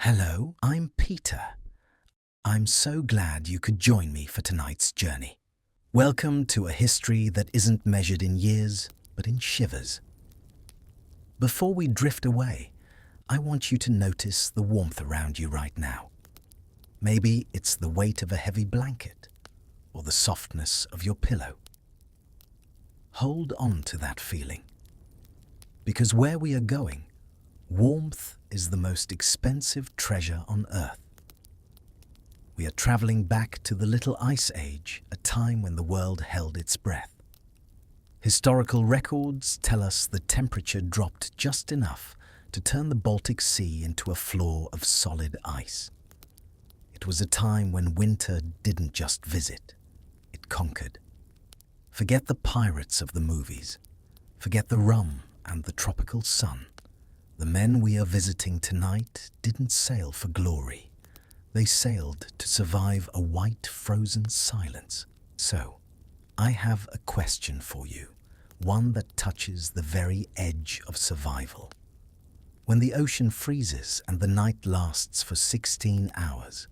Hello, I'm Peter. I'm so glad you could join me for tonight's journey. Welcome to a history that isn't measured in years, but in shivers. Before we drift away, I want you to notice the warmth around you right now. Maybe it's the weight of a heavy blanket, or the softness of your pillow. Hold on to that feeling. Because where we are going, warmth is the most expensive treasure on Earth. We are traveling back to the Little Ice Age, a time when the world held its breath. Historical records tell us the temperature dropped just enough to turn the Baltic Sea into a floor of solid ice. It was a time when winter didn't just visit, it conquered. Forget the pirates of the movies. Forget the rum and the tropical sun. The men we are visiting tonight didn't sail for glory. They sailed to survive a white, frozen silence. So, I have a question for you, one that touches the very edge of survival. When the ocean freezes and the night lasts for 16 hours,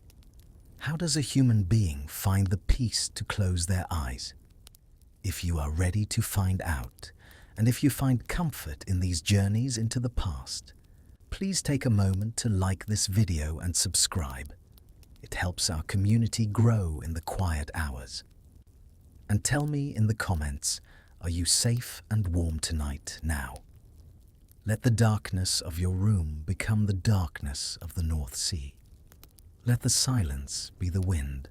how does a human being find the peace to close their eyes? If you are ready to find out, and if you find comfort in these journeys into the past, please take a moment to like this video and subscribe. It helps our community grow in the quiet hours. And tell me in the comments, are you safe and warm tonight now? Let the darkness of your room become the darkness of the North Sea. Let the silence be the wind.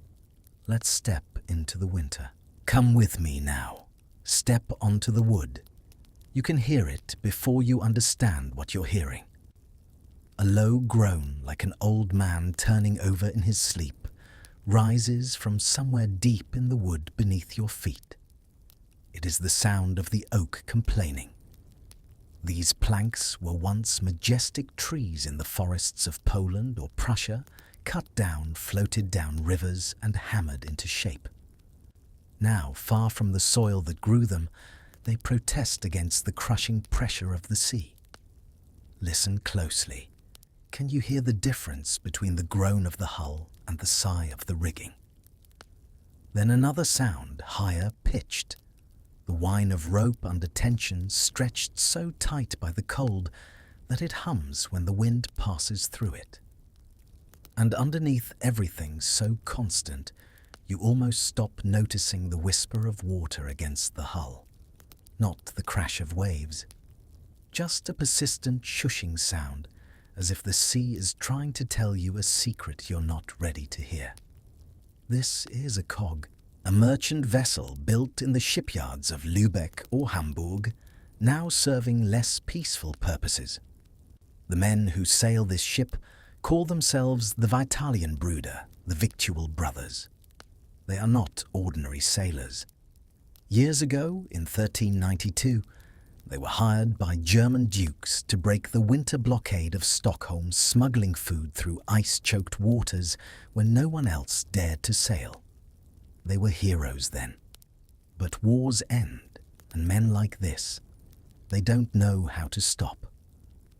Let's step into the winter. Come with me now. Step onto the wood. You can hear it before you understand what you're hearing. A low groan like an old man turning over in his sleep rises from somewhere deep in the wood beneath your feet. It is the sound of the oak complaining. These planks were once majestic trees in the forests of Poland or Prussia, cut down, floated down rivers and hammered into shape. Now, far from the soil that grew them, they protest against the crushing pressure of the sea. Listen closely. Can you hear the difference between the groan of the hull and the sigh of the rigging? Then another sound, higher pitched. The whine of rope under tension stretched so tight by the cold that it hums when the wind passes through it. And underneath everything so constant, you almost stop noticing the whisper of water against the hull. Not the crash of waves. Just a persistent shushing sound, as if the sea is trying to tell you a secret you're not ready to hear. This is a cog, a merchant vessel built in the shipyards of Lübeck or Hamburg, now serving less peaceful purposes. The men who sail this ship call themselves the Vitalienbrüder, the Victual Brothers. They are not ordinary sailors. Years ago, in 1392, they were hired by German dukes to break the winter blockade of Stockholm, smuggling food through ice-choked waters when no one else dared to sail. They were heroes then. But wars end, and men like this, they don't know how to stop.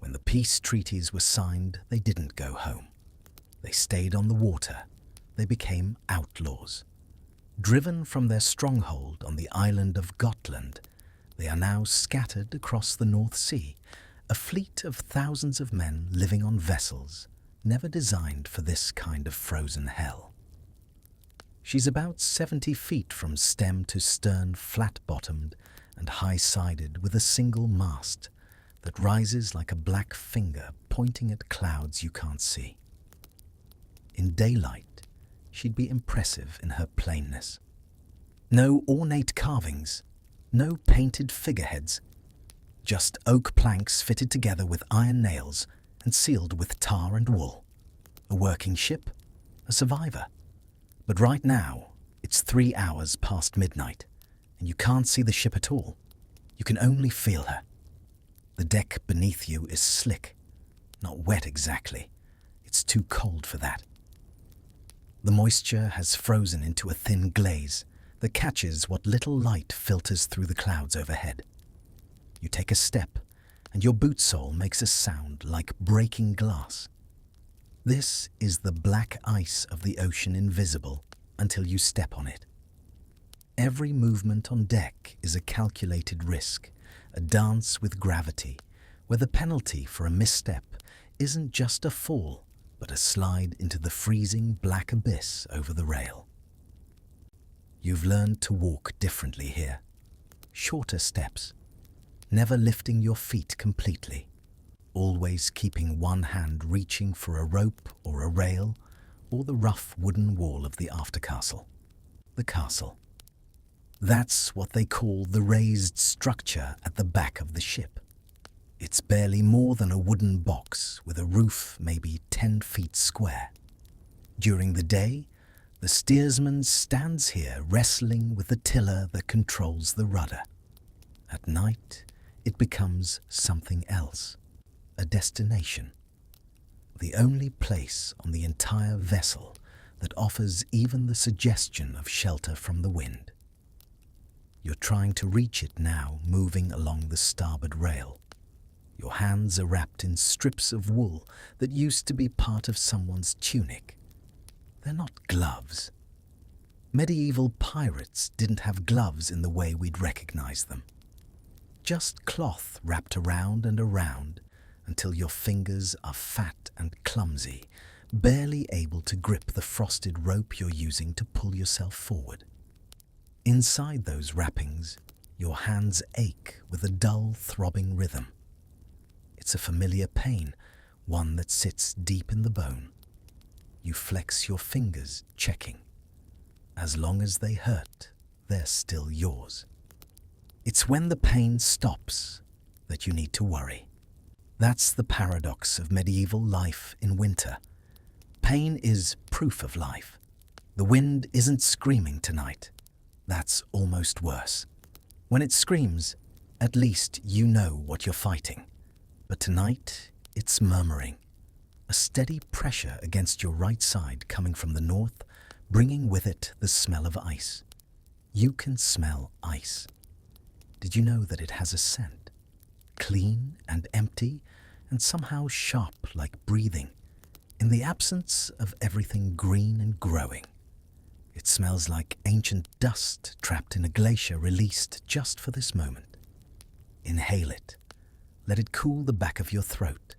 When the peace treaties were signed, they didn't go home. They stayed on the water. They became outlaws. Driven from their stronghold on the island of Gotland, they are now scattered across the North Sea, a fleet of thousands of men living on vessels never designed for this kind of frozen hell. She's about 70 feet from stem to stern, flat-bottomed and high-sided with a single mast that rises like a black finger pointing at clouds you can't see. In daylight, she'd be impressive in her plainness. No ornate carvings, no painted figureheads, just oak planks fitted together with iron nails and sealed with tar and wool. A working ship, a survivor. But right now, it's 3 hours past midnight, and you can't see the ship at all. You can only feel her. The deck beneath you is slick, not wet exactly. It's too cold for that. The moisture has frozen into a thin glaze that catches what little light filters through the clouds overhead. You take a step, and your boot sole makes a sound like breaking glass. This is the black ice of the ocean, invisible until you step on it. Every movement on deck is a calculated risk, a dance with gravity, where the penalty for a misstep isn't just a fall, but a slide into the freezing black abyss over the rail. You've learned to walk differently here. Shorter steps, never lifting your feet completely, always keeping one hand reaching for a rope or a rail or the rough wooden wall of the aftercastle. The castle. That's what they call the raised structure at the back of the ship. It's barely more than a wooden box with a roof maybe 10 feet square. During the day, the steersman stands here wrestling with the tiller that controls the rudder. At night, it becomes something else, a destination. The only place on the entire vessel that offers even the suggestion of shelter from the wind. You're trying to reach it now, moving along the starboard rail. Your hands are wrapped in strips of wool that used to be part of someone's tunic. They're not gloves. Medieval pirates didn't have gloves in the way we'd recognize them. Just cloth wrapped around and around until your fingers are fat and clumsy, barely able to grip the frosted rope you're using to pull yourself forward. Inside those wrappings, your hands ache with a dull, throbbing rhythm. It's a familiar pain, one that sits deep in the bone. You flex your fingers, checking. As long as they hurt, they're still yours. It's when the pain stops that you need to worry. That's the paradox of medieval life in winter. Pain is proof of life. The wind isn't screaming tonight. That's almost worse. When it screams, at least you know what you're fighting. But tonight, it's murmuring. A steady pressure against your right side coming from the north, bringing with it the smell of ice. You can smell ice. Did you know that it has a scent? Clean and empty, and somehow sharp like breathing, in the absence of everything green and growing. It smells like ancient dust trapped in a glacier released just for this moment. Inhale it. Let it cool the back of your throat.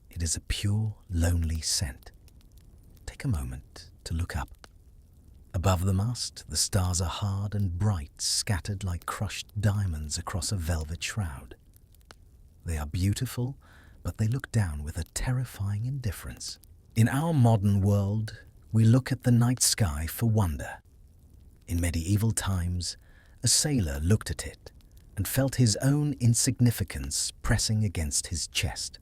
It is a pure, lonely scent. Take a moment to look up. Above the mast, the stars are hard and bright, scattered like crushed diamonds across a velvet shroud. They are beautiful, but they look down with a terrifying indifference. In our modern world, we look at the night sky for wonder. In medieval times, a sailor looked at it and felt his own insignificance pressing against his chest.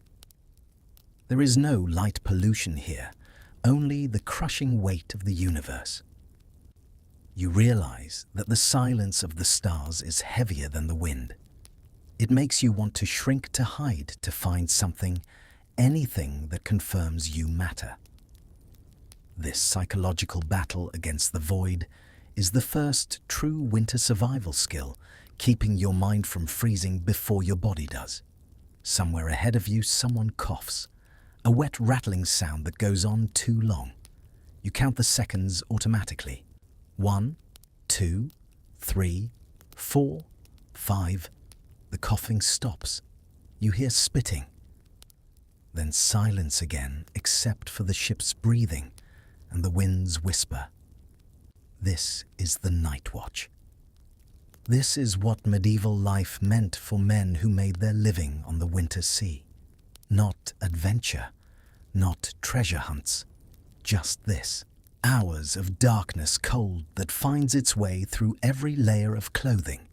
There is no light pollution here, only the crushing weight of the universe. You realize that the silence of the stars is heavier than the wind. It makes you want to shrink to hide to find something, anything that confirms you matter. This psychological battle against the void is the first true winter survival skill, keeping your mind from freezing before your body does. Somewhere ahead of you, someone coughs, a wet rattling sound that goes on too long. You count the seconds automatically. 1, 2, 3, 4, 5. The coughing stops. You hear spitting. Then silence again, except for the ship's breathing and the wind's whisper. This is the night watch. This is what medieval life meant for men who made their living on the winter sea. Not adventure, not treasure hunts, just this. Hours of darkness cold that finds its way through every layer of clothing,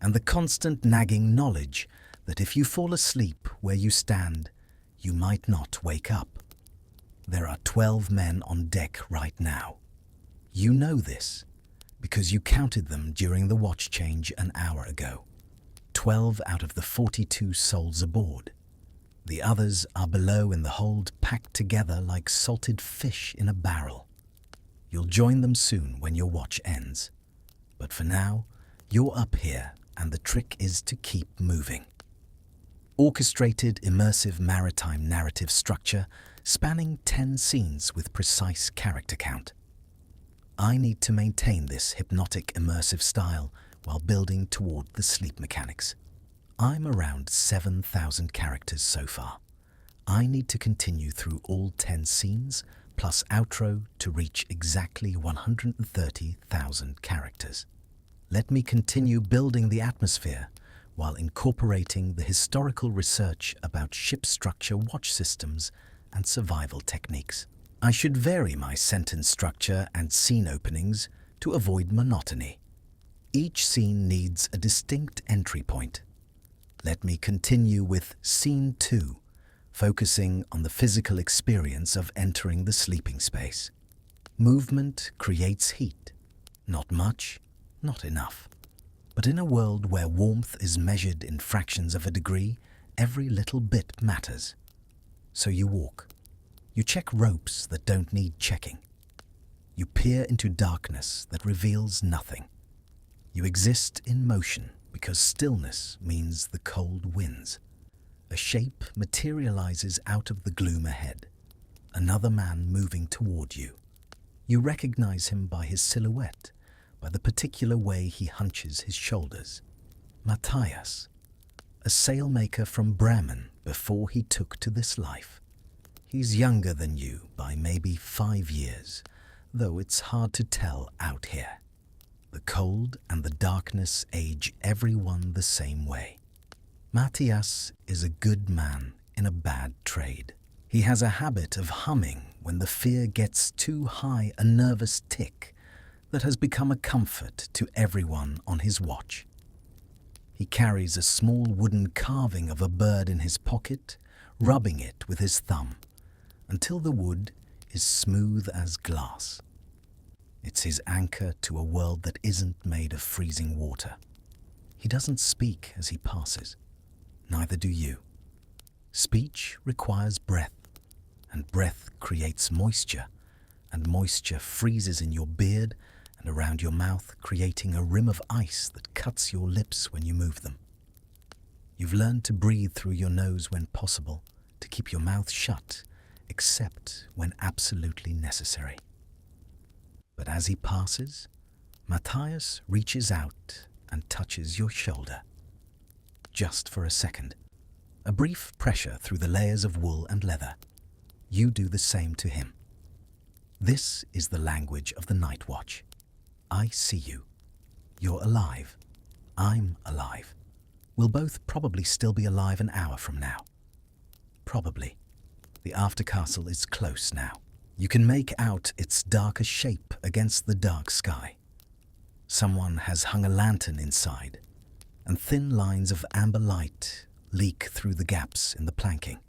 and the constant nagging knowledge that if you fall asleep where you stand, you might not wake up. There are 12 men on deck right now. You know this because you counted them during the watch change an hour ago. 12 out of the 42 souls aboard. The others are below in the hold, packed together like salted fish in a barrel. You'll join them soon when your watch ends. But for now, you're up here, and the trick is to keep moving. Orchestrated, immersive maritime narrative structure spanning 10 scenes with precise character count. I need to maintain this hypnotic immersive style while building toward the sleep mechanics. I'm around 7,000 characters so far. I need to continue through all 10 scenes plus outro to reach exactly 130,000 characters. Let me continue building the atmosphere while incorporating the historical research about ship structure, watch systems, and survival techniques. I should vary my sentence structure and scene openings to avoid monotony. Each scene needs a distinct entry point. Let me continue with Scene 2, focusing on the physical experience of entering the sleeping space. Movement creates heat. Not much, not enough. But in a world where warmth is measured in fractions of a degree, every little bit matters. So you walk. You check ropes that don't need checking. You peer into darkness that reveals nothing. You exist in motion because stillness means the cold wins. A shape materializes out of the gloom ahead. Another man moving toward you. You recognize him by his silhouette, by the particular way he hunches his shoulders. Matthias, a sailmaker from Bremen before he took to this life. He's younger than you by maybe 5 years, though it's hard to tell out here. The cold and the darkness age everyone the same way. Matthias is a good man in a bad trade. He has a habit of humming when the fear gets too high, a nervous tick that has become a comfort to everyone on his watch. He carries a small wooden carving of a bird in his pocket, rubbing it with his thumb, until the wood is smooth as glass. It's his anchor to a world that isn't made of freezing water. He doesn't speak as he passes. Neither do you. Speech requires breath, and breath creates moisture, and moisture freezes in your beard and around your mouth, creating a rim of ice that cuts your lips when you move them. You've learned to breathe through your nose when possible, to keep your mouth shut, except when absolutely necessary. But as he passes, Matthias reaches out and touches your shoulder. Just for a second. A brief pressure through the layers of wool and leather. You do the same to him. This is the language of the night watch. I see you. You're alive. I'm alive. We'll both probably still be alive an hour from now. Probably. The aftercastle is close now. You can make out its darker shape against the dark sky. Someone has hung a lantern inside, and thin lines of amber light leak through the gaps in the planking.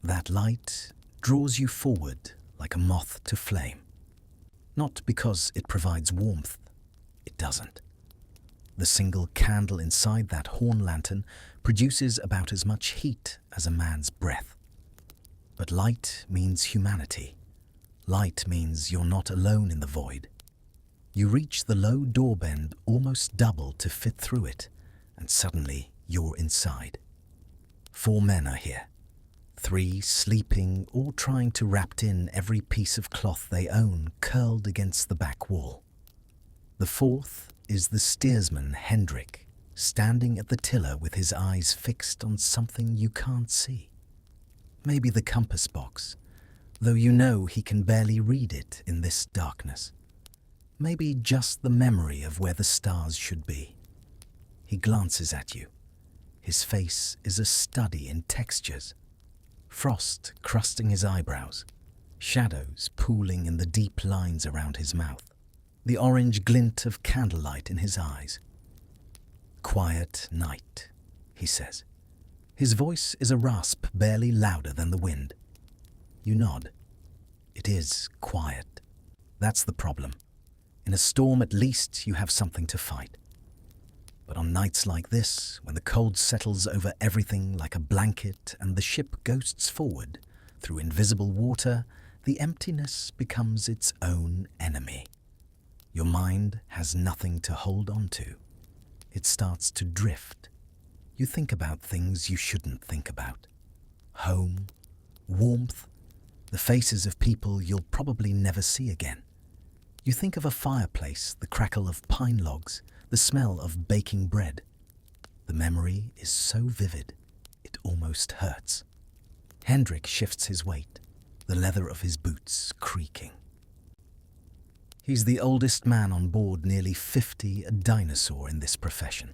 That light draws you forward like a moth to flame. Not because it provides warmth. It doesn't. The single candle inside that horn lantern produces about as much heat as a man's breath. But light means humanity. Light means you're not alone in the void. You reach the low door bend almost double to fit through it, and suddenly you're inside. 4 men are here. 3 sleeping or trying to wrap in every piece of cloth they own, curled against the back wall. The 4th is the steersman, Hendrik, standing at the tiller with his eyes fixed on something you can't see. Maybe the compass box, though you know he can barely read it in this darkness. Maybe just the memory of where the stars should be. He glances at you. His face is a study in textures. Frost crusting his eyebrows, shadows pooling in the deep lines around his mouth, the orange glint of candlelight in his eyes. "Quiet night," he says. His voice is a rasp barely louder than the wind. You nod. It is quiet. That's the problem. In a storm, at least you have something to fight. But on nights like this, when the cold settles over everything like a blanket and the ship ghosts forward through invisible water, the emptiness becomes its own enemy. Your mind has nothing to hold on to. It starts to drift. You think about things you shouldn't think about. Home, warmth, the faces of people you'll probably never see again. You think of a fireplace, the crackle of pine logs, the smell of baking bread. The memory is so vivid, it almost hurts. Hendrik shifts his weight, the leather of his boots creaking. He's the oldest man on board, nearly 50, a dinosaur in this profession.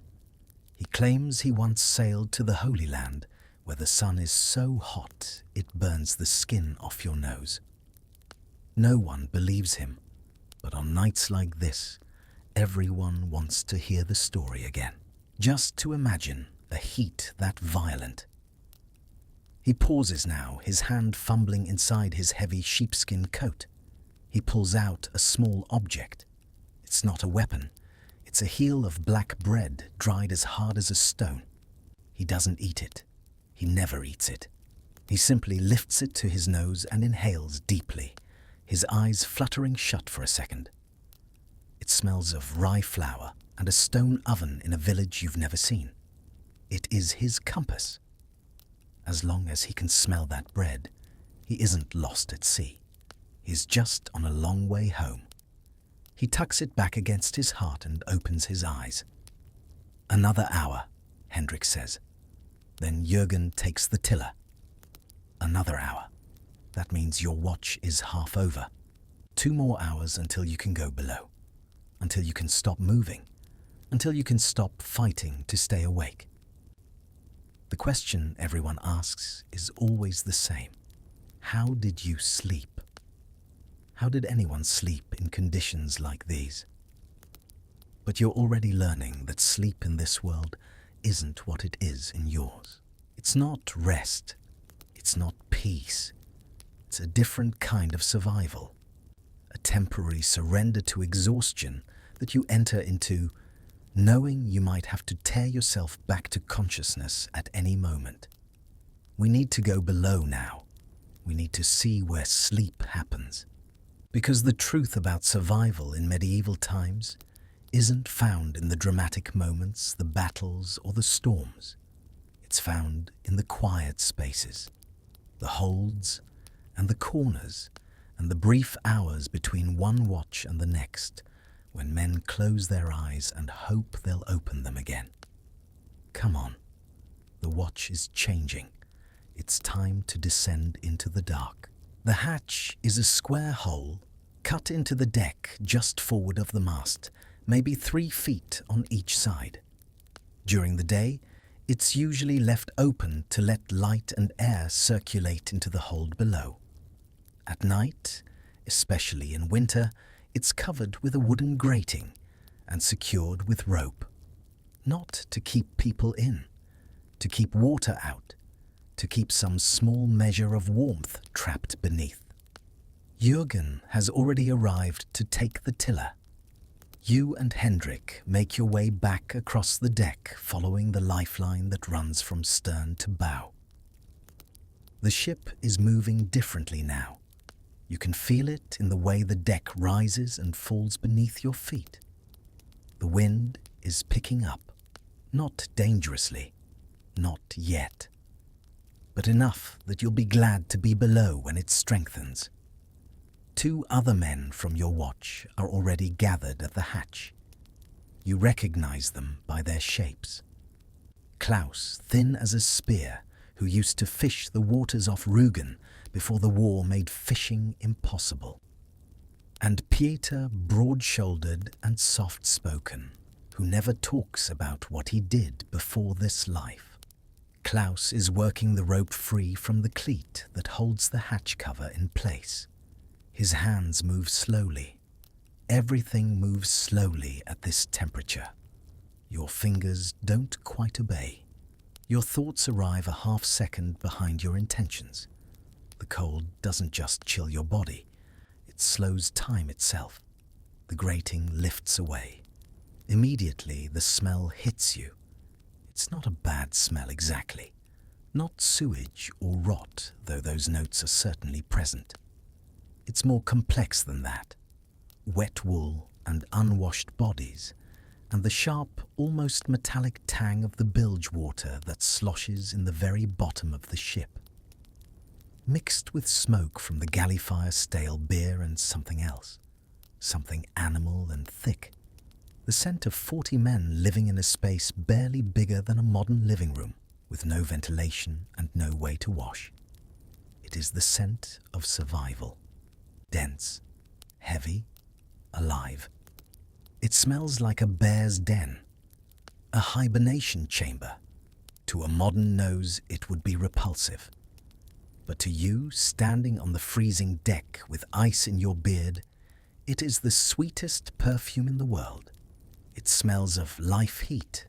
He claims he once sailed to the Holy Land, where the sun is so hot it burns the skin off your nose. No one believes him, but on nights like this, everyone wants to hear the story again. Just to imagine a heat that violent. He pauses now, his hand fumbling inside his heavy sheepskin coat. He pulls out a small object. It's not a weapon. It's a heel of black bread, dried as hard as a stone. He doesn't eat it. He never eats it. He simply lifts it to his nose and inhales deeply, his eyes fluttering shut for a second. It smells of rye flour and a stone oven in a village you've never seen. It is his compass. As long as he can smell that bread, he isn't lost at sea. He's just on a long way home. He tucks it back against his heart and opens his eyes. "Another hour," Hendrik says. Then Jürgen takes the tiller. "Another hour. That means your watch is half over. 2 more hours until you can go below. Until you can stop moving. Until you can stop fighting to stay awake." The question everyone asks is always the same. How did you sleep? How did anyone sleep in conditions like these? But you're already learning that sleep in this world isn't what it is in yours. It's not rest. It's not peace. It's a different kind of survival. A temporary surrender to exhaustion that you enter into knowing you might have to tear yourself back to consciousness at any moment. We need to go below now. We need to see where sleep happens. Because the truth about survival in medieval times isn't found in the dramatic moments, the battles, or the storms. It's found in the quiet spaces, the holds, and the corners, and the brief hours between one watch and the next, when men close their eyes and hope they'll open them again. Come on, the watch is changing. It's time to descend into the dark. The hatch is a square hole cut into the deck just forward of the mast, maybe 3 feet on each side. During the day, it's usually left open to let light and air circulate into the hold below. At night, especially in winter, it's covered with a wooden grating and secured with rope. Not to keep people in, to keep water out, to keep some small measure of warmth trapped beneath. Jürgen has already arrived to take the tiller. You and Hendrik make your way back across the deck, following the lifeline that runs from stern to bow. The ship is moving differently now. You can feel it in the way the deck rises and falls beneath your feet. The wind is picking up, not dangerously, not yet, but enough that you'll be glad to be below when it strengthens. 2 other men from your watch are already gathered at the hatch. You recognize them by their shapes. Klaus, thin as a spear, who used to fish the waters off Rügen before the war made fishing impossible. And Pieter, broad-shouldered and soft-spoken, who never talks about what he did before this life. Klaus is working the rope free from the cleat that holds the hatch cover in place. His hands move slowly. Everything moves slowly at this temperature. Your fingers don't quite obey. Your thoughts arrive a half second behind your intentions. The cold doesn't just chill your body, it slows time itself. The grating lifts away. Immediately the smell hits you. It's not a bad smell exactly. Not sewage or rot, though those notes are certainly present. It's more complex than that. Wet wool and unwashed bodies, and the sharp, almost metallic tang of the bilge water that sloshes in the very bottom of the ship. mixed with smoke from the galley fire, stale beer and something else, something animal and thick. The scent of 40 men living in a space barely bigger than a modern living room, with no ventilation and no way to wash. It is the scent of survival. Dense, heavy, alive. It smells like a bear's den, a hibernation chamber. To a modern nose, it would be repulsive. But to you, standing on the freezing deck with ice in your beard, it is the sweetest perfume in the world. It smells of life heat.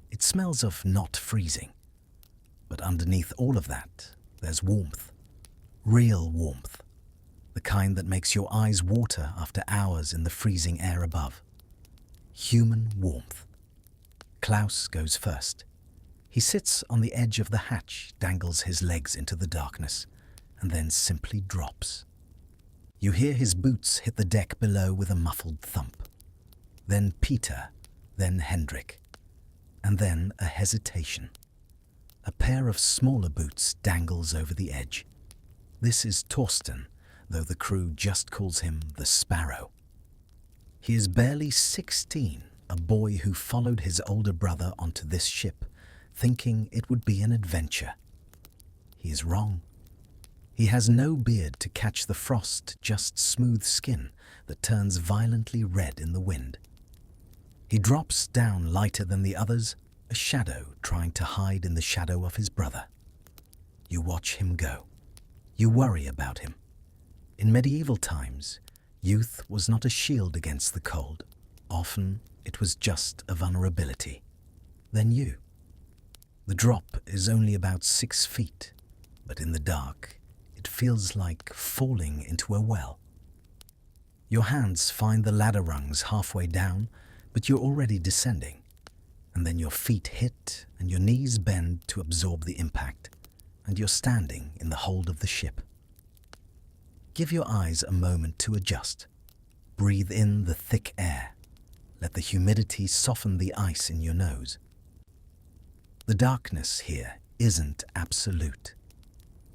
It smells of not freezing. But underneath all of that, there's warmth. Real warmth. The kind that makes your eyes water after hours in the freezing air above. Human warmth. Klaus goes first. He sits on the edge of the hatch, dangles his legs into the darkness, and then simply drops. You hear his boots hit the deck below with a muffled thump. Then Peter, then Hendrik, and then a hesitation. A pair of smaller boots dangles over the edge. This is Torsten, though the crew just calls him the Sparrow. He is barely 16, a boy who followed his older brother onto this ship, thinking it would be an adventure. He is wrong. He has no beard to catch the frost, just smooth skin that turns violently red in the wind. He drops down lighter than the others, a shadow trying to hide in the shadow of his brother. You watch him go. You worry about him. In medieval times, youth was not a shield against the cold. Often, it was just a vulnerability. Then you. The drop is only about 6 feet, but in the dark, it feels like falling into a well. Your hands find the ladder rungs halfway down, but you're already descending. And then your feet hit and your knees bend to absorb the impact, and you're standing in the hold of the ship. Give your eyes a moment to adjust. Breathe in the thick air. Let the humidity soften the ice in your nose. The darkness here isn't absolute.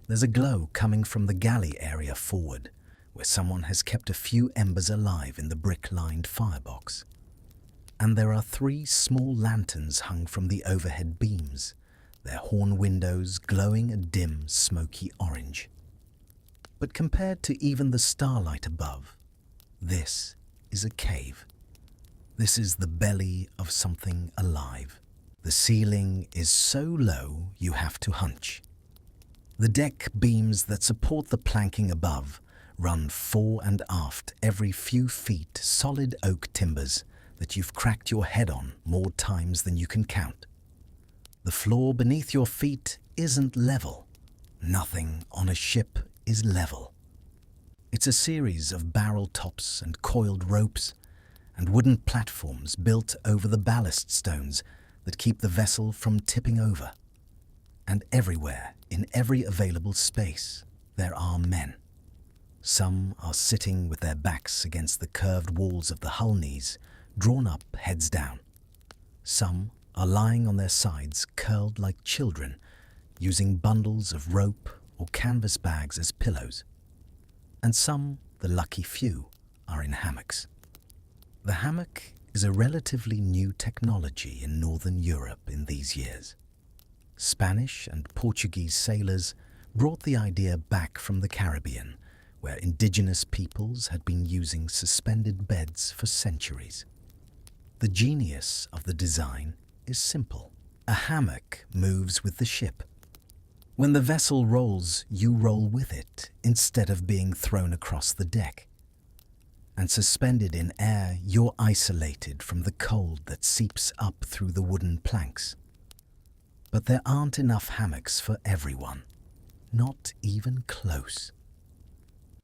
There's a glow coming from the galley area forward, where someone has kept a few embers alive in the brick-lined firebox. And there are 3 small lanterns hung from the overhead beams, their horn windows glowing a dim, smoky orange. But compared to even the starlight above, this is a cave. This is the belly of something alive. The ceiling is so low you have to hunch. The deck beams that support the planking above run fore and aft every few feet, solid oak timbers that you've cracked your head on more times than you can count. The floor beneath your feet isn't level. Nothing on a ship is level. It's a series of barrel tops and coiled ropes and wooden platforms built over the ballast stones that keep the vessel from tipping over. And everywhere, in every available space, there are men. Some are sitting with their backs against the curved walls of the hull knees, drawn up heads down. Some are lying on their sides, curled like children, using bundles of rope or canvas bags as pillows. And some, the lucky few, are in hammocks. The hammock is a relatively new technology in Northern Europe in these years. Spanish and Portuguese sailors brought the idea back from the Caribbean, where indigenous peoples had been using suspended beds for centuries. The genius of the design is simple. A hammock moves with the ship. When the vessel rolls, you roll with it instead of being thrown across the deck. And suspended in air, you're isolated from the cold that seeps up through the wooden planks. But there aren't enough hammocks for everyone, not even close.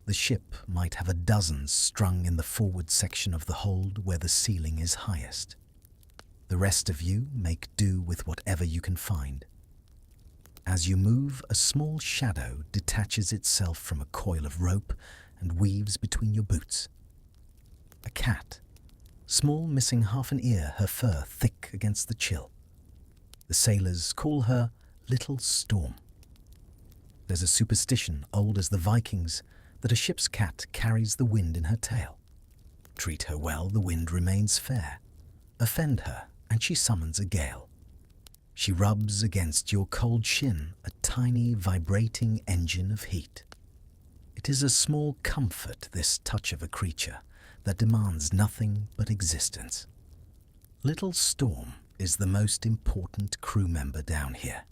The ship might have a dozen strung in the forward section of the hold where the ceiling is highest. The rest of you make do with whatever you can find. As you move, a small shadow detaches itself from a coil of rope and weaves between your boots. A cat, small, missing half an ear, her fur thick against the chill. The sailors call her Little Storm. There's a superstition old as the Vikings that a ship's cat carries the wind in her tail. Treat her well, the wind remains fair. Offend her, and she summons a gale. She rubs against your cold shin a tiny vibrating engine of heat. It is a small comfort, this touch of a creature that demands nothing but existence. Little Storm is the most important crew member down here.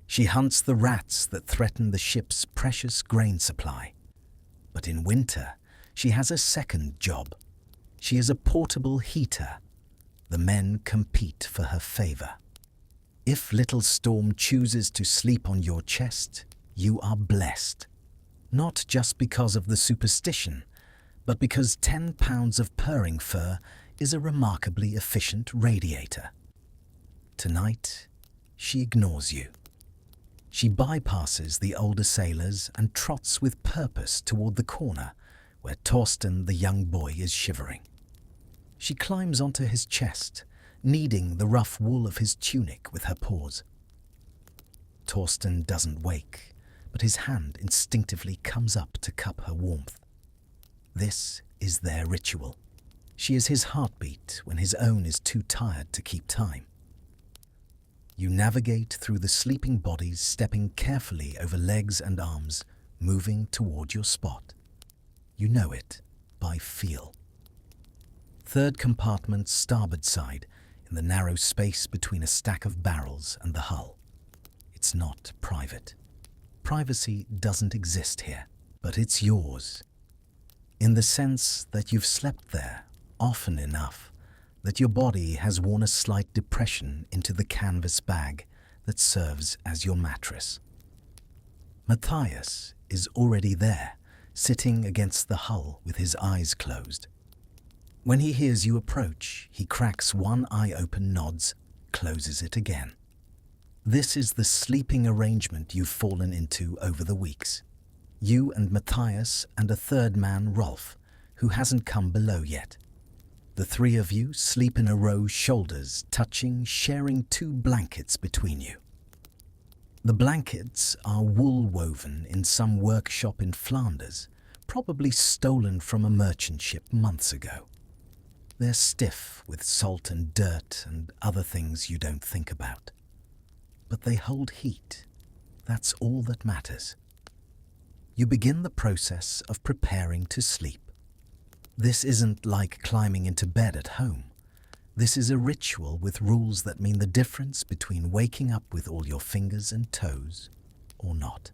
She hunts the rats that threaten the ship's precious grain supply. But in winter, she has a second job. She is a portable heater. The men compete for her favor. If Little Storm chooses to sleep on your chest, you are blessed. Not just because of the superstition, but because 10 pounds of purring fur is a remarkably efficient radiator. Tonight, she ignores you. She bypasses the older sailors and trots with purpose toward the corner where Torsten the young boy is shivering. She climbs onto his chest, kneading the rough wool of his tunic with her paws. Torsten doesn't wake, but his hand instinctively comes up to cup her warmth. This is their ritual. She is his heartbeat when his own is too tired to keep time. You navigate through the sleeping bodies, stepping carefully over legs and arms, moving toward your spot. You know it by feel. Third compartment, starboard side, in the narrow space between a stack of barrels and the hull. It's not private. Privacy doesn't exist here, but it's yours. In the sense that you've slept there often enough that your body has worn a slight depression into the canvas bag that serves as your mattress. Matthias is already there, sitting against the hull with his eyes closed. When he hears you approach, he cracks one eye open, nods, closes it again. This is the sleeping arrangement you've fallen into over the weeks. You and Matthias and a third man, Rolf, who hasn't come below yet. The three of you sleep in a row, shoulders touching, sharing 2 blankets between you. The blankets are wool woven in some workshop in Flanders, probably stolen from a merchant ship months ago. They're stiff with salt and dirt and other things you don't think about. But they hold heat. That's all that matters. You begin the process of preparing to sleep. This isn't like climbing into bed at home. This is a ritual with rules that mean the difference between waking up with all your fingers and toes or not.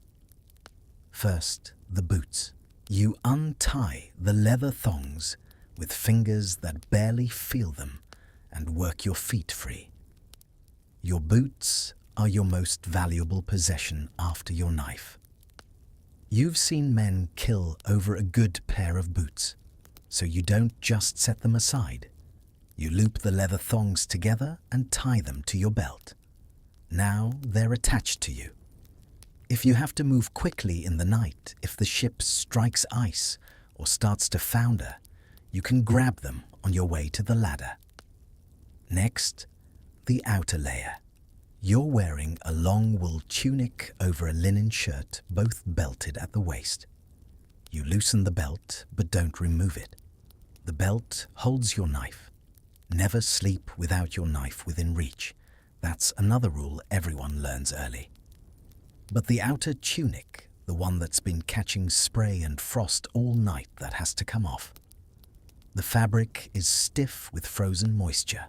First, the boots. You untie the leather thongs with fingers that barely feel them and work your feet free. Your boots are your most valuable possession after your knife. You've seen men kill over a good pair of boots. So you don't just set them aside. You loop the leather thongs together and tie them to your belt. Now they're attached to you. If you have to move quickly in the night, if the ship strikes ice or starts to founder, you can grab them on your way to the ladder. Next, the outer layer. You're wearing a long wool tunic over a linen shirt, both belted at the waist. You loosen the belt, but don't remove it. The belt holds your knife. Never sleep without your knife within reach. That's another rule everyone learns early. But the outer tunic, the one that's been catching spray and frost all night, that has to come off. The fabric is stiff with frozen moisture.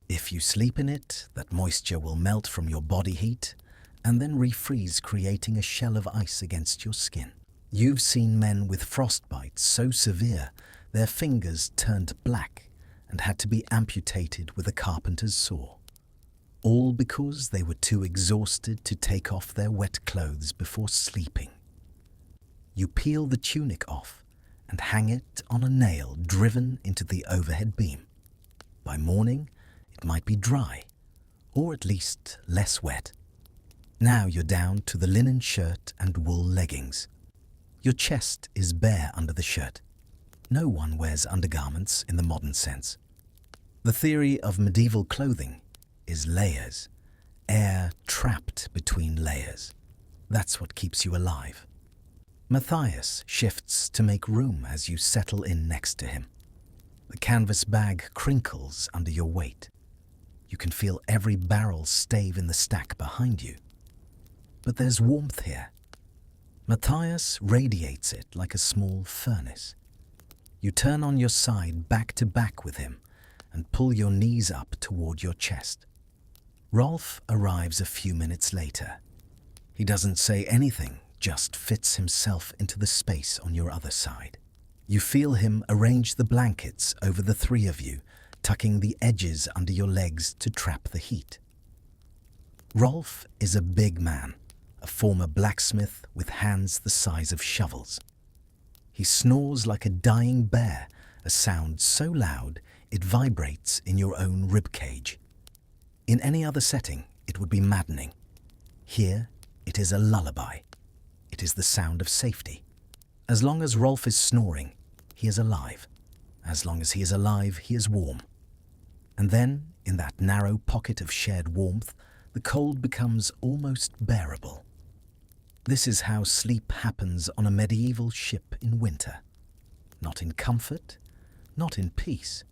If you sleep in it, that moisture will melt from your body heat and then refreeze, creating a shell of ice against your skin. You've seen men with frostbite so severe their fingers turned black and had to be amputated with a carpenter's saw. All because they were too exhausted to take off their wet clothes before sleeping. You peel the tunic off and hang it on a nail driven into the overhead beam. By morning, it might be dry, or at least less wet. Now you're down to the linen shirt and wool leggings. Your chest is bare under the shirt. No one wears undergarments in the modern sense. The theory of medieval clothing is layers, air trapped between layers. That's what keeps you alive. Matthias shifts to make room as you settle in next to him. The canvas bag crinkles under your weight. You can feel every barrel stave in the stack behind you. But there's warmth here. Matthias radiates it like a small furnace. You turn on your side back to back with him and pull your knees up toward your chest. Rolf arrives a few minutes later. He doesn't say anything, just fits himself into the space on your other side. You feel him arrange the blankets over the three of you, tucking the edges under your legs to trap the heat. Rolf is a big man, a former blacksmith with hands the size of shovels. He snores like a dying bear, a sound so loud it vibrates in your own ribcage. In any other setting, it would be maddening. Here, it is a lullaby. It is the sound of safety. As long as Rolf is snoring, he is alive. As long as he is alive, he is warm. And then, in that narrow pocket of shared warmth, the cold becomes almost bearable. This is how sleep happens on a medieval ship in winter. Not in comfort, not in peace,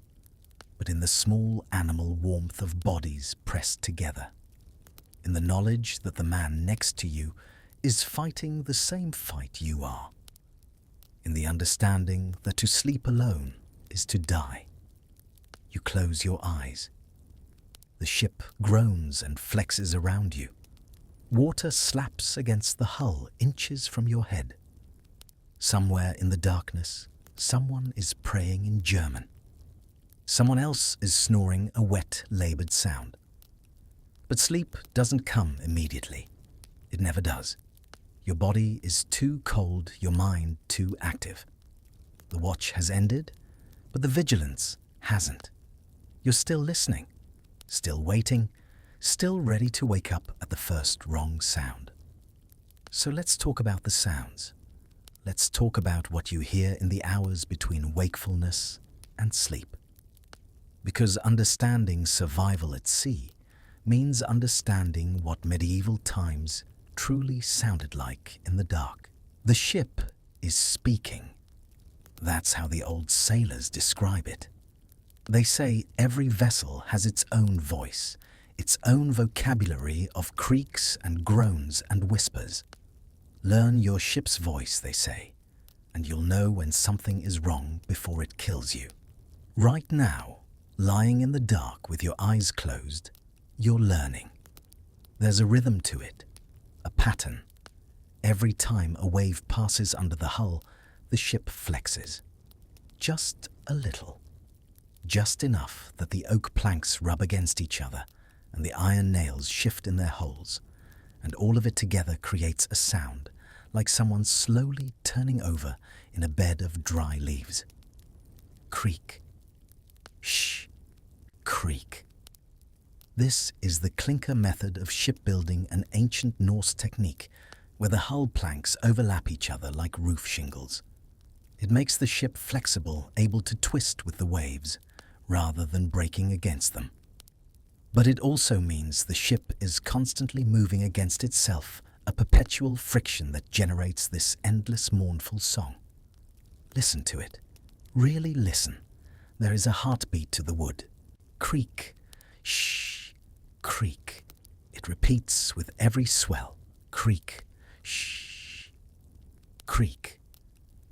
but in the small animal warmth of bodies pressed together. In the knowledge that the man next to you is fighting the same fight you are. In the understanding that to sleep alone is to die. You close your eyes. The ship groans and flexes around you. Water slaps against the hull inches from your head. Somewhere in the darkness, someone is praying in German. Someone else is snoring a wet, labored sound. But sleep doesn't come immediately. It never does. Your body is too cold, your mind too active. The watch has ended, but the vigilance hasn't. You're still listening, still waiting, still ready to wake up at the first wrong sound. So let's talk about the sounds. Let's talk about what you hear in the hours between wakefulness and sleep. Because understanding survival at sea means understanding what medieval times truly sounded like in the dark. The ship is speaking. That's how the old sailors describe it. They say every vessel has its own voice, its own vocabulary of creaks and groans and whispers. Learn your ship's voice, they say, and you'll know when something is wrong before it kills you. Right now, lying in the dark with your eyes closed, you're learning. There's a rhythm to it, a pattern. Every time a wave passes under the hull, the ship flexes. Just a little. Just enough that the oak planks rub against each other and the iron nails shift in their holes, and all of it together creates a sound like someone slowly turning over in a bed of dry leaves. Creak. Shh. Creak. This is the clinker method of shipbuilding, an ancient Norse technique where the hull planks overlap each other like roof shingles. It makes the ship flexible, able to twist with the waves, rather than breaking against them. But it also means the ship is constantly moving against itself, a perpetual friction that generates this endless mournful song. Listen to it. Really listen. There is a heartbeat to the wood. Creak. Shh. Creak. It repeats with every swell. Creak. Shh. Creak.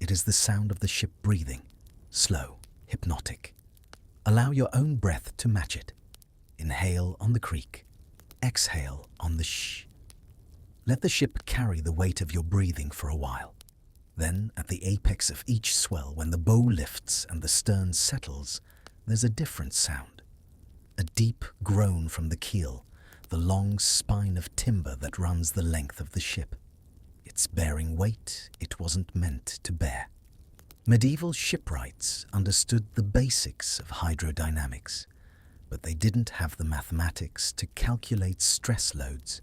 It is the sound of the ship breathing. Slow. Hypnotic. Allow your own breath to match it. Inhale on the creak. Exhale on the shh. Let the ship carry the weight of your breathing for a while. Then, at the apex of each swell, when the bow lifts and the stern settles, there's a different sound. A deep groan from the keel, the long spine of timber that runs the length of the ship. It's bearing weight it wasn't meant to bear. Medieval shipwrights understood the basics of hydrodynamics, but they didn't have the mathematics to calculate stress loads.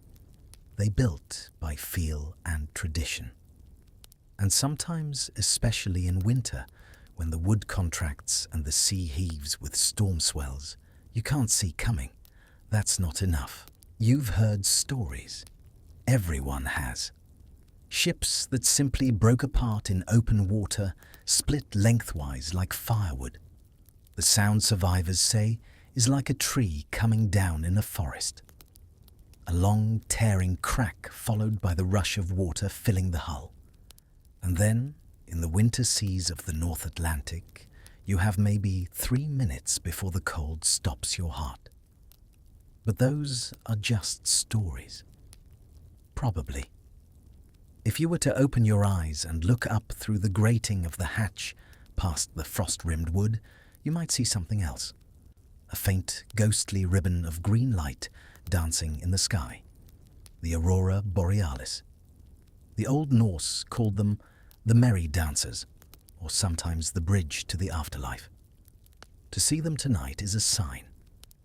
They built by feel and tradition. And sometimes, especially in winter, when the wood contracts and the sea heaves with storm swells, you can't see coming. That's not enough. You've heard stories. Everyone has. Ships that simply broke apart in open water, split lengthwise like firewood. The sound survivors say is like a tree coming down in a forest. A long, tearing crack followed by the rush of water filling the hull. And then, in the winter seas of the North Atlantic, you have maybe 3 minutes before the cold stops your heart. But those are just stories. Probably. If you were to open your eyes and look up through the grating of the hatch past the frost-rimmed wood, you might see something else. A faint, ghostly ribbon of green light dancing in the sky. The aurora borealis. The Old Norse called them the merry dancers, or sometimes the bridge to the afterlife. To see them tonight is a sign.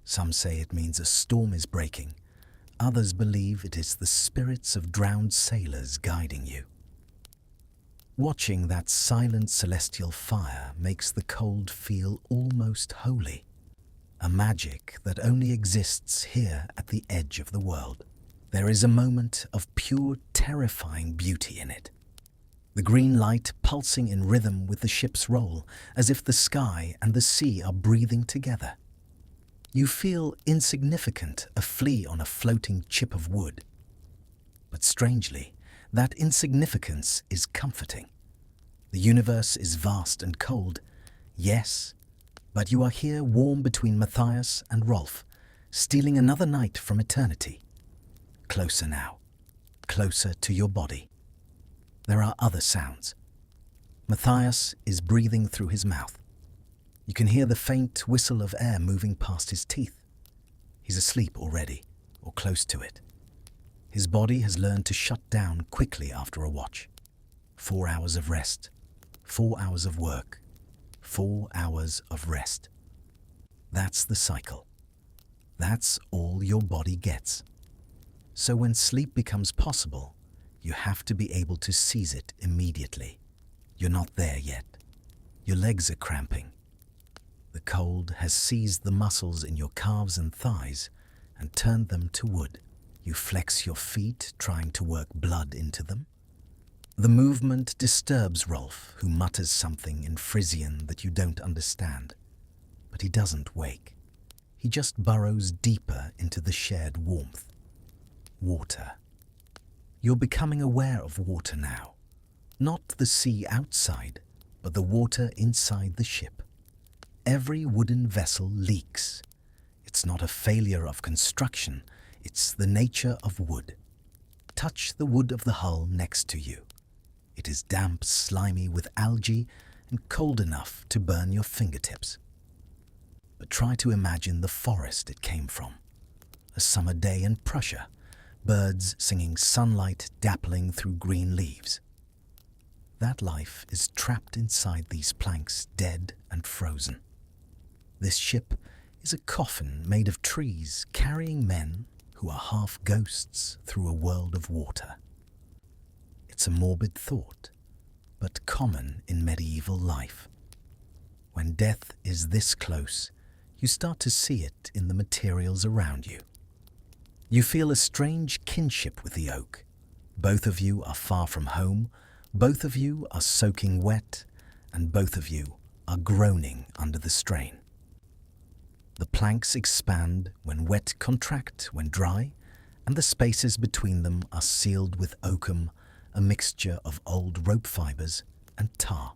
Some say it means a storm is breaking. Others believe it is the spirits of drowned sailors guiding you. Watching that silent celestial fire makes the cold feel almost holy, a magic that only exists here at the edge of the world. There is a moment of pure, terrifying beauty in it. The green light pulsing in rhythm with the ship's roll, as if the sky and the sea are breathing together. You feel insignificant, a flea on a floating chip of wood. But strangely, that insignificance is comforting. The universe is vast and cold, yes, but you are here warm between Matthias and Rolf, stealing another night from eternity. Closer now, closer to your body. There are other sounds. Matthias is breathing through his mouth. You can hear the faint whistle of air moving past his teeth. He's asleep already, or close to it. His body has learned to shut down quickly after a watch. 4 hours of rest, 4 hours of work, 4 hours of rest. That's the cycle. That's all your body gets. So when sleep becomes possible, you have to be able to seize it immediately. You're not there yet. Your legs are cramping. The cold has seized the muscles in your calves and thighs and turned them to wood. You flex your feet, trying to work blood into them. The movement disturbs Rolf, who mutters something in Frisian that you don't understand. But he doesn't wake. He just burrows deeper into the shared warmth. Water. You're becoming aware of water now. Not the sea outside, but the water inside the ship. Every wooden vessel leaks. It's not a failure of construction, it's the nature of wood. Touch the wood of the hull next to you. It is damp, slimy with algae and cold enough to burn your fingertips. But try to imagine the forest it came from. A summer day in Prussia, birds singing, sunlight dappling through green leaves. That life is trapped inside these planks, dead and frozen. This ship is a coffin made of trees carrying men who are half ghosts through a world of water. It's a morbid thought, but common in medieval life. When death is this close, you start to see it in the materials around you. You feel a strange kinship with the oak. Both of you are far from home, both of you are soaking wet, and both of you are groaning under the strain. The planks expand when wet, contract when dry, and the spaces between them are sealed with oakum, a mixture of old rope fibers and tar.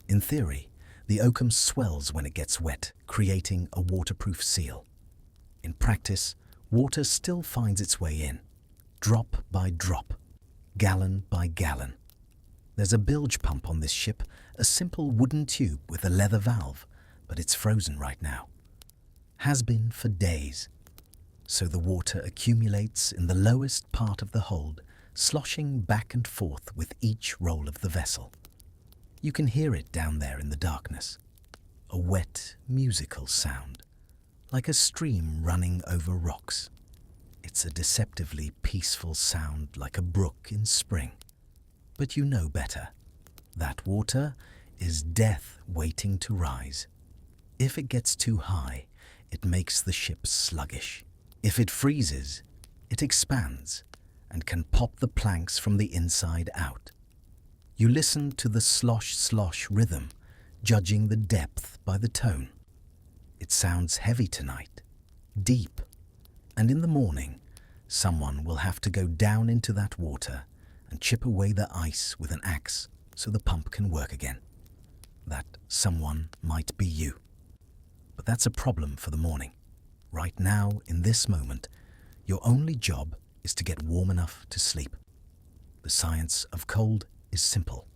In theory, the oakum swells when it gets wet, creating a waterproof seal. In practice, water still finds its way in, drop by drop, gallon by gallon. There's a bilge pump on this ship, a simple wooden tube with a leather valve, but it's frozen right now. Has been for days. So the water accumulates in the lowest part of the hold, sloshing back and forth with each roll of the vessel. You can hear it down there in the darkness. A wet, musical sound, like a stream running over rocks. It's a deceptively peaceful sound, like a brook in spring. But you know better. That water is death waiting to rise. If it gets too high, it makes the ship sluggish. If it freezes, it expands, and can pop the planks from the inside out. You listen to the slosh-slosh rhythm, judging the depth by the tone. It sounds heavy tonight, deep, and in the morning, someone will have to go down into that water and chip away the ice with an axe so the pump can work again. That someone might be you. But that's a problem for the morning. Right now, in this moment, your only job is to get warm enough to sleep. The science of cold is simple.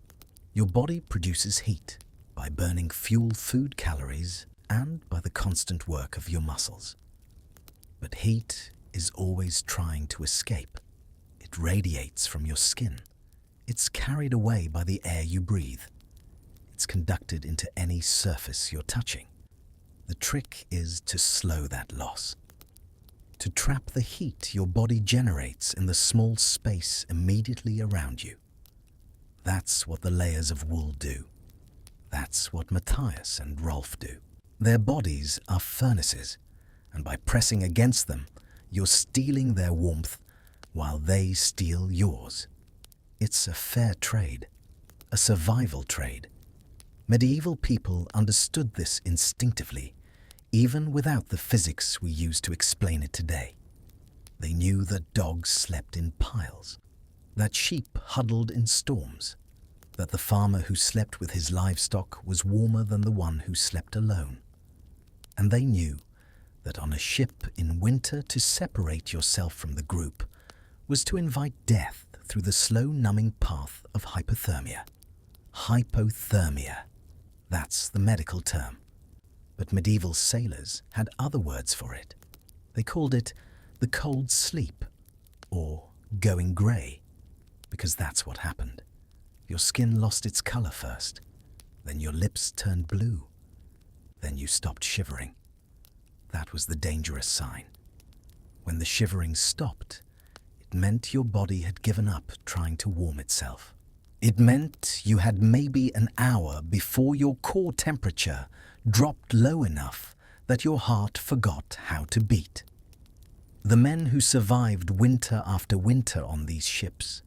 Your body produces heat by burning fuel food calories and by the constant work of your muscles. But heat is always trying to escape. It radiates from your skin. It's carried away by the air you breathe. It's conducted into any surface you're touching. The trick is to slow that loss. To trap the heat your body generates in the small space immediately around you. That's what the layers of wool do. That's what Matthias and Rolf do. Their bodies are furnaces, and by pressing against them, you're stealing their warmth while they steal yours. It's a fair trade, a survival trade. Medieval people understood this instinctively, even without the physics we use to explain it today. They knew that dogs slept in piles, that sheep huddled in storms, that the farmer who slept with his livestock was warmer than the one who slept alone. And they knew that on a ship in winter to separate yourself from the group was to invite death through the slow numbing path of hypothermia. Hypothermia. That's the medical term. But medieval sailors had other words for it. They called it the cold sleep, or going grey, because that's what happened. Your skin lost its colour first, then your lips turned blue, then you stopped shivering. That was the dangerous sign. When the shivering stopped, it meant your body had given up trying to warm itself. It meant you had maybe an hour before your core temperature dropped low enough that your heart forgot how to beat. The men who survived winter after winter on these ships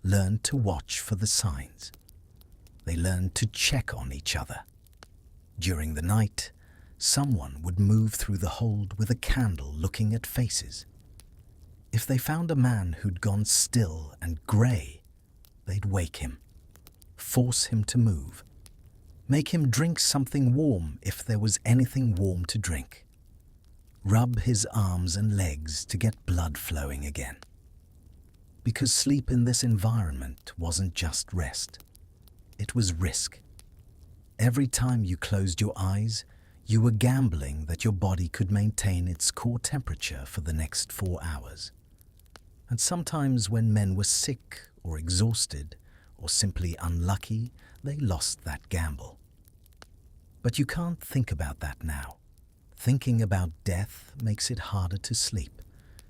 learned to watch for the signs. They learned to check on each other. During the night, someone would move through the hold with a candle looking at faces. If they found a man who'd gone still and grey, they'd wake him, force him to move, make him drink something warm if there was anything warm to drink, rub his arms and legs to get blood flowing again. Because sleep in this environment wasn't just rest, it was risk. Every time you closed your eyes, you were gambling that your body could maintain its core temperature for the next 4 hours. And sometimes when men were sick or exhausted or simply unlucky, they lost that gamble. But you can't think about that now. Thinking about death makes it harder to sleep,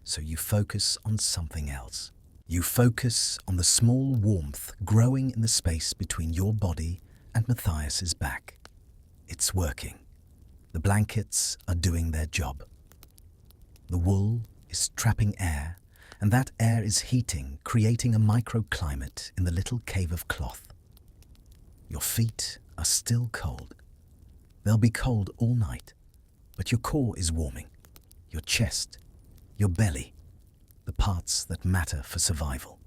so you focus on something else. You focus on the small warmth growing in the space between your body and Matthias's back. It's working. The blankets are doing their job. The wool is trapping air, and that air is heating, creating a microclimate in the little cave of cloth. Your feet are still cold. They'll be cold all night, but your core is warming. Your chest, your belly, the parts that matter for survival.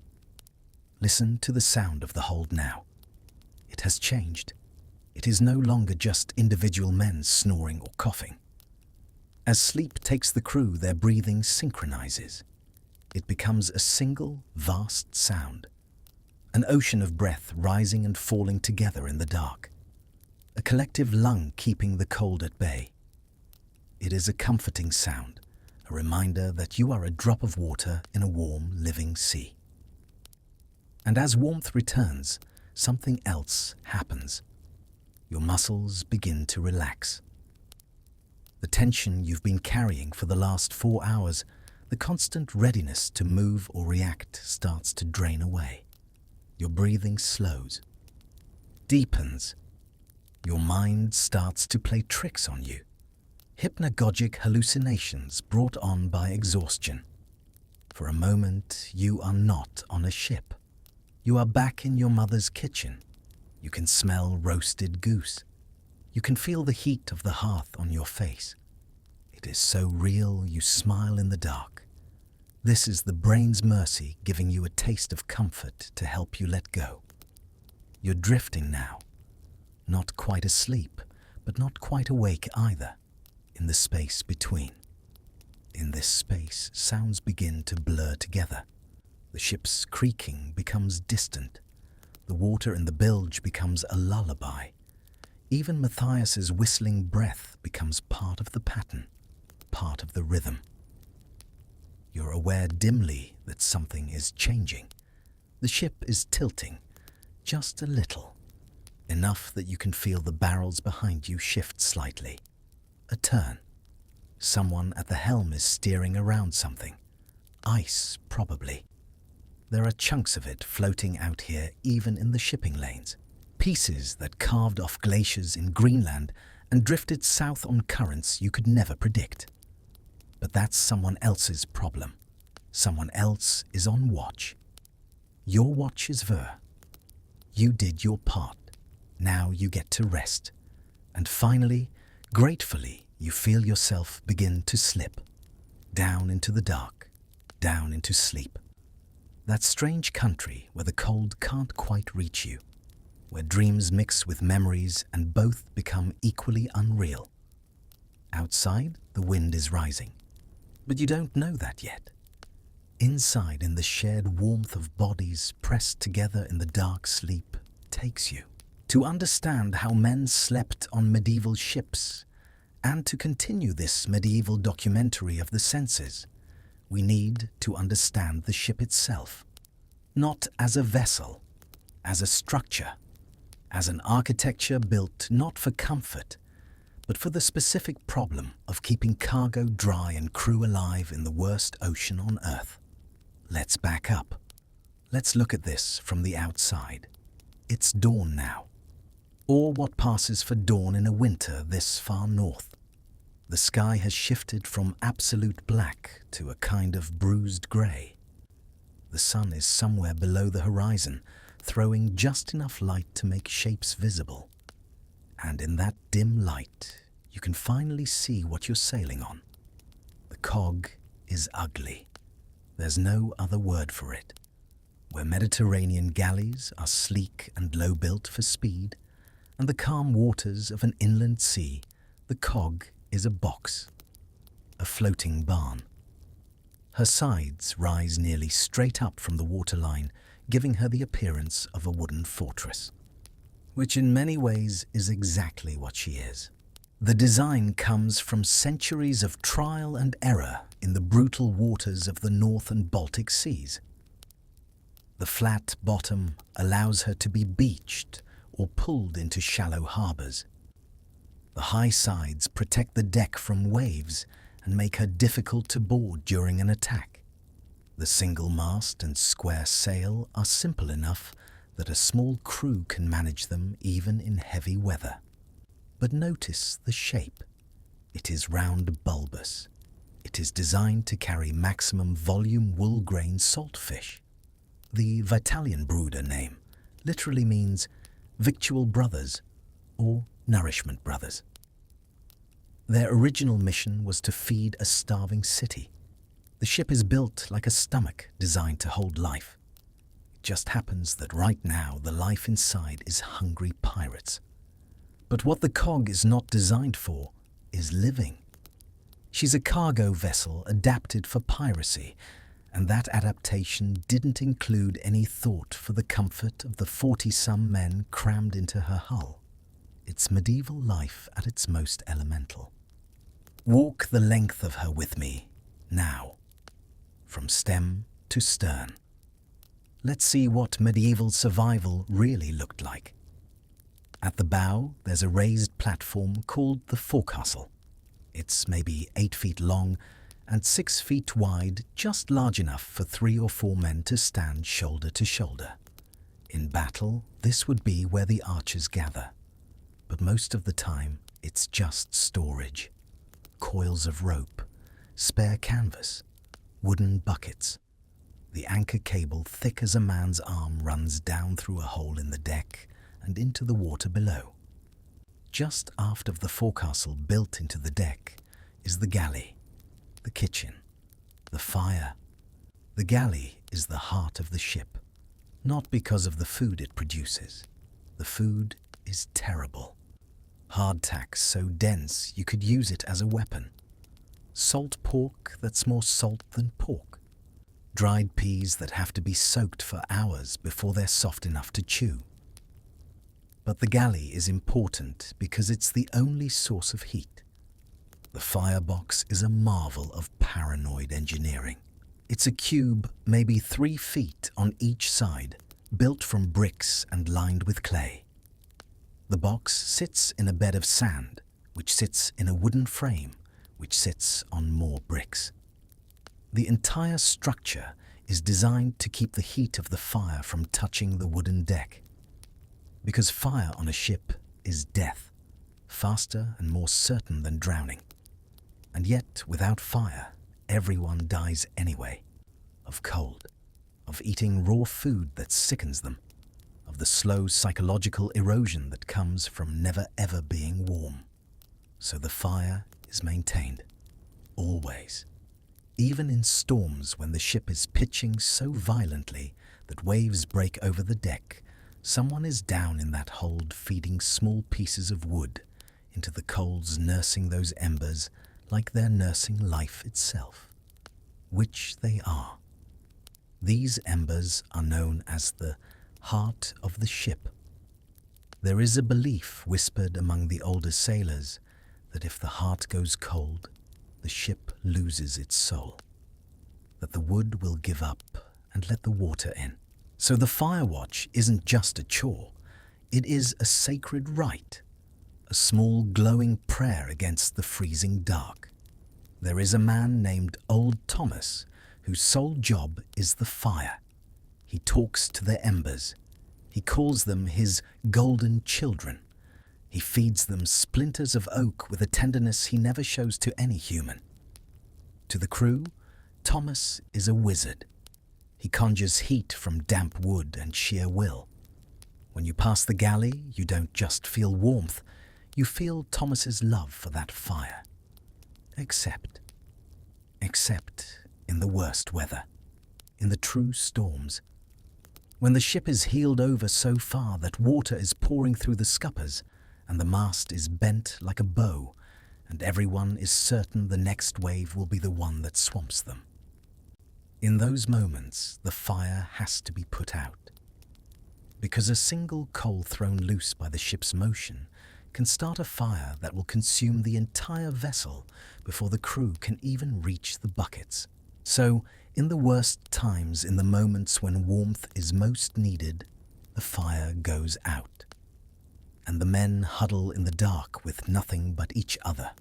Listen to the sound of the hold now. It has changed. It is no longer just individual men snoring or coughing. As sleep takes the crew, their breathing synchronizes. It becomes a single, vast sound, an ocean of breath rising and falling together in the dark, a collective lung keeping the cold at bay. It is a comforting sound, a reminder that you are a drop of water in a warm, living sea. And as warmth returns, something else happens. Your muscles begin to relax. The tension you've been carrying for the last 4 hours, the constant readiness to move or react starts to drain away. Your breathing slows, deepens. Your mind starts to play tricks on you. Hypnagogic hallucinations brought on by exhaustion. For a moment, you are not on a ship. You are back in your mother's kitchen. You can smell roasted goose. You can feel the heat of the hearth on your face. It is so real you smile in the dark. This is the brain's mercy giving you a taste of comfort to help you let go. You're drifting now. Not quite asleep, but not quite awake either, in the space between. In this space, sounds begin to blur together. The ship's creaking becomes distant. The water in the bilge becomes a lullaby. Even Matthias's whistling breath becomes part of the pattern, part of the rhythm. You're aware dimly that something is changing. The ship is tilting, just a little, enough that you can feel the barrels behind you shift slightly. A turn. Someone at the helm is steering around something. Ice, probably. There are chunks of it floating out here even in the shipping lanes. Pieces that carved off glaciers in Greenland and drifted south on currents you could never predict. But that's someone else's problem. Someone else is on watch. Your watch is Ver. You did your part. Now you get to rest. And finally, gratefully, you feel yourself begin to slip. Down into the dark. Down into sleep. That strange country where the cold can't quite reach you. Where dreams mix with memories and both become equally unreal. Outside, the wind is rising. But you don't know that yet. Inside, in the shared warmth of bodies pressed together in the dark sleep, takes you. To understand how men slept on medieval ships, and to continue this medieval documentary of the senses, we need to understand the ship itself. Not as a vessel, as a structure, as an architecture built not for comfort, but for the specific problem of keeping cargo dry and crew alive in the worst ocean on Earth. Let's back up. Let's look at this from the outside. It's dawn now, or what passes for dawn in a winter this far north. The sky has shifted from absolute black to a kind of bruised grey. The sun is somewhere below the horizon, throwing just enough light to make shapes visible. And in that dim light, you can finally see what you're sailing on. The cog is ugly. There's no other word for it. Where Mediterranean galleys are sleek and low-built for speed, and the calm waters of an inland sea, the cog is a box, a floating barn. Her sides rise nearly straight up from the waterline, giving her the appearance of a wooden fortress, which in many ways is exactly what she is. The design comes from centuries of trial and error in the brutal waters of the North and Baltic seas. The flat bottom allows her to be beached or pulled into shallow harbours. The high sides protect the deck from waves and make her difficult to board during an attack. The single mast and square sail are simple enough that a small crew can manage them even in heavy weather. But notice the shape. It is round bulbous. It is designed to carry maximum volume wool-grain saltfish. The Vitalian brooder name literally means victual brothers or nourishment brothers. Their original mission was to feed a starving city. The ship is built like a stomach designed to hold life. It just happens that right now the life inside is hungry pirates. But what the cog is not designed for is living. She's a cargo vessel adapted for piracy, and that adaptation didn't include any thought for the comfort of the 40-some men crammed into her hull. It's medieval life at its most elemental. Walk the length of her with me, now, from stem to stern. Let's see what medieval survival really looked like. At the bow, there's a raised platform called the forecastle. It's maybe 8 feet long and 6 feet wide, just large enough for 3 or 4 men to stand shoulder to shoulder. In battle, this would be where the archers gather. But most of the time, it's just storage. Coils of rope, spare canvas, wooden buckets. The anchor cable, thick as a man's arm, runs down through a hole in the deck and into the water below. Just aft of the forecastle, built into the deck, is the galley, the kitchen, the fire. The galley is the heart of the ship, not because of the food it produces. The food is terrible. Hardtack so dense you could use it as a weapon. Salt pork that's more salt than pork. Dried peas that have to be soaked for hours before they're soft enough to chew. But the galley is important because it's the only source of heat. The firebox is a marvel of paranoid engineering. It's a cube, maybe 3 feet on each side, built from bricks and lined with clay. The box sits in a bed of sand, which sits in a wooden frame, which sits on more bricks. The entire structure is designed to keep the heat of the fire from touching the wooden deck. Because fire on a ship is death, faster and more certain than drowning. And yet, without fire, everyone dies anyway. Of cold, of eating raw food that sickens them, of the slow psychological erosion that comes from never ever being warm. So the fire is maintained, always. Even in storms, when the ship is pitching so violently that waves break over the deck, someone is down in that hold feeding small pieces of wood into the coals, nursing those embers like they're nursing life itself, which they are. These embers are known as the heart of the ship. There is a belief whispered among the older sailors that if the heart goes cold, the ship loses its soul, that the wood will give up and let the water in. So the fire watch isn't just a chore, it is a sacred rite, a small glowing prayer against the freezing dark. There is a man named Old Thomas whose sole job is the fire. He talks to the embers. He calls them his golden children. He feeds them splinters of oak with a tenderness he never shows to any human. To the crew, Thomas is a wizard. He conjures heat from damp wood and sheer will. When you pass the galley, you don't just feel warmth, you feel Thomas's love for that fire. Except in the worst weather, in the true storms. When the ship is heeled over so far that water is pouring through the scuppers, and the mast is bent like a bow, and everyone is certain the next wave will be the one that swamps them. In those moments, the fire has to be put out. Because a single coal thrown loose by the ship's motion can start a fire that will consume the entire vessel before the crew can even reach the buckets. So, in the worst times, in the moments when warmth is most needed, the fire goes out. And the men huddle in the dark with nothing but each other.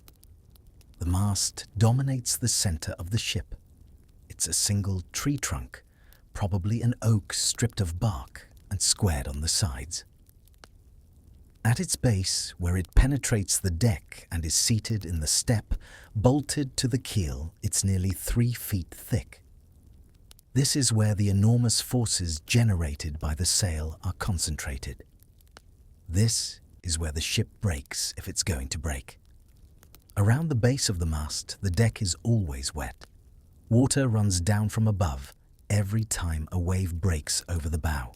The mast dominates the center of the ship. It's a single tree trunk, probably an oak stripped of bark and squared on the sides. At its base, where it penetrates the deck and is seated in the step, bolted to the keel, it's nearly 3 feet thick. This is where the enormous forces generated by the sail are concentrated. This is where the ship breaks if it's going to break. Around the base of the mast, the deck is always wet. Water runs down from above every time a wave breaks over the bow.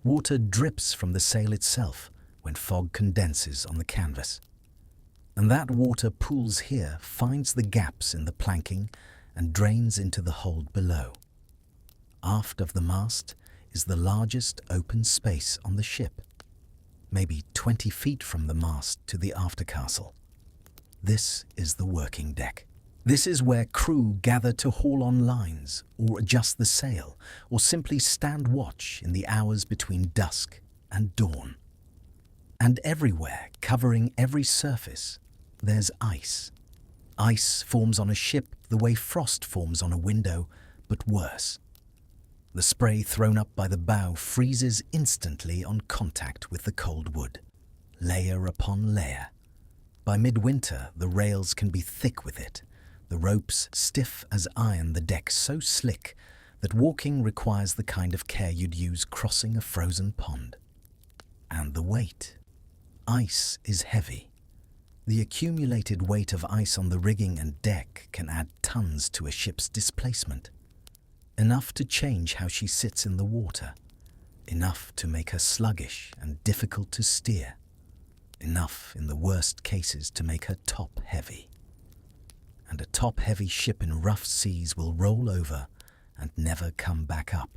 Water drips from the sail itself when fog condenses on the canvas. And that water pools here, finds the gaps in the planking and drains into the hold below. Aft of the mast is the largest open space on the ship, maybe 20 feet from the mast to the aftercastle. This is the working deck. This is where crew gather to haul on lines, or adjust the sail, or simply stand watch in the hours between dusk and dawn. And everywhere, covering every surface, there's ice. Ice forms on a ship the way frost forms on a window, but worse. The spray thrown up by the bow freezes instantly on contact with the cold wood, layer upon layer. By midwinter, the rails can be thick with it, the ropes stiff as iron, the deck so slick that walking requires the kind of care you'd use crossing a frozen pond. And the weight. Ice is heavy. The accumulated weight of ice on the rigging and deck can add tons to a ship's displacement. Enough to change how she sits in the water. Enough to make her sluggish and difficult to steer. Enough, in the worst cases, to make her top-heavy. And a top-heavy ship in rough seas will roll over and never come back up.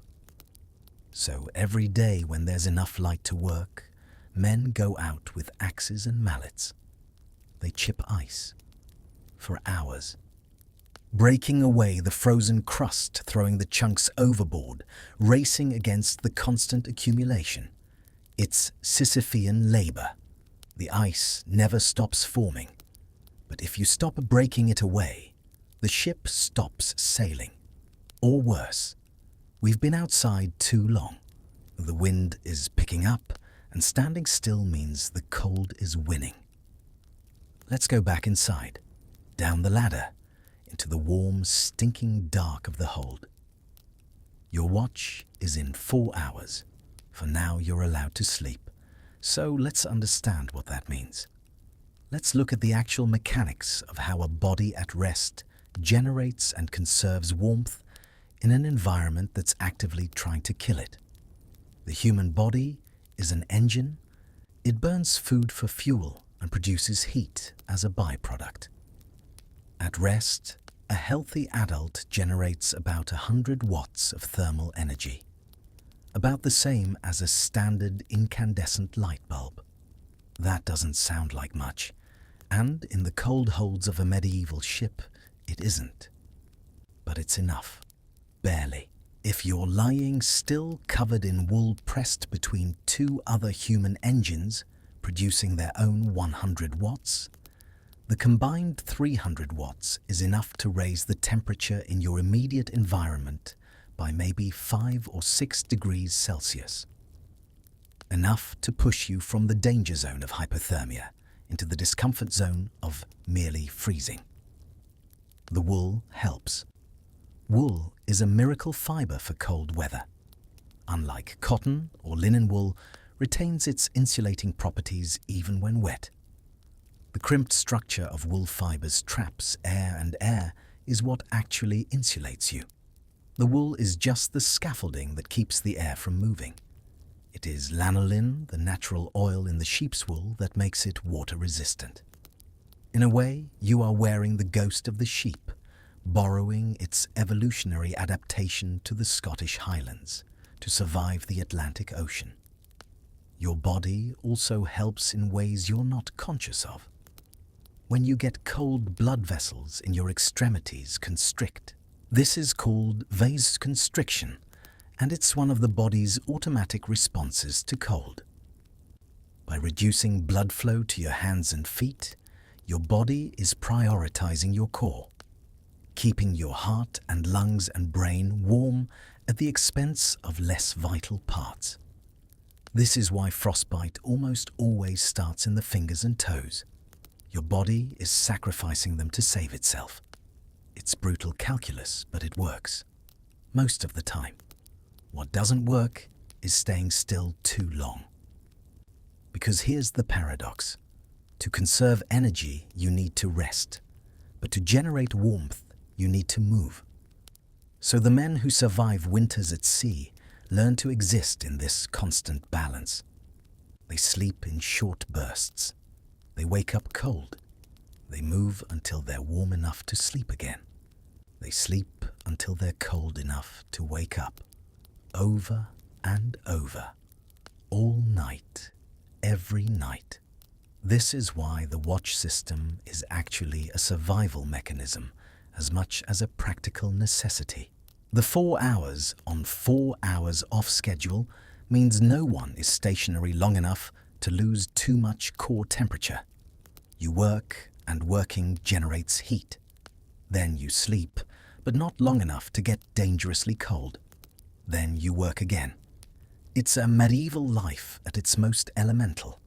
So every day when there's enough light to work, men go out with axes and mallets. They chip ice for hours, breaking away the frozen crust, throwing the chunks overboard, racing against the constant accumulation. It's Sisyphean labor. The ice never stops forming. But if you stop breaking it away, the ship stops sailing. Or worse, we've been outside too long. The wind is picking up, and standing still means the cold is winning. Let's go back inside, down the ladder, into the warm, stinking dark of the hold. Your watch is in 4 hours. For now, you're allowed to sleep. So let's understand what that means. Let's look at the actual mechanics of how a body at rest generates and conserves warmth in an environment that's actively trying to kill it. The human body is an engine. It burns food for fuel and produces heat as a byproduct. At rest, a healthy adult generates about 100 watts of thermal energy, about the same as a standard incandescent light bulb. That doesn't sound like much, and in the cold holds of a medieval ship, it isn't. But it's enough. Barely. If you're lying still covered in wool pressed between two other human engines, producing their own 100 watts, the combined 300 watts is enough to raise the temperature in your immediate environment by maybe 5 or 6 degrees Celsius. Enough to push you from the danger zone of hypothermia into the discomfort zone of merely freezing. The wool helps. Wool is a miracle fiber for cold weather. Unlike cotton or linen wool, retains its insulating properties even when wet. The crimped structure of wool fibers traps air, and air is what actually insulates you. The wool is just the scaffolding that keeps the air from moving. It is lanolin, the natural oil in the sheep's wool, that makes it water-resistant. In a way, you are wearing the ghost of the sheep, borrowing its evolutionary adaptation to the Scottish Highlands to survive the Atlantic Ocean. Your body also helps in ways you're not conscious of. When you get cold, blood vessels in your extremities constrict. This is called vasoconstriction, and it's one of the body's automatic responses to cold. By reducing blood flow to your hands and feet, your body is prioritizing your core, keeping your heart and lungs and brain warm at the expense of less vital parts. This is why frostbite almost always starts in the fingers and toes. Your body is sacrificing them to save itself. It's brutal calculus, but it works. Most of the time. What doesn't work is staying still too long. Because here's the paradox. To conserve energy, you need to rest. But to generate warmth, you need to move. So the men who survive winters at sea learn to exist in this constant balance. They sleep in short bursts. They wake up cold. They move until they're warm enough to sleep again. They sleep until they're cold enough to wake up. Over and over. All night. Every night. This is why the watch system is actually a survival mechanism as much as a practical necessity. The 4 hours on 4 hours off schedule means no one is stationary long enough to lose too much core temperature. You work, and working generates heat. Then you sleep, but not long enough to get dangerously cold. Then you work again. It's a medieval life at its most elemental.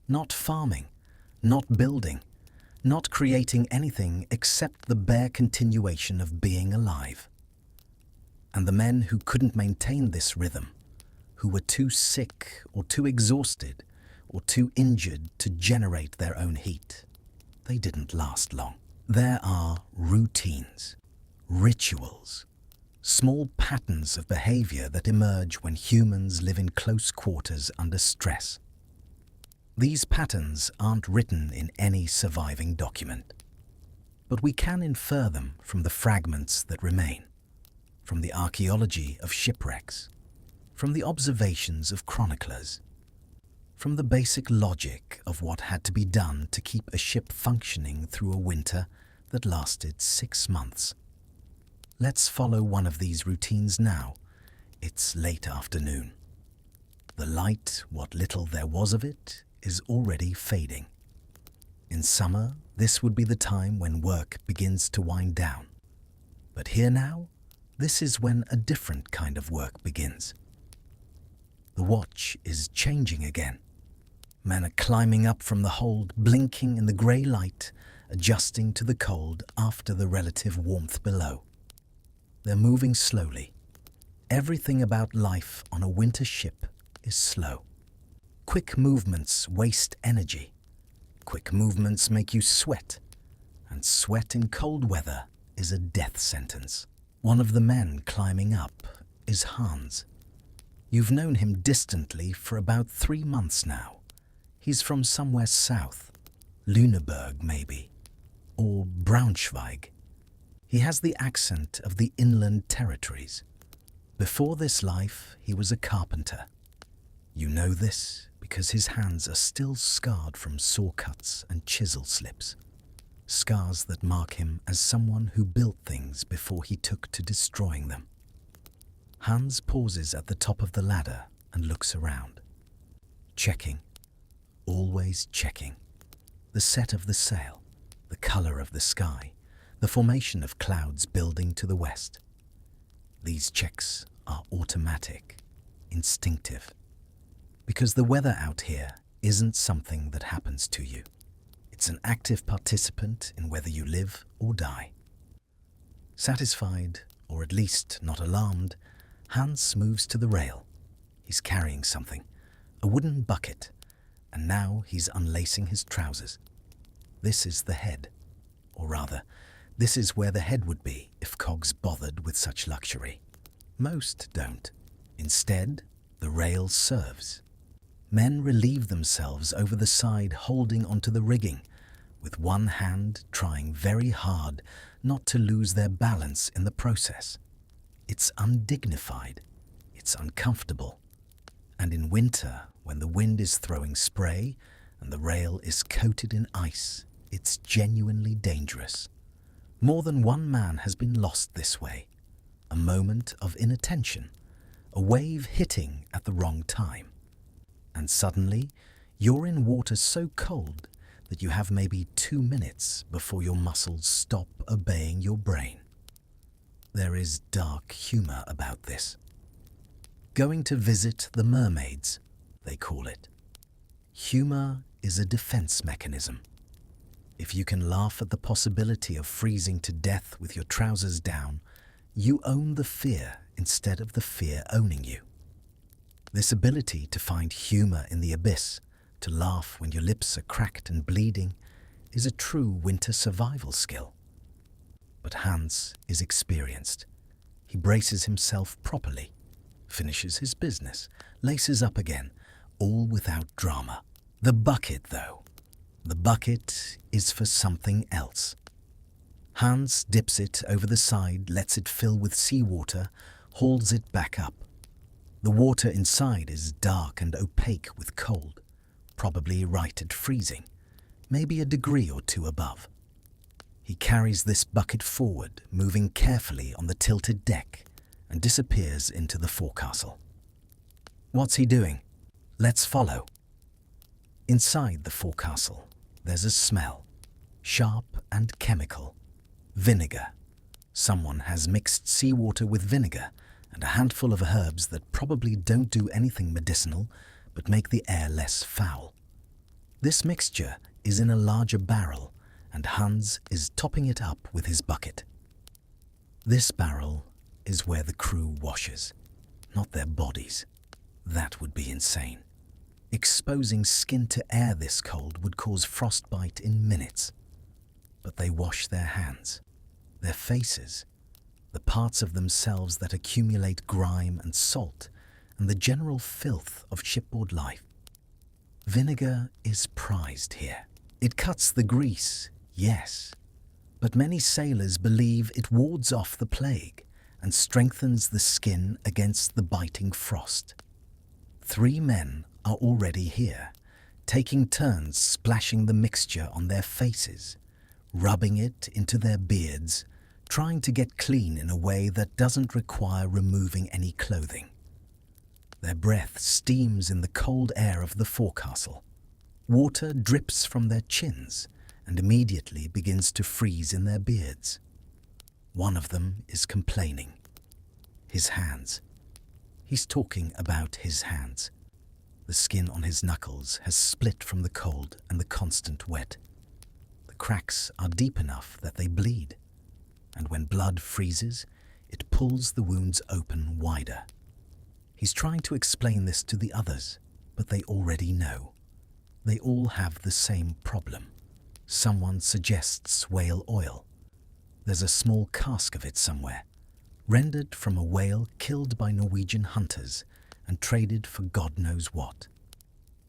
Not farming, not building, not creating anything except the bare continuation of being alive. And the men who couldn't maintain this rhythm, who were too sick or too exhausted or too injured to generate their own heat, they didn't last long. There are routines, rituals, small patterns of behavior that emerge when humans live in close quarters under stress. These patterns aren't written in any surviving document, but we can infer them from the fragments that remain, from the archaeology of shipwrecks, from the observations of chroniclers, from the basic logic of what had to be done to keep a ship functioning through a winter that lasted 6 months. Let's follow one of these routines now. It's late afternoon. The light, what little there was of it, is already fading. In summer, this would be the time when work begins to wind down. But here now, this is when a different kind of work begins. The watch is changing again. Men are climbing up from the hold, blinking in the grey light, adjusting to the cold after the relative warmth below. They're moving slowly. Everything about life on a winter ship is slow. Quick movements waste energy. Quick movements make you sweat, and sweat in cold weather is a death sentence. One of the men climbing up is Hans. You've known him distantly for about 3 months now. He's from somewhere south, Lüneburg maybe, or Braunschweig. He has the accent of the inland territories. Before this life, he was a carpenter. You know this because his hands are still scarred from saw cuts and chisel slips, scars that mark him as someone who built things before he took to destroying them. Hans pauses at the top of the ladder and looks around, checking, always checking, the set of the sail, the color of the sky, the formation of clouds building to the west. These checks are automatic, instinctive, because the weather out here isn't something that happens to you. It's an active participant in whether you live or die. Satisfied, or at least not alarmed, Hans moves to the rail. He's carrying something, a wooden bucket, and now he's unlacing his trousers. This is the head, or rather, this is where the head would be if cogs bothered with such luxury. Most don't. Instead, the rail serves. Men relieve themselves over the side holding onto the rigging, with one hand trying very hard not to lose their balance in the process. It's undignified, it's uncomfortable, and in winter, when the wind is throwing spray and the rail is coated in ice, it's genuinely dangerous. More than one man has been lost this way. A moment of inattention, a wave hitting at the wrong time. And suddenly, you're in water so cold that you have maybe 2 minutes before your muscles stop obeying your brain. There is dark humor about this. Going to visit the mermaids, they call it. Humor is a defense mechanism. If you can laugh at the possibility of freezing to death with your trousers down, you own the fear instead of the fear owning you. This ability to find humor in the abyss, to laugh when your lips are cracked and bleeding, is a true winter survival skill. But Hans is experienced. He braces himself properly, finishes his business, laces up again, all without drama. The bucket, though. The bucket is for something else. Hans dips it over the side, lets it fill with seawater, hauls it back up. The water inside is dark and opaque with cold, probably right at freezing, maybe a degree or 2 above. He carries this bucket forward, moving carefully on the tilted deck, and disappears into the forecastle. What's he doing? Let's follow. Inside the forecastle, there's a smell, sharp and chemical. Vinegar. Someone has mixed seawater with vinegar and a handful of herbs that probably don't do anything medicinal but make the air less foul. This mixture is in a larger barrel, and Hans is topping it up with his bucket. This barrel is where the crew washes, not their bodies. That would be insane. Exposing skin to air this cold would cause frostbite in minutes. But they wash their hands, their faces, the parts of themselves that accumulate grime and salt, and the general filth of shipboard life. Vinegar is prized here. It cuts the grease, yes, but many sailors believe it wards off the plague and strengthens the skin against the biting frost. 3 men are already here, taking turns splashing the mixture on their faces, rubbing it into their beards, trying to get clean in a way that doesn't require removing any clothing. Their breath steams in the cold air of the forecastle. Water drips from their chins and immediately begins to freeze in their beards. One of them is complaining. His hands. He's talking about his hands. The skin on his knuckles has split from the cold and the constant wet. The cracks are deep enough that they bleed, and when blood freezes, it pulls the wounds open wider. He's trying to explain this to the others, but they already know. They all have the same problem. Someone suggests whale oil. There's a small cask of it somewhere, rendered from a whale killed by Norwegian hunters and traded for God knows what.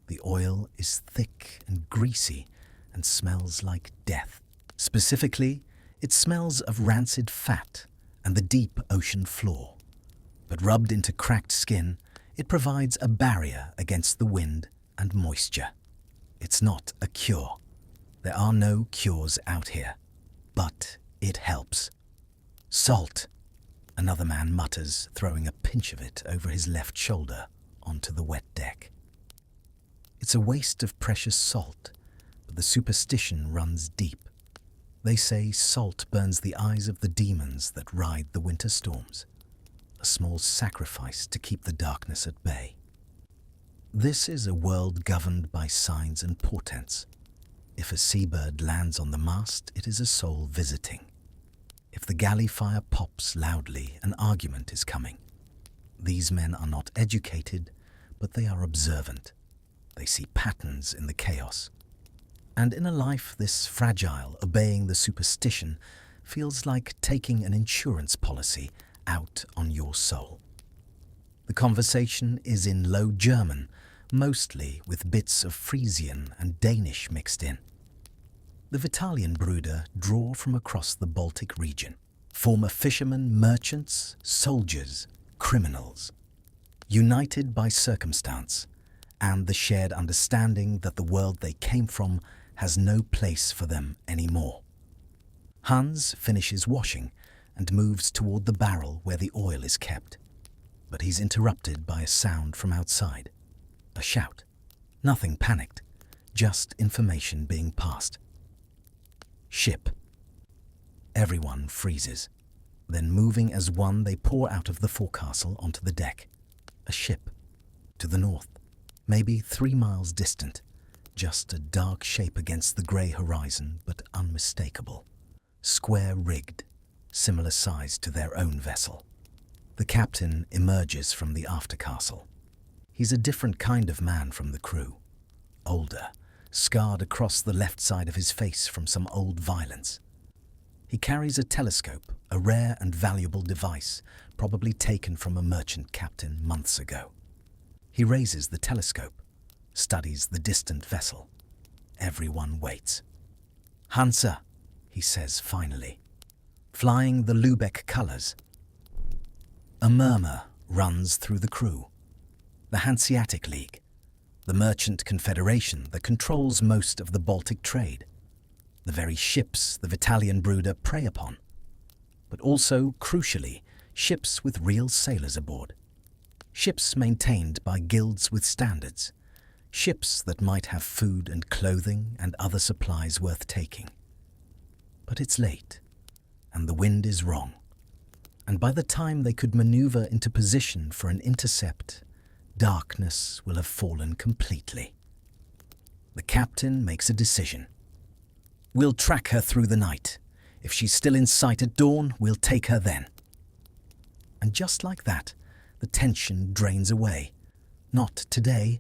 The oil is thick and greasy and smells like death. Specifically, it smells of rancid fat and the deep ocean floor. But rubbed into cracked skin, it provides a barrier against the wind and moisture. It's not a cure. There are no cures out here, but it helps. Salt, another man mutters, throwing a pinch of it over his left shoulder onto the wet deck. It's a waste of precious salt, but the superstition runs deep. They say salt burns the eyes of the demons that ride the winter storms. A small sacrifice to keep the darkness at bay. This is a world governed by signs and portents. If a seabird lands on the mast, it is a soul visiting. If the galley fire pops loudly, an argument is coming. These men are not educated, but they are observant. They see patterns in the chaos. And in a life this fragile, obeying the superstition feels like taking an insurance policy out on your soul. The conversation is in Low German, mostly with bits of Frisian and Danish mixed in. The Vitalian brooder draw from across the Baltic region. Former fishermen, merchants, soldiers, criminals. United by circumstance and the shared understanding that the world they came from has no place for them anymore. Hans finishes washing and moves toward the barrel where the oil is kept. But he's interrupted by a sound from outside. A shout. Nothing panicked, just information being passed. Ship. Everyone freezes. Then moving as one, they pour out of the forecastle onto the deck. A ship. To the north. Maybe 3 miles distant. Just a dark shape against the grey horizon, but unmistakable. Square-rigged. Similar size to their own vessel. The captain emerges from the aftercastle. He's a different kind of man from the crew. Older, scarred across the left side of his face from some old violence. He carries a telescope, a rare and valuable device, probably taken from a merchant captain months ago. He raises the telescope, studies the distant vessel. Everyone waits. "Hansa," he says finally. "Flying the Lübeck colours." A murmur runs through the crew. The Hanseatic League, the merchant confederation that controls most of the Baltic trade. The very ships the Vitalian brooder prey upon. But also, crucially, ships with real sailors aboard. Ships maintained by guilds with standards. Ships that might have food and clothing and other supplies worth taking. But it's late, and the wind is wrong. And by the time they could maneuver into position for an intercept, darkness will have fallen completely. The captain makes a decision. "We'll track her through the night. If she's still in sight at dawn, we'll take her then." And just like that, the tension drains away. Not today,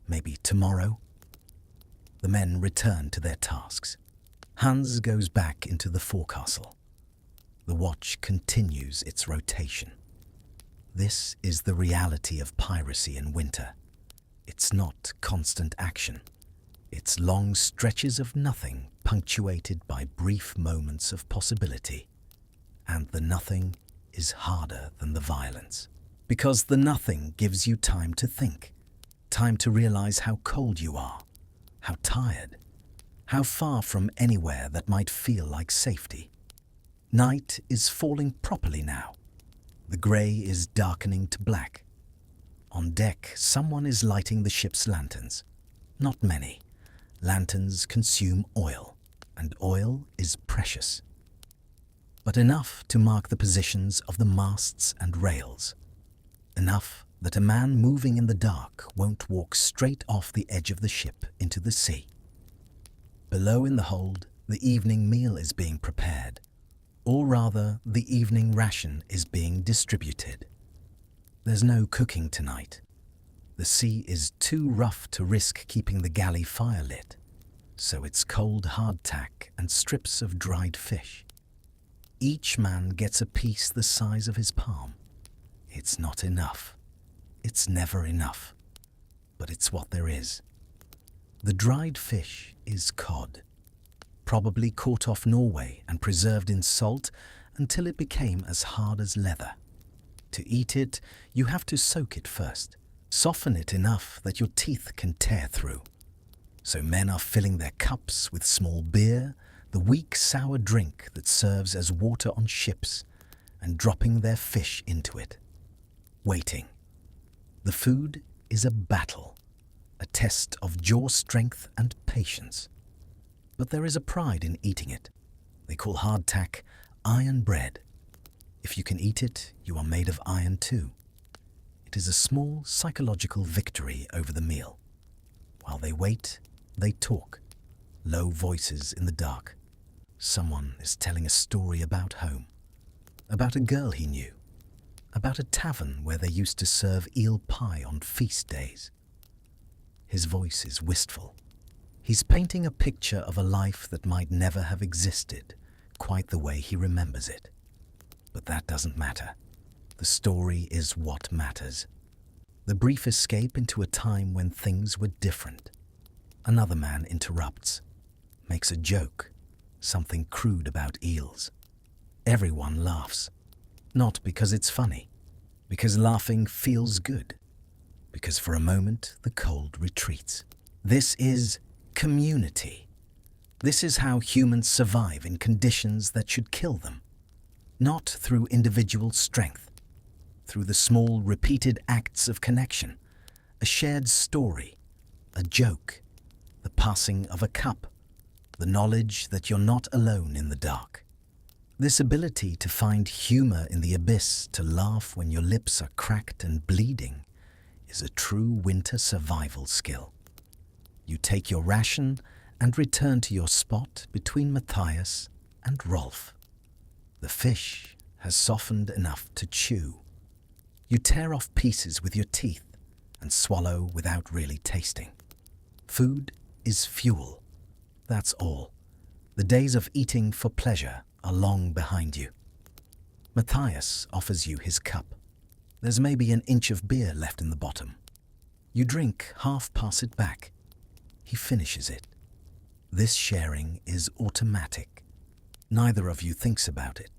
maybe tomorrow. The men return to their tasks. Hans goes back into the forecastle. The watch continues its rotation. This is the reality of piracy in winter. It's not constant action. It's long stretches of nothing punctuated by brief moments of possibility. And the nothing is harder than the violence. Because the nothing gives you time to think, time to realize how cold you are, how tired, how far from anywhere that might feel like safety. Night is falling properly now. The grey is darkening to black. On deck, someone is lighting the ship's lanterns. Not many. Lanterns consume oil, and oil is precious. But enough to mark the positions of the masts and rails. Enough that a man moving in the dark won't walk straight off the edge of the ship into the sea. Below in the hold, the evening meal is being prepared, or rather, the evening ration is being distributed. There's no cooking tonight. The sea is too rough to risk keeping the galley fire lit, so it's cold hardtack and strips of dried fish. Each man gets a piece the size of his palm. It's not enough. It's never enough. But it's what there is. The dried fish is cod, probably caught off Norway and preserved in salt until it became as hard as leather. To eat it, you have to soak it first, soften it enough that your teeth can tear through. So men are filling their cups with small beer, the weak sour drink that serves as water on ships, and dropping their fish into it. Waiting. The food is a battle, a test of jaw strength and patience. But there is a pride in eating it. They call hardtack iron bread. If you can eat it, you are made of iron too. It is a small psychological victory over the meal. While they wait, they talk. Low voices in the dark. Someone is telling a story about home. About a girl he knew. About a tavern where they used to serve eel pie on feast days. His voice is wistful. He's painting a picture of a life that might never have existed, quite the way he remembers it. But that doesn't matter. The story is what matters. The brief escape into a time when things were different. Another man interrupts, makes a joke, something crude about eels. Everyone laughs. Not because it's funny, because laughing feels good. Because for a moment the cold retreats. This is community. This is how humans survive in conditions that should kill them. Not through individual strength, through the small repeated acts of connection, a shared story, a joke, the passing of a cup, the knowledge that you're not alone in the dark. This ability to find humor in the abyss, to laugh when your lips are cracked and bleeding, is a true winter survival skill. You take your ration and return to your spot between Matthias and Rolf. The fish has softened enough to chew. You tear off pieces with your teeth and swallow without really tasting. Food is fuel. That's all. The days of eating for pleasure are long behind you. Matthias offers you his cup. There's maybe an inch of beer left in the bottom. You drink, half pass it back. He finishes it. This sharing is automatic. Neither of you thinks about it.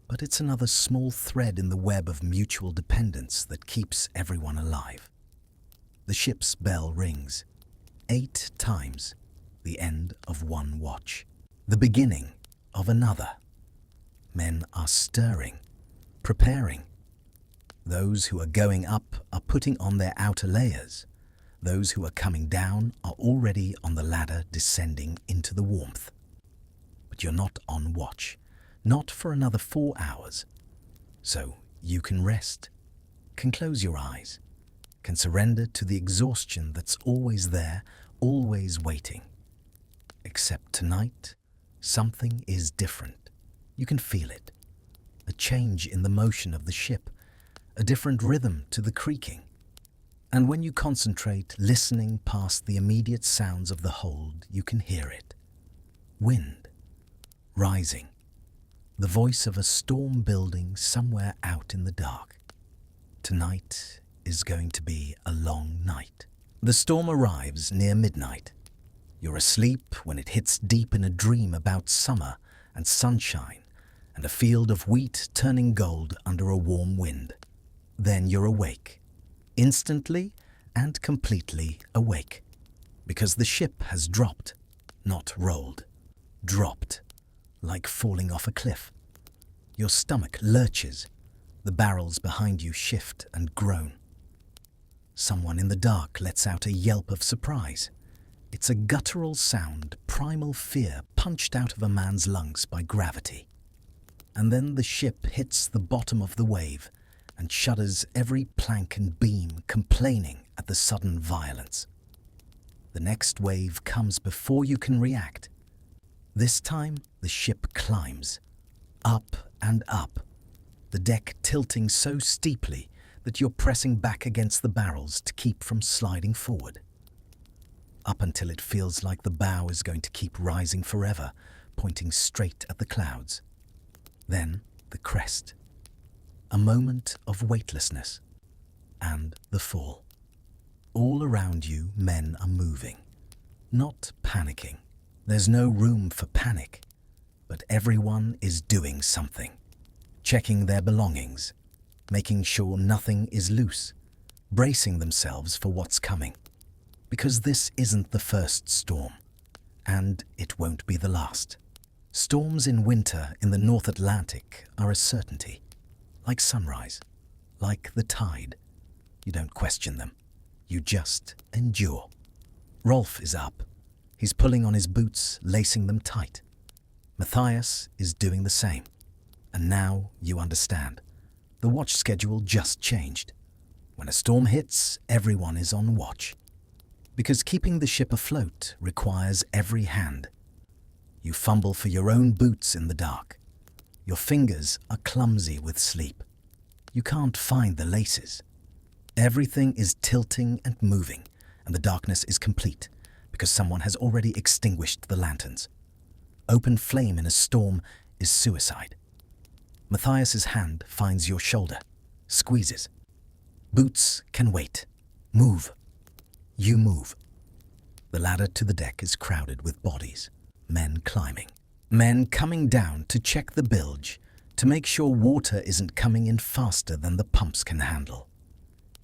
But it's another small thread in the web of mutual dependence that keeps everyone alive. The ship's bell rings. 8 times. The end of one watch. The beginning of another. Men are stirring, preparing. Those who are going up are putting on their outer layers. Those who are coming down are already on the ladder descending into the warmth. But you're not on watch, not for another 4 hours. So you can rest, can close your eyes, can surrender to the exhaustion that's always there, always waiting. Except tonight, something is different. You can feel it. a change in the motion of the ship, a different rhythm to the creaking. And when you concentrate, listening past the immediate sounds of the hold, you can hear it. Wind, rising, the voice of a storm building somewhere out in the dark. Tonight is going to be a long night. The storm arrives near midnight. You're asleep when it hits deep in a dream about summer and sunshine and a field of wheat turning gold under a warm wind. Then you're awake, instantly and completely awake, because the ship has dropped, not rolled, dropped, like falling off a cliff. Your stomach lurches, the barrels behind you shift and groan. Someone in the dark lets out a yelp of surprise. It's a guttural sound, primal fear punched out of a man's lungs by gravity. And then the ship hits the bottom of the wave and shudders every plank and beam, complaining at the sudden violence. The next wave comes before you can react. This time, the ship climbs, up and up, the deck tilting so steeply that you're pressing back against the barrels to keep from sliding forward. Up until it feels like the bow is going to keep rising forever, pointing straight at the clouds. Then the crest. A moment of weightlessness. And the fall. All around you, men are moving, not panicking. There's no room for panic, but everyone is doing something. Checking their belongings, making sure nothing is loose, bracing themselves for what's coming. Because this isn't the first storm, and it won't be the last. Storms in winter in the North Atlantic are a certainty, like sunrise, like the tide. You don't question them, you just endure. Rolf is up. He's pulling on his boots, lacing them tight. Matthias is doing the same. And now you understand. The watch schedule just changed. When a storm hits, everyone is on watch. Because keeping the ship afloat requires every hand. You fumble for your own boots in the dark. Your fingers are clumsy with sleep. You can't find the laces. Everything is tilting and moving, and the darkness is complete because someone has already extinguished the lanterns. Open flame in a storm is suicide. Matthias's hand finds your shoulder, squeezes. Boots can wait. Move. You move. The ladder to the deck is crowded with bodies, men climbing, men coming down to check the bilge, to make sure water isn't coming in faster than the pumps can handle.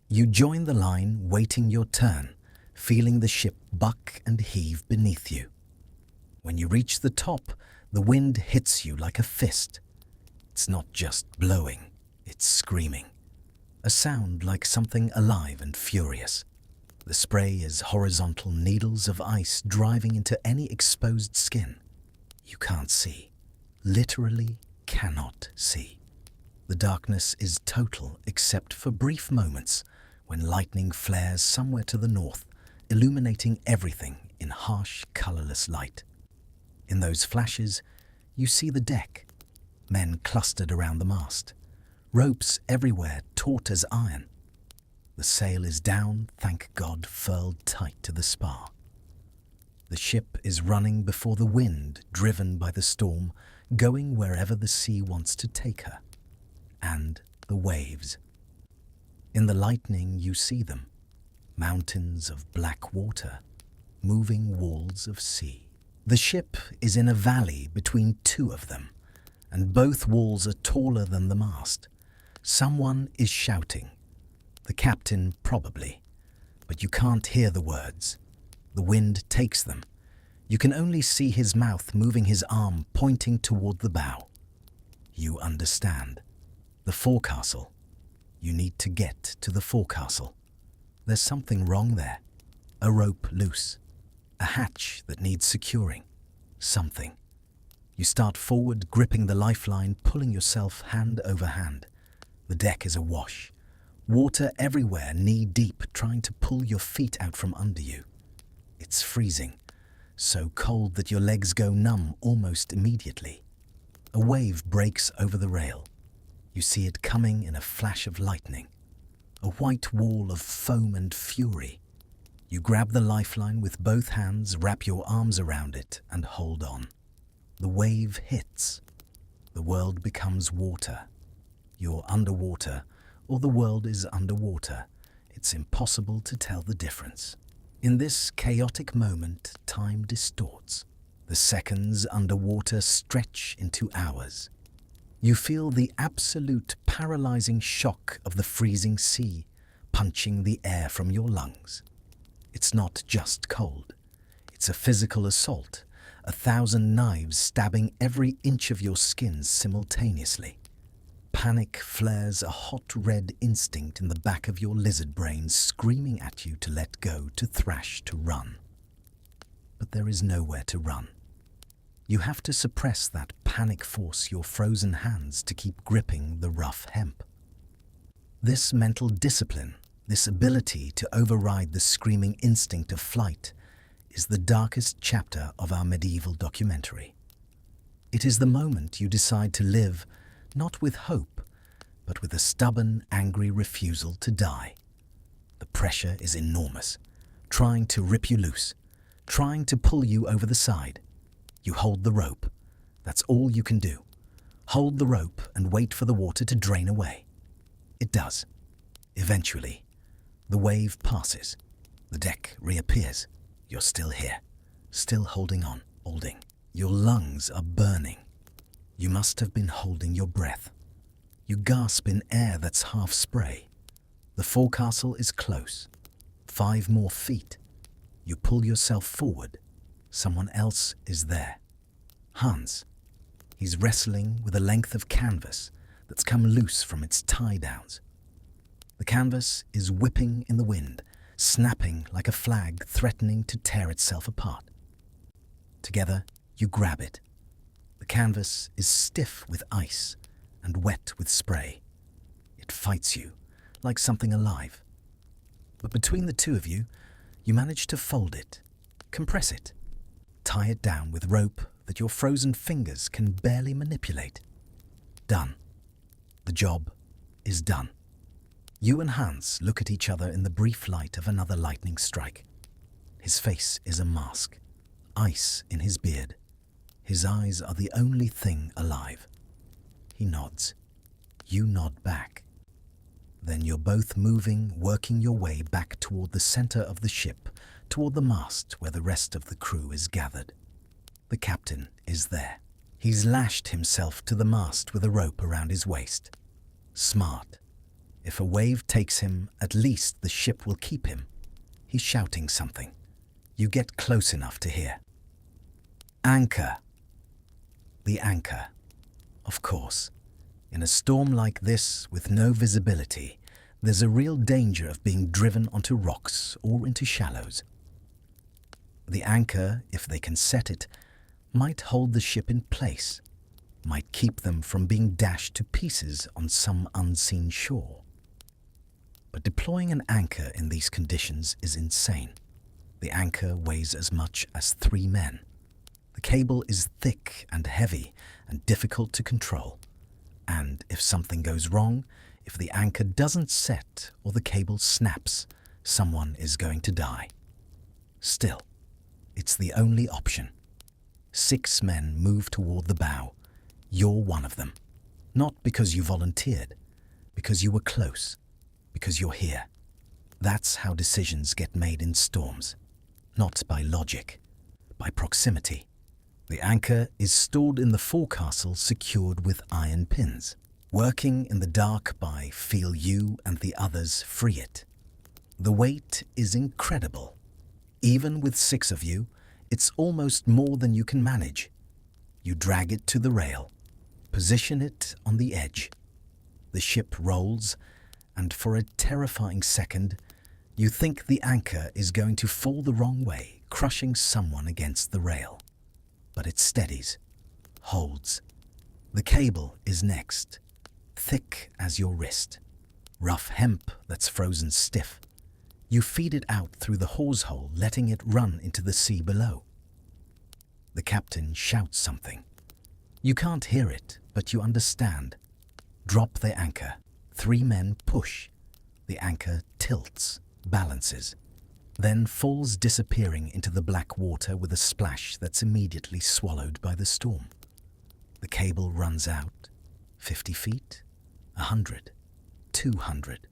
You join the line, waiting your turn, feeling the ship buck and heave beneath you. When you reach the top, the wind hits you like a fist. It's not just blowing, it's screaming. A sound like something alive and furious. The spray is horizontal needles of ice driving into any exposed skin. You can't see, literally cannot see. The darkness is total except for brief moments when lightning flares somewhere to the north, illuminating everything in harsh, colorless light. In those flashes, you see the deck, men clustered around the mast, ropes everywhere taut as iron. The sail is down, thank God, furled tight to the spar. The ship is running before the wind, driven by the storm, going wherever the sea wants to take her. And the waves. In the lightning you see them, mountains of black water, moving walls of sea. The ship is in a valley between two of them, and both walls are taller than the mast. Someone is shouting. The captain, probably, but you can't hear the words. The wind takes them. You can only see his mouth moving, his arm pointing toward the bow. You understand. The forecastle. You need to get to the forecastle. There's something wrong there. A rope loose. A hatch that needs securing. Something. You start forward, gripping the lifeline, pulling yourself hand over hand. The deck is awash. Water everywhere, knee-deep, trying to pull your feet out from under you. It's freezing, so cold that your legs go numb almost immediately. A wave breaks over the rail. You see it coming in a flash of lightning, a white wall of foam and fury. You grab the lifeline with both hands, wrap your arms around it, and hold on. The wave hits. The world becomes water. You're underwater, or the world is underwater. It's impossible to tell the difference. In this chaotic moment, time distorts. The seconds underwater stretch into hours. You feel the absolute paralyzing shock of the freezing sea punching the air from your lungs. It's not just cold. It's a physical assault, 1,000 knives stabbing every inch of your skin simultaneously. Panic flares a hot red instinct in the back of your lizard brain, screaming at you to let go, to thrash, to run. But there is nowhere to run. You have to suppress that panic, force your frozen hands to keep gripping the rough hemp. This mental discipline, this ability to override the screaming instinct of flight, is the darkest chapter of our medieval documentary. It is the moment you decide to live, not with hope, but with a stubborn, angry refusal to die. The pressure is enormous, trying to rip you loose, trying to pull you over the side. You hold the rope. That's all you can do. Hold the rope and wait for the water to drain away. It does. Eventually, the wave passes. The deck reappears. You're still here, still holding on, holding. Your lungs are burning. You must have been holding your breath. You gasp in air that's half spray. The forecastle is close. 5 more feet. You pull yourself forward. Someone else is there. Hans. He's wrestling with a length of canvas that's come loose from its tie-downs. The canvas is whipping in the wind, snapping like a flag threatening to tear itself apart. Together, you grab it. The canvas is stiff with ice and wet with spray. It fights you like something alive. But between the two of you, you manage to fold it, compress it, tie it down with rope that your frozen fingers can barely manipulate. Done. The job is done. You and Hans look at each other in the brief light of another lightning strike. His face is a mask, ice in his beard. His eyes are the only thing alive. He nods. You nod back. Then you're both moving, working your way back toward the center of the ship, toward the mast where the rest of the crew is gathered. The captain is there. He's lashed himself to the mast with a rope around his waist. Smart. If a wave takes him, at least the ship will keep him. He's shouting something. You get close enough to hear. Anchor. The anchor. Of course. In a storm like this, with no visibility, there's a real danger of being driven onto rocks or into shallows. The anchor, if they can set it, might hold the ship in place, might keep them from being dashed to pieces on some unseen shore. But deploying an anchor in these conditions is insane. The anchor weighs as much as 3 men. The cable is thick and heavy and difficult to control. And if something goes wrong, if the anchor doesn't set or the cable snaps, someone is going to die. Still, it's the only option. 6 men move toward the bow. You're one of them. Not because you volunteered, because you were close, because you're here. That's how decisions get made in storms. Not by logic, by proximity. The anchor is stored in the forecastle, secured with iron pins. Working in the dark by feel you and the others free it. The weight is incredible. Even with 6 of you, it's almost more than you can manage. You drag it to the rail, position it on the edge. The ship rolls, and for a terrifying second, you think the anchor is going to fall the wrong way, crushing someone against the rail. But it steadies, holds. The cable is next, thick as your wrist. Rough hemp that's frozen stiff. You feed it out through the hawse hole, letting it run into the sea below. The captain shouts something. You can't hear it, but you understand. drop the anchor. 3 men push. The anchor tilts, balances, then falls, disappearing into the black water with a splash that's immediately swallowed by the storm. The cable runs out. 50 feet, 100, 200.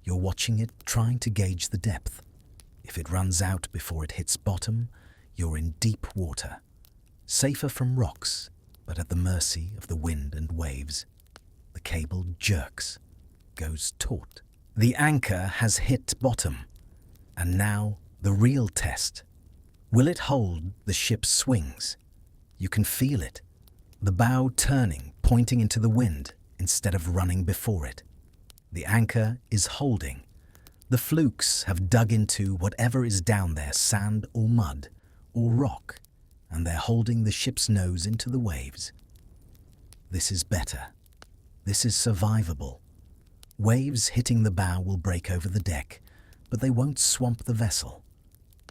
You're watching it, trying to gauge the depth. If it runs out before it hits bottom, you're in deep water, safer from rocks, but at the mercy of the wind and waves. The cable jerks, goes taut. The anchor has hit bottom. And now, the real test. Will it hold the ship's swings? You can feel it. The bow turning, pointing into the wind instead of running before it. The anchor is holding. The flukes have dug into whatever is down there, sand or mud or rock, and they're holding the ship's nose into the waves. This is better. This is survivable. Waves hitting the bow will break over the deck, but they won't swamp the vessel.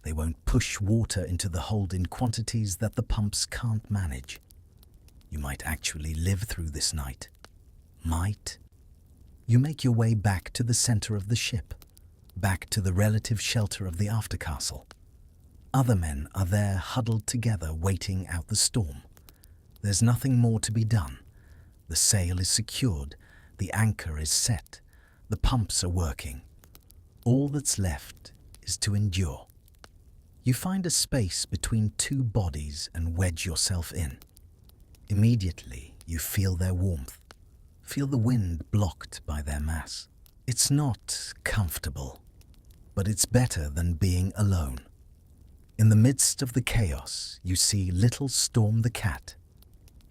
They won't push water into the hold in quantities that the pumps can't manage. You might actually live through this night. Might. You make your way back to the center of the ship, back to the relative shelter of the aftercastle. Other men are there huddled together, waiting out the storm. There's nothing more to be done. The sail is secured, the anchor is set, the pumps are working. All that's left is to endure. You find a space between 2 bodies and wedge yourself in. Immediately, you feel their warmth, feel the wind blocked by their mass. It's not comfortable, but it's better than being alone. In the midst of the chaos, you see little Storm the cat.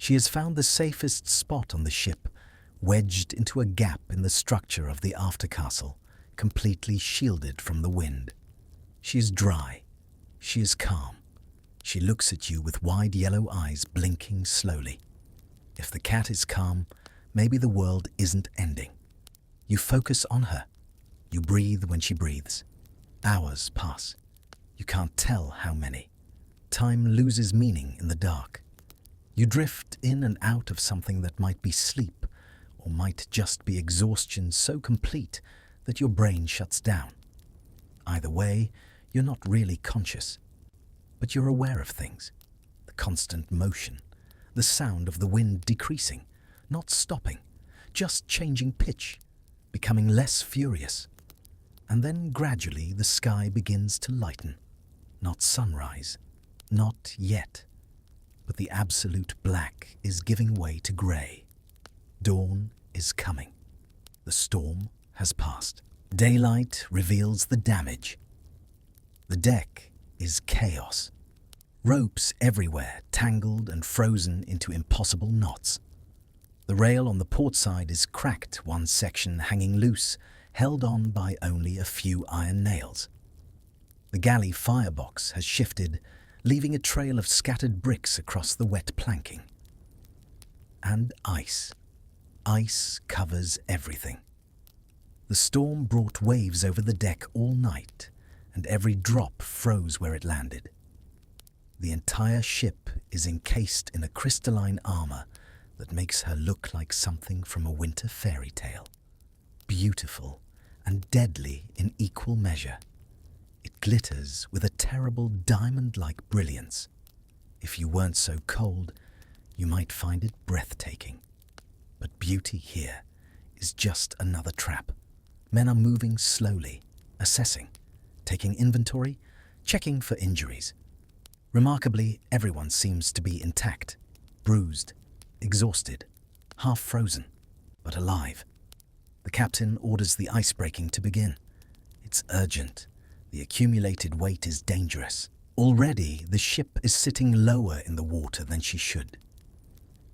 She has found the safest spot on the ship, wedged into a gap in the structure of the aftercastle, completely shielded from the wind. She is dry. She is calm. She looks at you with wide yellow eyes blinking slowly. If the cat is calm, maybe the world isn't ending. You focus on her. You breathe when she breathes. Hours pass. You can't tell how many. Time loses meaning in the dark. You drift in and out of something that might be sleep, or might just be exhaustion so complete that your brain shuts down. Either way, you're not really conscious, but you're aware of things. The constant motion, the sound of the wind decreasing, not stopping, just changing pitch, becoming less furious. And then gradually the sky begins to lighten. Not sunrise, not yet, but the absolute black is giving way to grey. Dawn is coming. The storm has passed. Daylight reveals the damage. The deck is chaos. Ropes everywhere, tangled and frozen into impossible knots. The rail on the port side is cracked, one section hanging loose, held on by only a few iron nails. The galley firebox has shifted, leaving a trail of scattered bricks across the wet planking. And ice. Ice covers everything. The storm brought waves over the deck all night, and every drop froze where it landed. The entire ship is encased in a crystalline armor that makes her look like something from a winter fairy tale. Beautiful and deadly in equal measure. It glitters with a terrible diamond-like brilliance. If you weren't so cold, you might find it breathtaking. But beauty here is just another trap. Men are moving slowly, assessing, taking inventory, checking for injuries. Remarkably, everyone seems to be intact, bruised, exhausted, half frozen, but alive. The captain orders the ice-breaking to begin. It's urgent. The accumulated weight is dangerous. Already, the ship is sitting lower in the water than she should.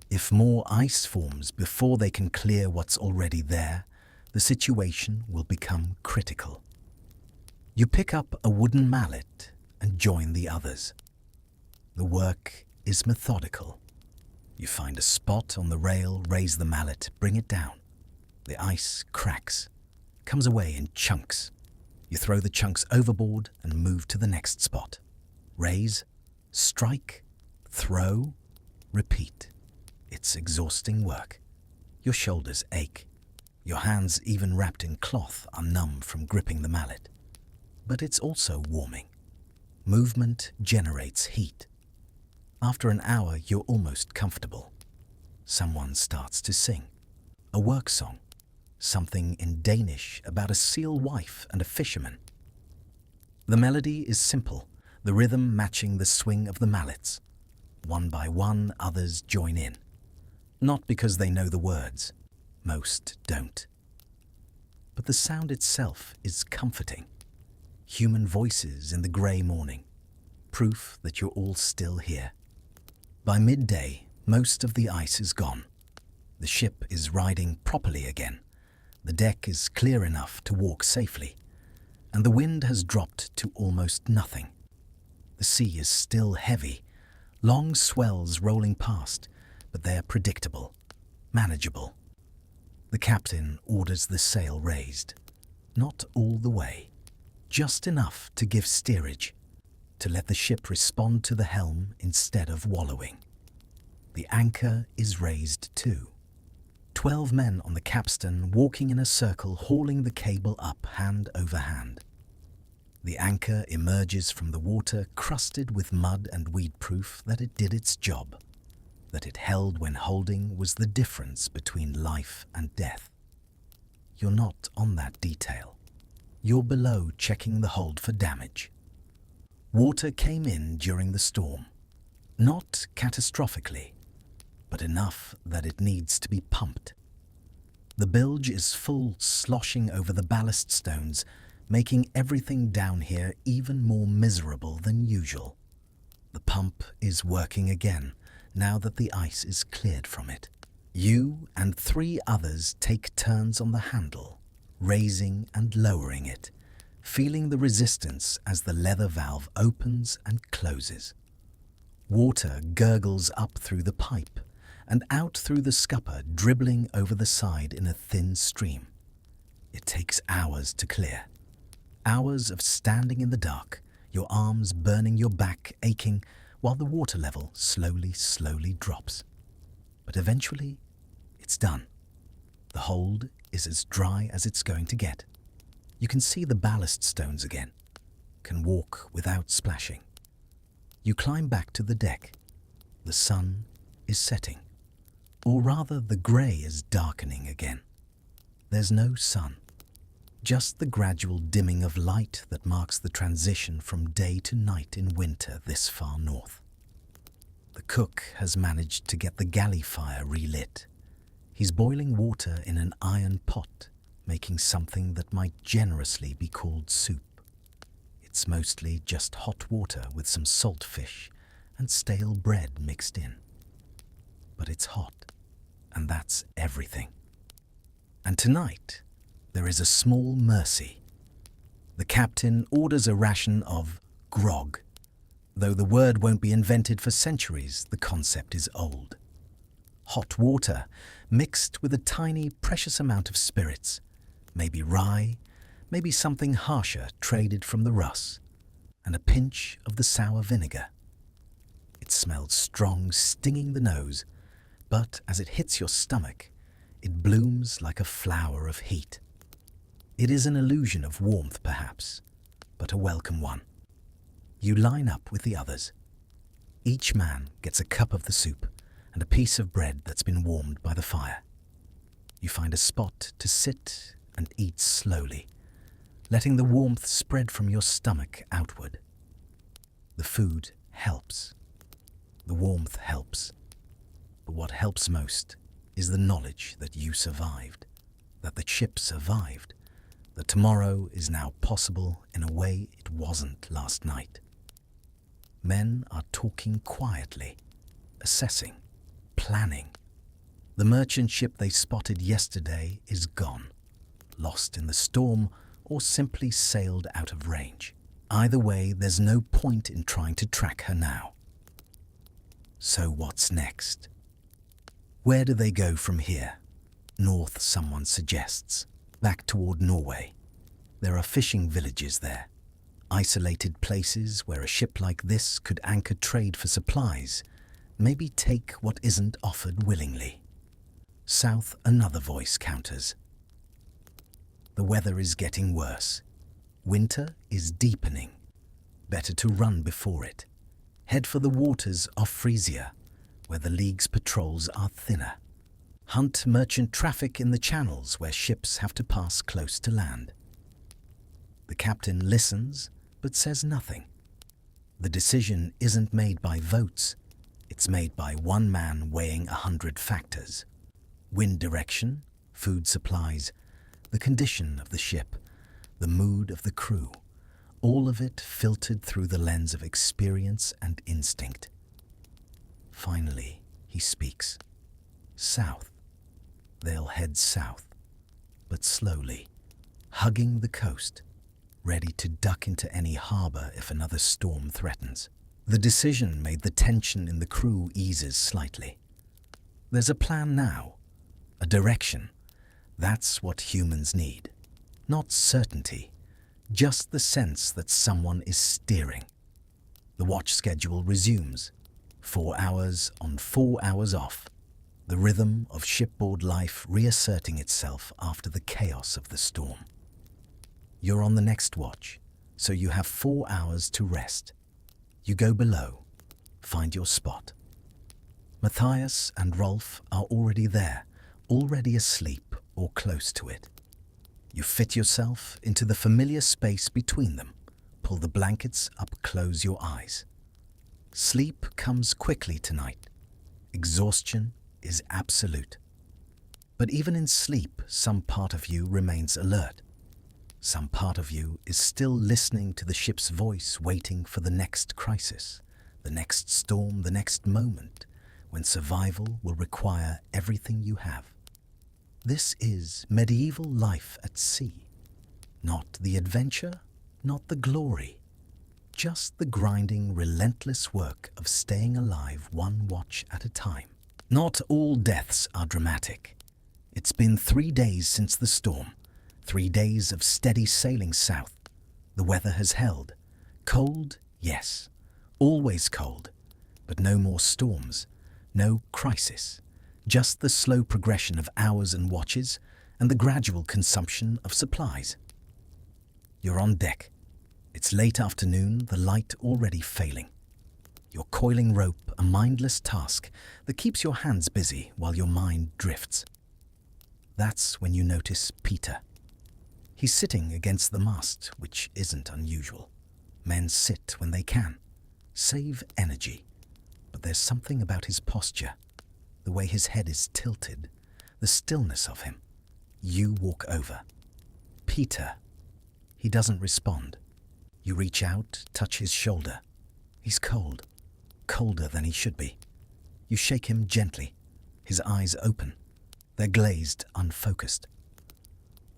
If more ice forms before they can clear what's already there, the situation will become critical. You pick up a wooden mallet and join the others. The work is methodical. You find a spot on the rail, raise the mallet, bring it down. The ice cracks, comes away in chunks. You throw the chunks overboard and move to the next spot. Raise, strike, throw, repeat. It's exhausting work. Your shoulders ache. Your hands, even wrapped in cloth, are numb from gripping the mallet. But it's also warming. Movement generates heat. After an hour, you're almost comfortable. Someone starts to sing. A work song. Something in Danish about a seal wife and a fisherman. The melody is simple, the rhythm matching the swing of the mallets. One by one, others join in. Not because they know the words. Most don't. But the sound itself is comforting. Human voices in the grey morning. Proof that you're all still here. By midday, most of the ice is gone. The ship is riding properly again. The deck is clear enough to walk safely. And the wind has dropped to almost nothing. The sea is still heavy. Long swells rolling past, but they're predictable, manageable. The captain orders the sail raised. Not all the way. Just enough to give steerage, to let the ship respond to the helm instead of wallowing. The anchor is raised too. 12 men on the capstan walking in a circle, hauling the cable up hand over hand. The anchor emerges from the water crusted with mud and weed, proof that it did its job. That it held when holding was the difference between life and death. You're not on that detail. You're below, checking the hold for damage. Water came in during the storm. Not catastrophically, but enough that it needs to be pumped. The bilge is full, sloshing over the ballast stones, making everything down here even more miserable than usual. The pump is working again, now that the ice is cleared from it. You and 3 others take turns on the handle, raising and lowering it, feeling the resistance as the leather valve opens and closes. Water gurgles up through the pipe and out through the scupper, dribbling over the side in a thin stream. It takes hours to clear. Hours of standing in the dark, your arms burning, your back aching, while the water level slowly drops. But eventually, it's done. The hold is as dry as it's going to get. You can see the ballast stones again, can walk without splashing. You climb back to the deck. The sun is setting, or rather the grey is darkening again. There's no sun. Just the gradual dimming of light that marks the transition from day to night in winter this far north. The cook has managed to get the galley fire relit. He's boiling water in an iron pot, making something that might generously be called soup. It's mostly just hot water with some salt fish and stale bread mixed in. But it's hot, and that's everything. And tonight, there is a small mercy. The captain orders a ration of grog. Though the word won't be invented for centuries, the concept is old. Hot water mixed with a tiny, precious amount of spirits, maybe rye, maybe something harsher traded from the Russ, and a pinch of the sour vinegar. It smells strong, stinging the nose, but as it hits your stomach, it blooms like a flower of heat. It is an illusion of warmth, perhaps, but a welcome one. You line up with the others. Each man gets a cup of the soup and a piece of bread that's been warmed by the fire. You find a spot to sit and eat slowly, letting the warmth spread from your stomach outward. The food helps. The warmth helps. But what helps most is the knowledge that you survived, that the ship survived, that tomorrow is now possible in a way it wasn't last night. Men are talking quietly, assessing, planning. The merchant ship they spotted yesterday is gone, lost in the storm, or simply sailed out of range. Either way, there's no point in trying to track her now. So what's next? Where do they go from here? North, someone suggests. Back toward Norway. There are fishing villages there, isolated places where a ship like this could anchor trade for supplies, maybe take what isn't offered willingly. South, another voice counters. The weather is getting worse. Winter is deepening. Better to run before it. Head for the waters of Frisia, where the League's patrols are thinner. Hunt merchant traffic in the channels where ships have to pass close to land. The captain listens, but says nothing. The decision isn't made by votes. It's made by one man weighing 100 factors. Wind direction, food supplies, the condition of the ship, the mood of the crew, all of it filtered through the lens of experience and instinct. Finally, he speaks. South. They'll head south, but slowly, hugging the coast, ready to duck into any harbour if another storm threatens. The decision made the tension in the crew eases slightly. There's a plan now, a direction. That's what humans need. Not certainty, just the sense that someone is steering. The watch schedule resumes. 4 hours on, 4 hours off. The rhythm of shipboard life reasserting itself after the chaos of the storm. You're on the next watch, so you have 4 hours to rest. You go below, find your spot. Matthias and Rolf are already there, already asleep or close to it. You fit yourself into the familiar space between them, pull the blankets up, close your eyes. Sleep comes quickly tonight. Exhaustion is absolute. But even in sleep, some part of you remains alert. Some part of you is still listening to the ship's voice, waiting for the next crisis, the next storm, the next moment, when survival will require everything you have. This is medieval life at sea. Not the adventure, not the glory, just the grinding, relentless work of staying alive one watch at a time. Not all deaths are dramatic. It's been 3 days since the storm, 3 days of steady sailing south. The weather has held. Cold, yes, always cold, but no more storms, no crisis. Just the slow progression of hours and watches and the gradual consumption of supplies. You're on deck. It's late afternoon, the light already failing. You're coiling rope, a mindless task that keeps your hands busy while your mind drifts. That's when you notice Peter. He's sitting against the mast, which isn't unusual. Men sit when they can, save energy. But there's something about his posture, the way his head is tilted, the stillness of him. You walk over. Peter. He doesn't respond. You reach out, touch his shoulder. He's cold, colder than he should be. You shake him gently, his eyes open. They're glazed, unfocused.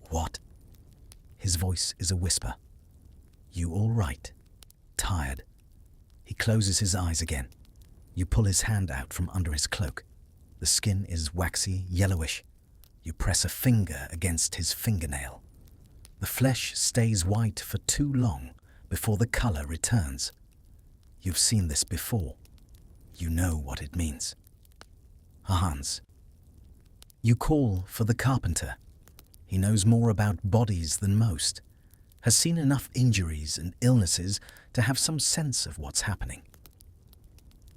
What? His voice is a whisper. You all right? Tired. He closes his eyes again. You pull his hand out from under his cloak. The skin is waxy, yellowish. You press a finger against his fingernail. The flesh stays white for too long before the color returns. You've seen this before. You know what it means. Hans. You call for the carpenter. He knows more about bodies than most, has seen enough injuries and illnesses to have some sense of what's happening.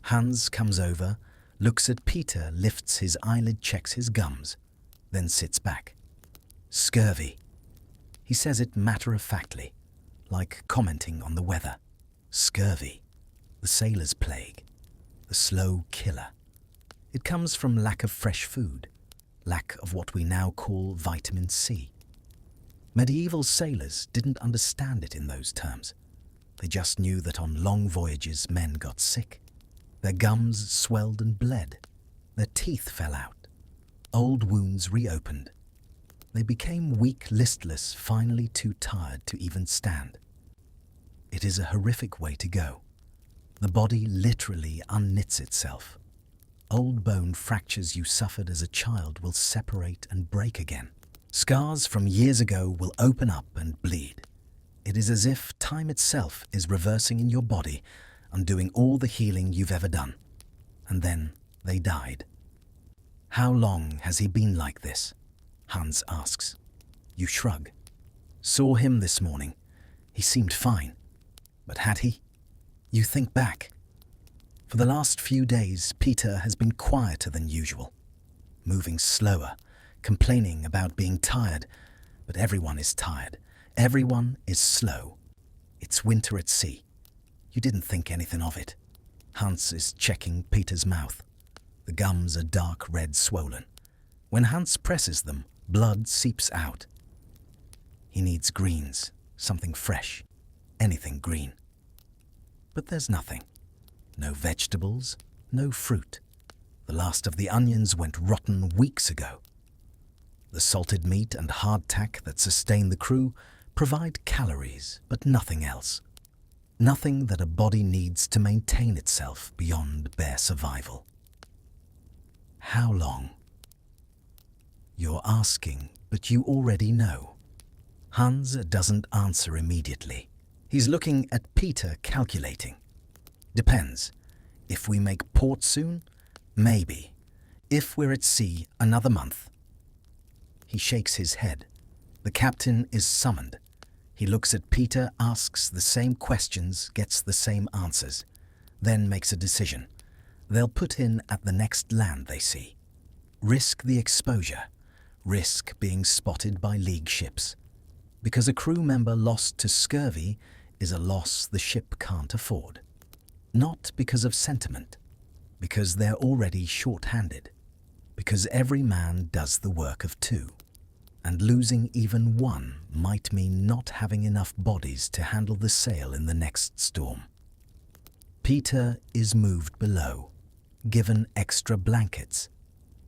Hans comes over, looks at Peter, lifts his eyelid, checks his gums, then sits back. Scurvy. He says it matter-of-factly, like commenting on the weather. Scurvy, the sailor's plague, the slow killer. It comes from lack of fresh food, lack of what we now call vitamin C. Medieval sailors didn't understand it in those terms. They just knew that on long voyages men got sick. Their gums swelled and bled. Their teeth fell out. Old wounds reopened. They became weak, listless, finally too tired to even stand. It is a horrific way to go. The body literally unknits itself. Old bone fractures you suffered as a child will separate and break again. Scars from years ago will open up and bleed. It is as if time itself is reversing in your body, undoing all the healing you've ever done. And then they died. How long has he been like this? Hans asks. You shrug. Saw him this morning. He seemed fine. But had he? You think back. For the last few days, Peter has been quieter than usual, moving slower, complaining about being tired. But everyone is tired. Everyone is slow. It's winter at sea. You didn't think anything of it. Hans is checking Peter's mouth. The gums are dark red swollen. When Hans presses them, blood seeps out. He needs greens, something fresh, anything green. But there's nothing. No vegetables, no fruit. The last of the onions went rotten weeks ago. The salted meat and hardtack that sustain the crew provide calories, but nothing else. Nothing that a body needs to maintain itself beyond bare survival. How long? You're asking, but you already know. Hans doesn't answer immediately. He's looking at Peter, calculating. Depends. If we make port soon, maybe. If we're at sea, another month. He shakes his head. The captain is summoned. He looks at Peter, asks the same questions, gets the same answers, then makes a decision. They'll put in at the next land they see. Risk the exposure. Risk being spotted by League ships. Because a crew member lost to scurvy is a loss the ship can't afford. Not because of sentiment. Because they're already short-handed. Because every man does the work of two. And losing even one might mean not having enough bodies to handle the sail in the next storm. Peter is moved below, given extra blankets.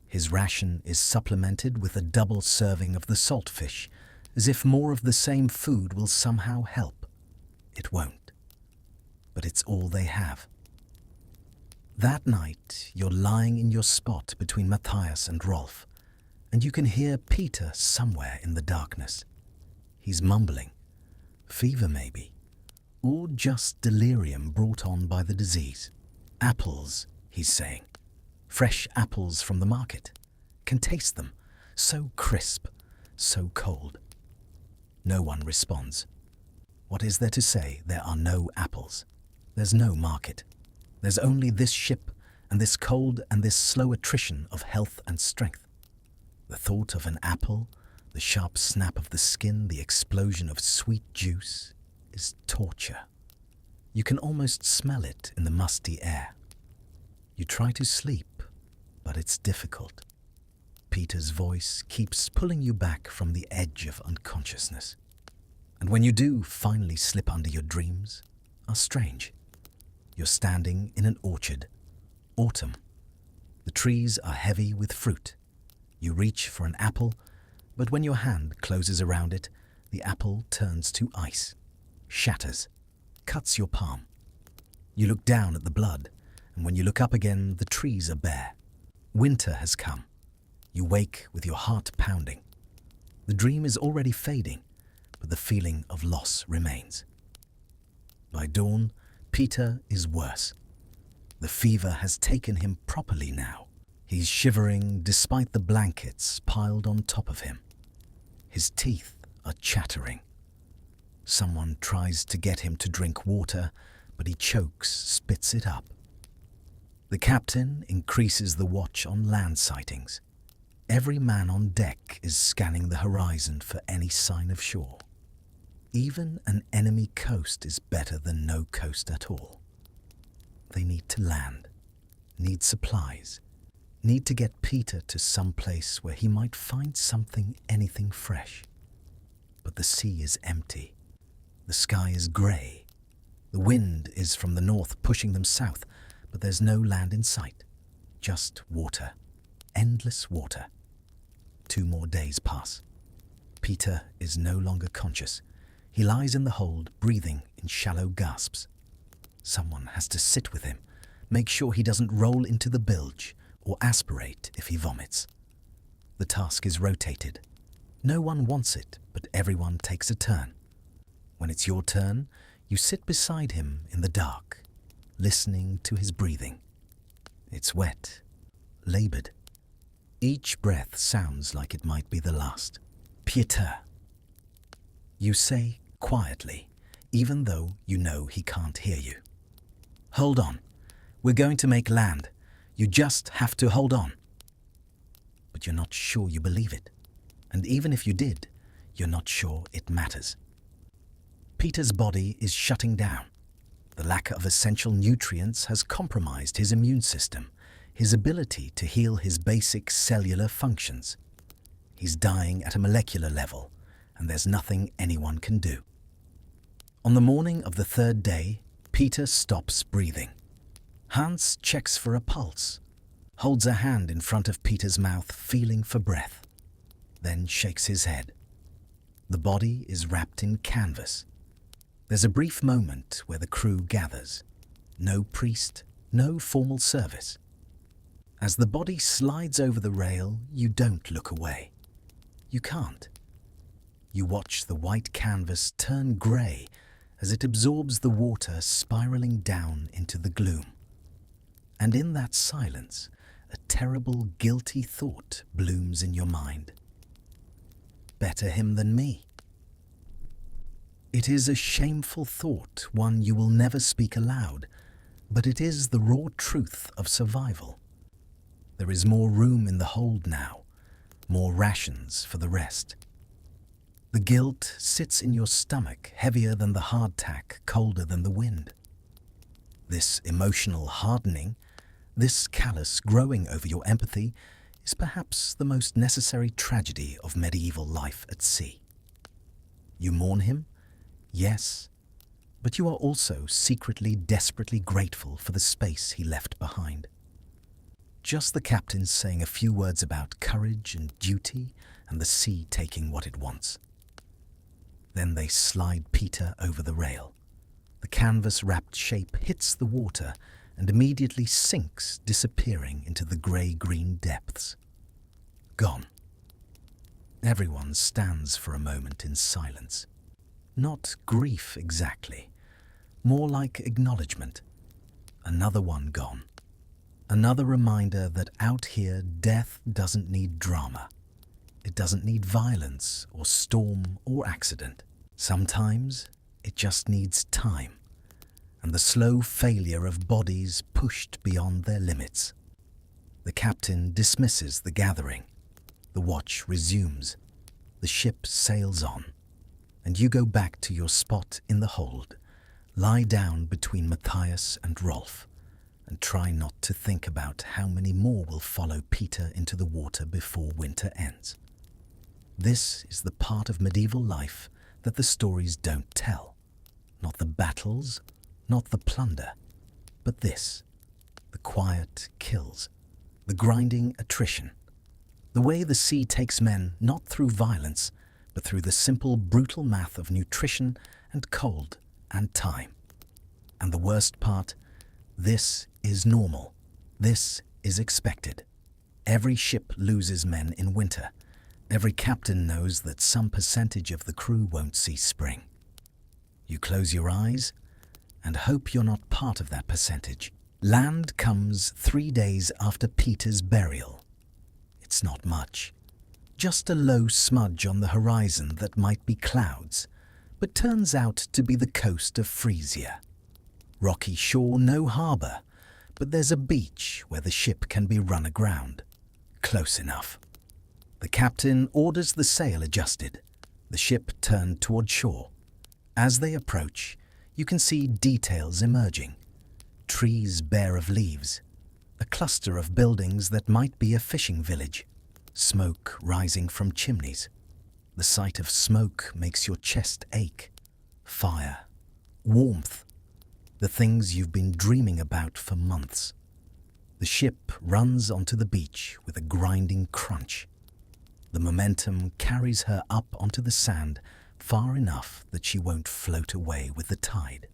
His ration is supplemented with a double serving of the saltfish, as if more of the same food will somehow help. It won't. But it's all they have. That night, you're lying in your spot between Matthias and Rolf, and you can hear Peter somewhere in the darkness. He's mumbling. Fever maybe, or just delirium brought on by the disease. Apples, he's saying. Fresh apples from the market. Can taste them. So crisp, so cold. No one responds. What is there to say? There are no apples. There's no market. There's only this ship and this cold and this slow attrition of health and strength. The thought of an apple, the sharp snap of the skin, the explosion of sweet juice is torture. You can almost smell it in the musty air. You try to sleep, but it's difficult. Peter's voice keeps pulling you back from the edge of unconsciousness. And when you do finally slip under, your dreams are strange. You're standing in an orchard. Autumn. The trees are heavy with fruit. You reach for an apple, but when your hand closes around it, the apple turns to ice, shatters, cuts your palm. You look down at the blood, and when you look up again, the trees are bare. Winter has come. You wake with your heart pounding. The dream is already fading, but the feeling of loss remains. By dawn, Peter is worse. The fever has taken him properly now. He's shivering despite the blankets piled on top of him. His teeth are chattering. Someone tries to get him to drink water, but he chokes, spits it up. The captain increases the watch on land sightings. Every man on deck is scanning the horizon for any sign of shore. Even an enemy coast is better than no coast at all. They need to land, need supplies, need to get Peter to some place where he might find something, anything fresh. But the sea is empty. The sky is grey. The wind is from the north pushing them south, but there's no land in sight. Just water. Endless water. 2 more days pass. Peter is no longer conscious. He lies in the hold, breathing in shallow gasps. Someone has to sit with him, make sure he doesn't roll into the bilge or aspirate if he vomits. The task is rotated. No one wants it, but everyone takes a turn. When it's your turn, you sit beside him in the dark, listening to his breathing. It's wet, laboured. Each breath sounds like it might be the last. Peter, you say quietly, even though you know he can't hear you. Hold on. We're going to make land. You just have to hold on. But you're not sure you believe it. And even if you did, you're not sure it matters. Peter's body is shutting down. The lack of essential nutrients has compromised his immune system, his ability to heal his basic cellular functions. He's dying at a molecular level, and there's nothing anyone can do. On the morning of the third day, Peter stops breathing. Hans checks for a pulse, holds a hand in front of Peter's mouth, feeling for breath, then shakes his head. The body is wrapped in canvas. There's a brief moment where the crew gathers. No priest, no formal service. As the body slides over the rail, you don't look away. You can't. You watch the white canvas turn grey as it absorbs the water spiraling down into the gloom. And in that silence, a terrible, guilty thought blooms in your mind. Better him than me. It is a shameful thought, one you will never speak aloud, but it is the raw truth of survival. There is more room in the hold now, more rations for the rest. The guilt sits in your stomach, heavier than the hardtack, colder than the wind. This emotional hardening, this callus growing over your empathy, is perhaps the most necessary tragedy of medieval life at sea. You mourn him? Yes, but you are also secretly, desperately grateful for the space he left behind. Just the captain saying a few words about courage and duty and the sea taking what it wants. Then they slide Peter over the rail. The canvas-wrapped shape hits the water and immediately sinks, disappearing into the grey-green depths. Gone. Everyone stands for a moment in silence. Not grief exactly, more like acknowledgement. Another one gone. Another reminder that out here death doesn't need drama. It doesn't need violence or storm or accident. Sometimes it just needs time and the slow failure of bodies pushed beyond their limits. The captain dismisses the gathering. The watch resumes. The ship sails on. And you go back to your spot in the hold, lie down between Matthias and Rolf, and try not to think about how many more will follow Peter into the water before winter ends. This is the part of medieval life that the stories don't tell. Not the battles, not the plunder, but this, the quiet kills, the grinding attrition, the way the sea takes men not through violence, but through the simple, brutal math of nutrition and cold and time. And the worst part, this is normal. This is expected. Every ship loses men in winter. Every captain knows that some percentage of the crew won't see spring. You close your eyes and hope you're not part of that percentage. Land comes 3 days after Peter's burial. It's not much. Just a low smudge on the horizon that might be clouds, but turns out to be the coast of Frisia. Rocky shore, no harbour, but there's a beach where the ship can be run aground. Close enough. The captain orders the sail adjusted, the ship turned toward shore. As they approach, you can see details emerging. Trees bare of leaves, a cluster of buildings that might be a fishing village. Smoke rising from chimneys. The sight of smoke makes your chest ache. Fire, warmth, the things you've been dreaming about for months. The ship runs onto the beach with a grinding crunch. The momentum carries her up onto the sand far enough that she won't float away with the tide.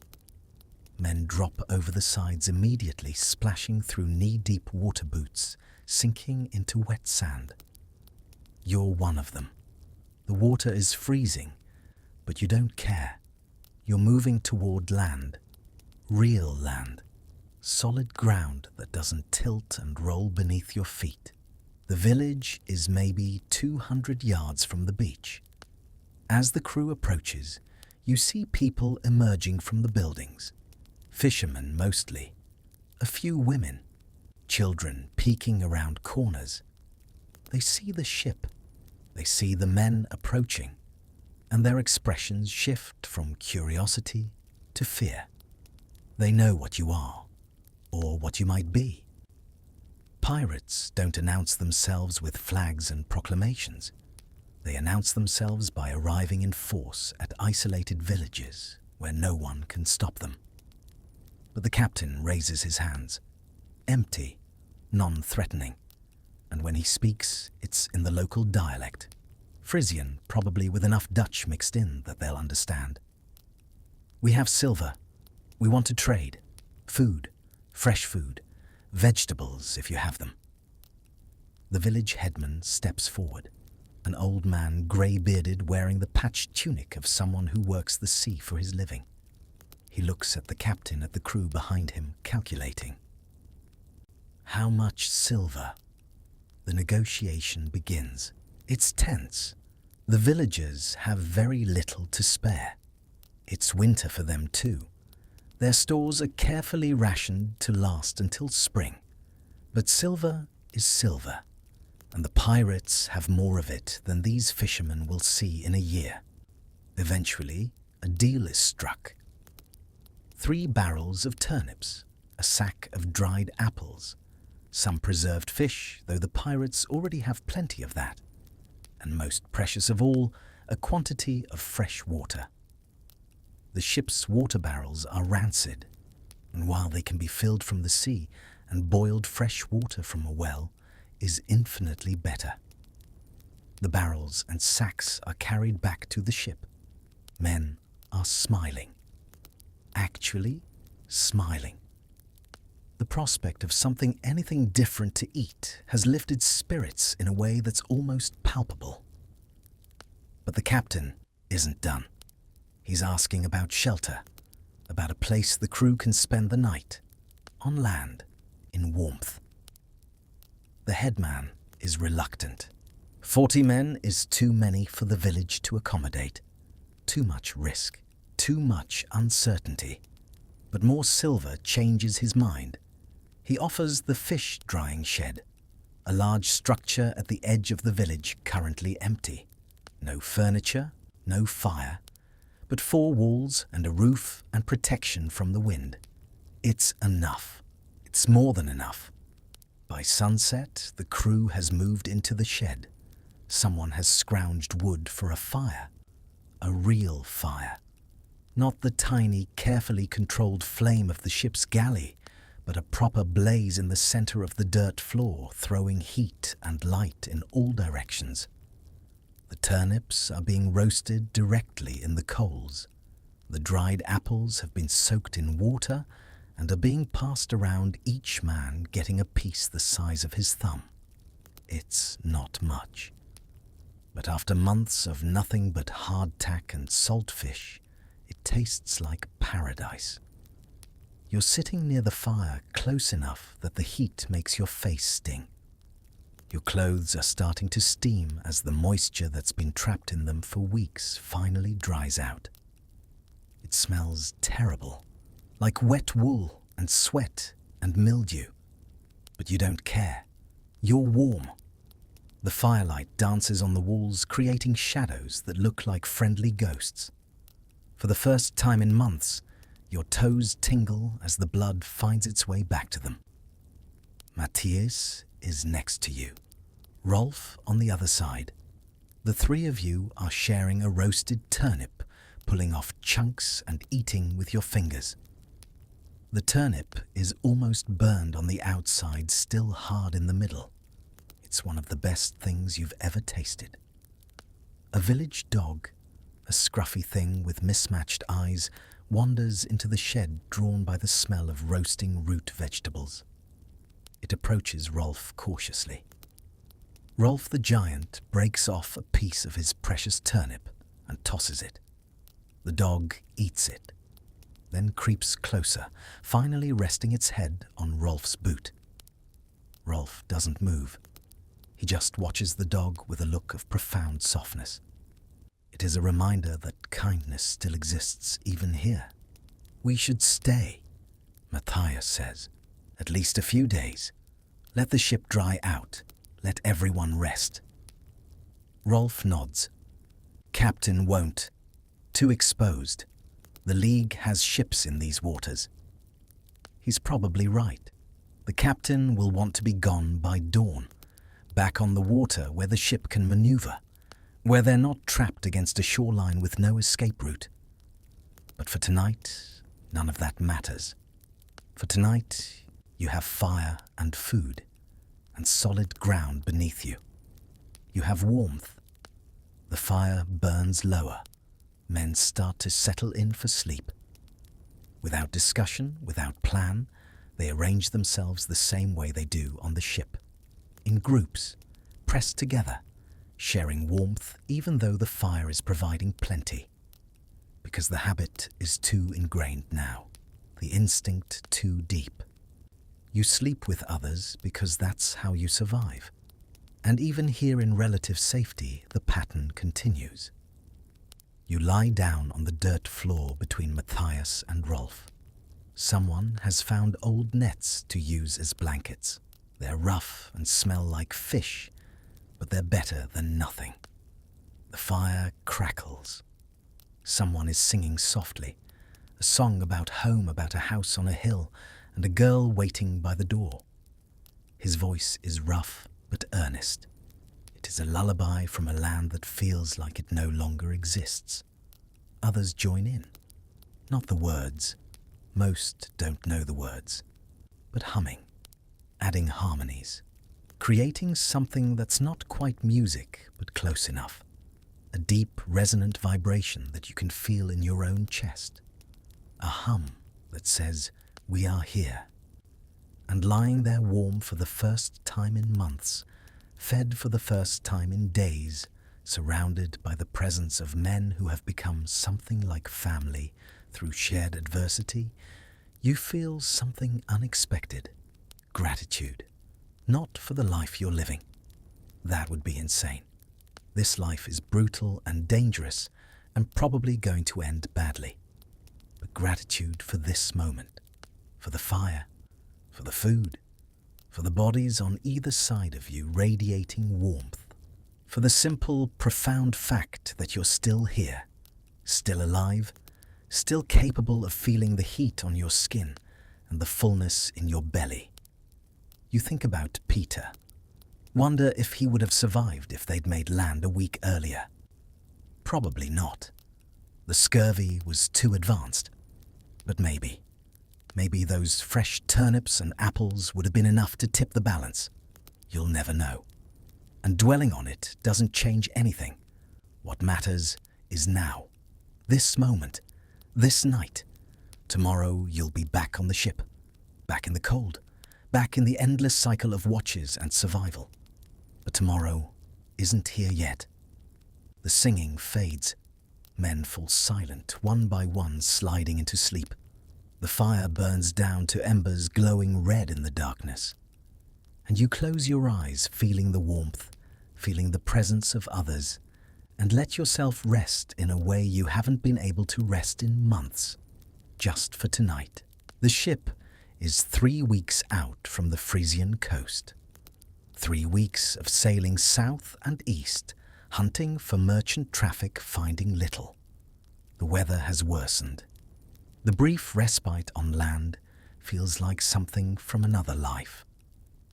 Men drop over the sides immediately, splashing through knee-deep water boots, sinking into wet sand. You're one of them. The water is freezing, but you don't care. You're moving toward land. Real land. Solid ground that doesn't tilt and roll beneath your feet. The village is maybe 200 yards from the beach. As the crew approaches, you see people emerging from the buildings. Fishermen mostly. A few women. Children peeking around corners. They see the ship. They see the men approaching. And their expressions shift from curiosity to fear. They know what you are, or what you might be. Pirates don't announce themselves with flags and proclamations. They announce themselves by arriving in force at isolated villages where no one can stop them. But the captain raises his hands, empty, non-threatening, and when he speaks, it's in the local dialect, Frisian, probably with enough Dutch mixed in that they'll understand. "We have silver. We want to trade. Food, fresh food, vegetables if you have them." The village headman steps forward, an old man grey-bearded wearing the patched tunic of someone who works the sea for his living. He looks at the captain at the crew behind him, calculating. How much silver? The negotiation begins. It's tense. The villagers have very little to spare. It's winter for them too. Their stores are carefully rationed to last until spring. But silver is silver, and the pirates have more of it than these fishermen will see in a year. Eventually, a deal is struck. 3 barrels of turnips, a sack of dried apples, some preserved fish, though the pirates already have plenty of that, and most precious of all, a quantity of fresh water. The ship's water barrels are rancid, and while they can be filled from the sea and boiled fresh water from a well, is infinitely better. The barrels and sacks are carried back to the ship. Men are smiling. Actually smiling. The prospect of anything different to eat has lifted spirits in a way that's almost palpable. But the captain isn't done. He's asking about shelter, about a place the crew can spend the night, on land, in warmth. The headman is reluctant. 40 men is too many for the village to accommodate. Too much risk, too much uncertainty. But more silver changes his mind. He offers the fish drying shed, a large structure at the edge of the village currently empty. No furniture, no fire, but 4 walls and a roof and protection from the wind. It's enough. It's more than enough. By sunset, the crew has moved into the shed. Someone has scrounged wood for a fire. A real fire. Not the tiny, carefully controlled flame of the ship's galley, but a proper blaze in the center of the dirt floor, throwing heat and light in all directions. The turnips are being roasted directly in the coals. The dried apples have been soaked in water and are being passed around, each man getting a piece the size of his thumb. It's not much. But after months of nothing but hardtack and salt fish, it tastes like paradise. You're sitting near the fire close enough that the heat makes your face sting. Your clothes are starting to steam as the moisture that's been trapped in them for weeks finally dries out. It smells terrible, like wet wool and sweat and mildew. But you don't care. You're warm. The firelight dances on the walls, creating shadows that look like friendly ghosts. For the first time in months, your toes tingle as the blood finds its way back to them. Matthias is next to you. Rolf on the other side. The 3 of you are sharing a roasted turnip, pulling off chunks and eating with your fingers. The turnip is almost burned on the outside, still hard in the middle. It's one of the best things you've ever tasted. A village dog, a scruffy thing with mismatched eyes, wanders into the shed, drawn by the smell of roasting root vegetables. It approaches Rolf cautiously. Rolf the giant breaks off a piece of his precious turnip and tosses it. The dog eats it, then creeps closer, finally resting its head on Rolf's boot. Rolf doesn't move. He just watches the dog with a look of profound softness. It is a reminder that kindness still exists even here. We should stay, Matthias says. At least a few days. Let the ship dry out. Let everyone rest. Rolf nods. Captain won't. Too exposed. The League has ships in these waters. He's probably right. The captain will want to be gone by dawn, back on the water where the ship can maneuver, where they're not trapped against a shoreline with no escape route. But for tonight, none of that matters. For tonight, you have fire and food, and solid ground beneath you. You have warmth. The fire burns lower. Men start to settle in for sleep. Without discussion, without plan, they arrange themselves the same way they do on the ship. In groups, pressed together, sharing warmth even though the fire is providing plenty. Because the habit is too ingrained now, the instinct too deep. You sleep with others because that's how you survive. And even here in relative safety, the pattern continues. You lie down on the dirt floor between Matthias and Rolf. Someone has found old nets to use as blankets. They're rough and smell like fish, but they're better than nothing. The fire crackles. Someone is singing softly, a song about home, about a house on a hill, and a girl waiting by the door. His voice is rough but earnest. It is a lullaby from a land that feels like it no longer exists. Others join in. Not the words. Most don't know the words. But humming, adding harmonies, creating something that's not quite music but close enough. A deep, resonant vibration that you can feel in your own chest. A hum that says, "We are here." And lying there warm for the first time in months, fed for the first time in days, surrounded by the presence of men who have become something like family through shared adversity, you feel something unexpected. Gratitude. Not for the life you're living. That would be insane. This life is brutal and dangerous and probably going to end badly. But gratitude for this moment, for the fire, for the food, for the bodies on either side of you radiating warmth, for the simple, profound fact that you're still here, still alive, still capable of feeling the heat on your skin and the fullness in your belly. You think about Peter. Wonder if he would have survived if they'd made land a week earlier. Probably not. The scurvy was too advanced. But maybe those fresh turnips and apples would have been enough to tip the balance. You'll never know. And dwelling on it doesn't change anything. What matters is now. This moment. This night. Tomorrow you'll be back on the ship. Back in the cold. Back in the endless cycle of watches and survival. But tomorrow isn't here yet. The singing fades. Men fall silent, one by one sliding into sleep. The fire burns down to embers glowing red in the darkness. And you close your eyes, feeling the warmth, feeling the presence of others, and let yourself rest in a way you haven't been able to rest in months. Just for tonight. The ship is 3 weeks out from the Frisian coast. 3 weeks of sailing south and east, hunting for merchant traffic, finding little. The weather has worsened. The brief respite on land feels like something from another life.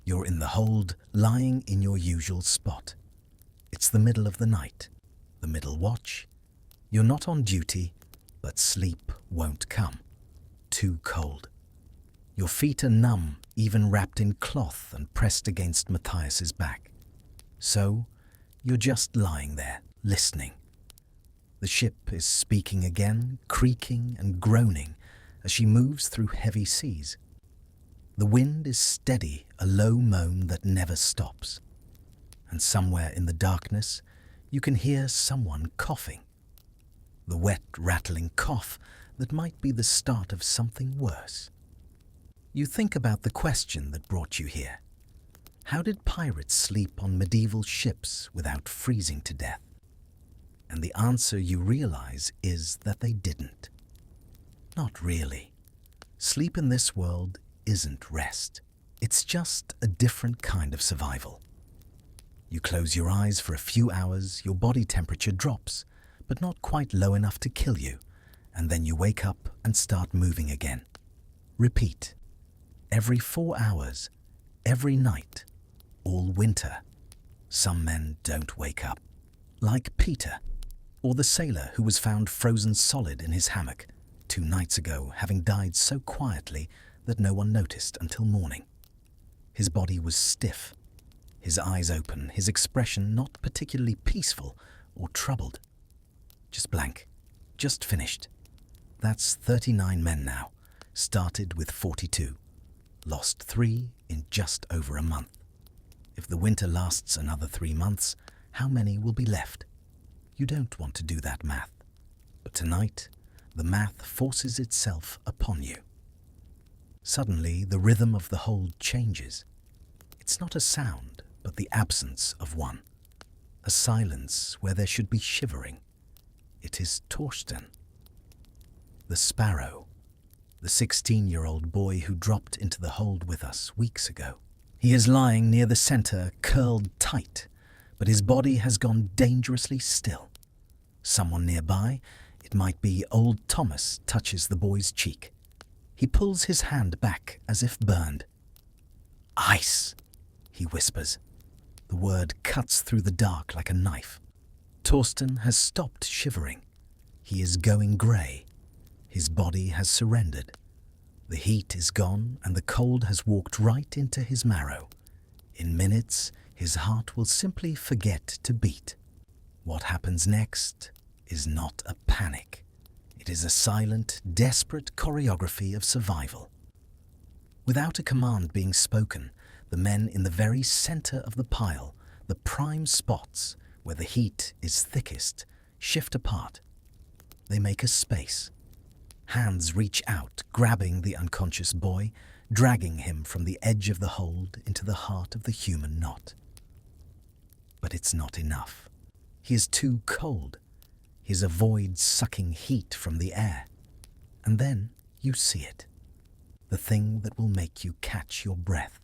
You're in the hold, lying in your usual spot. It's the middle of the night, the middle watch. You're not on duty, but sleep won't come. Too cold. Your feet are numb, even wrapped in cloth and pressed against Matthias's back. So, you're just lying there, listening. The ship is speaking again, creaking and groaning as she moves through heavy seas. The wind is steady, a low moan that never stops. And somewhere in the darkness, you can hear someone coughing. The wet, rattling cough that might be the start of something worse. You think about the question that brought you here. How did pirates sleep on medieval ships without freezing to death? And the answer you realize is that they didn't. Not really. Sleep in this world isn't rest. It's just a different kind of survival. You close your eyes for a few hours, your body temperature drops, but not quite low enough to kill you, and then you wake up and start moving again. Repeat. Every 4 hours, every night, all winter. Some men don't wake up. Like Peter, or the sailor who was found frozen solid in his hammock 2 nights ago, having died so quietly that no one noticed until morning. His body was stiff, his eyes open, his expression not particularly peaceful or troubled. Just blank, just finished. That's 39 men now, started with 42, lost 3 in just over a month. If the winter lasts another 3 months, how many will be left? You don't want to do that math. But tonight, the math forces itself upon you. Suddenly, the rhythm of the hold changes. It's not a sound, but the absence of one. A silence where there should be shivering. It is Torsten. The sparrow. The 16-year-old boy who dropped into the hold with us weeks ago. He is lying near the center, curled tight, but his body has gone dangerously still. Someone nearby, it might be old Thomas, touches the boy's cheek. He pulls his hand back as if burned. "Ice," he whispers. The word cuts through the dark like a knife. Torsten has stopped shivering. He is going grey. His body has surrendered. The heat is gone and the cold has walked right into his marrow. In minutes, his heart will simply forget to beat. What happens next is not a panic. It is a silent, desperate choreography of survival. Without a command being spoken, the men in the very center of the pile, the prime spots where the heat is thickest, shift apart. They make a space. Hands reach out, grabbing the unconscious boy, dragging him from the edge of the hold into the heart of the human knot. But it's not enough. He is too cold. His avoids sucking heat from the air. And then you see it. The thing that will make you catch your breath.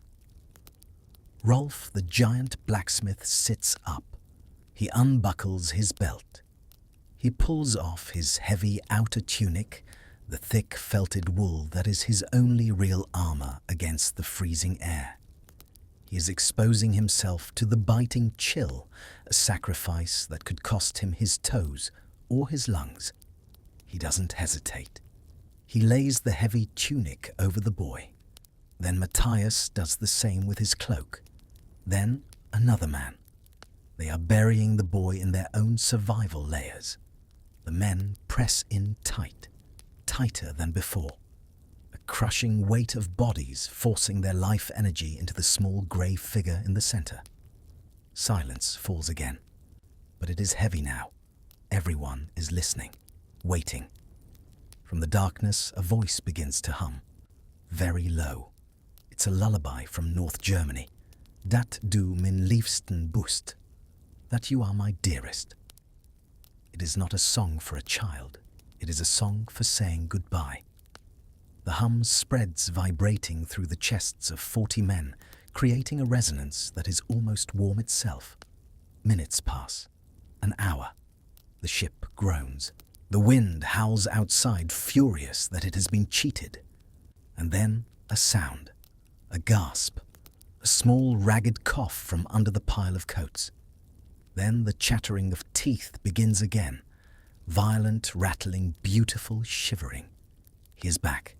Rolf, the giant blacksmith, sits up. He unbuckles his belt. He pulls off his heavy outer tunic, the thick felted wool that is his only real armor against the freezing air. He is exposing himself to the biting chill, a sacrifice that could cost him his toes or his lungs. He doesn't hesitate. He lays the heavy tunic over the boy. Then Matthias does the same with his cloak. Then another man. They are burying the boy in their own survival layers. The men press in tight, tighter than before. A crushing weight of bodies forcing their life energy into the small grey figure in the center. Silence falls again, but it is heavy now. Everyone is listening, waiting. From the darkness, a voice begins to hum, very low. It's a lullaby from North Germany. Dat du min liefsten bist, that you are my dearest. It is not a song for a child. It is a song for saying goodbye. The hum spreads, vibrating through the chests of 40 men, creating a resonance that is almost warm itself. Minutes pass. An hour. The ship groans. The wind howls outside, furious that it has been cheated. And then a sound. A gasp. A small, ragged cough from under the pile of coats. Then the chattering of teeth begins again. Violent, rattling, beautiful shivering. He is back.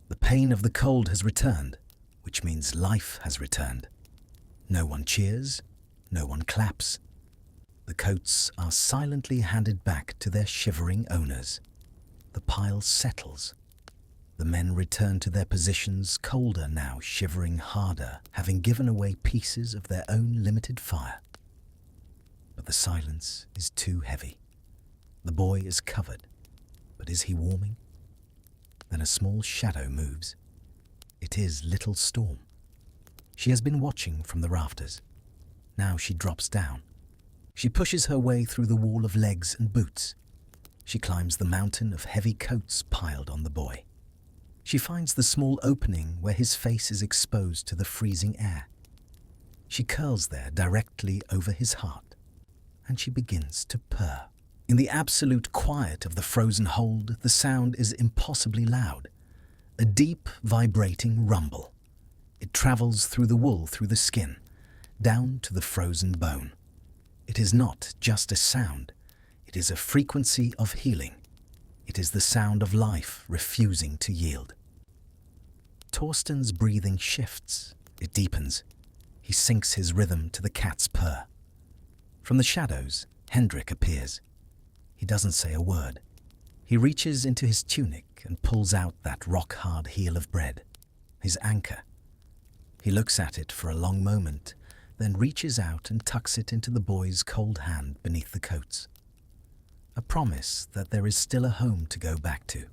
The pain of the cold has returned, which means life has returned. No one cheers, no one claps. The coats are silently handed back to their shivering owners. The pile settles. The men return to their positions, colder now, shivering harder, having given away pieces of their own limited fire. But the silence is too heavy. The boy is covered, but is he warming? Then a small shadow moves. It is Little Storm. She has been watching from the rafters. Now she drops down. She pushes her way through the wall of legs and boots. She climbs the mountain of heavy coats piled on the boy. She finds the small opening where his face is exposed to the freezing air. She curls there directly over his heart, and she begins to purr. In the absolute quiet of the frozen hold, the sound is impossibly loud, a deep, vibrating rumble. It travels through the wool, through the skin, down to the frozen bone. It is not just a sound, it is a frequency of healing. It is the sound of life refusing to yield. Torsten's breathing shifts, it deepens. He syncs his rhythm to the cat's purr. From the shadows, Hendrik appears. He doesn't say a word. He reaches into his tunic and pulls out that rock-hard heel of bread, his anchor. He looks at it for a long moment, then reaches out and tucks it into the boy's cold hand beneath the coats. A promise that there is still a home to go back to.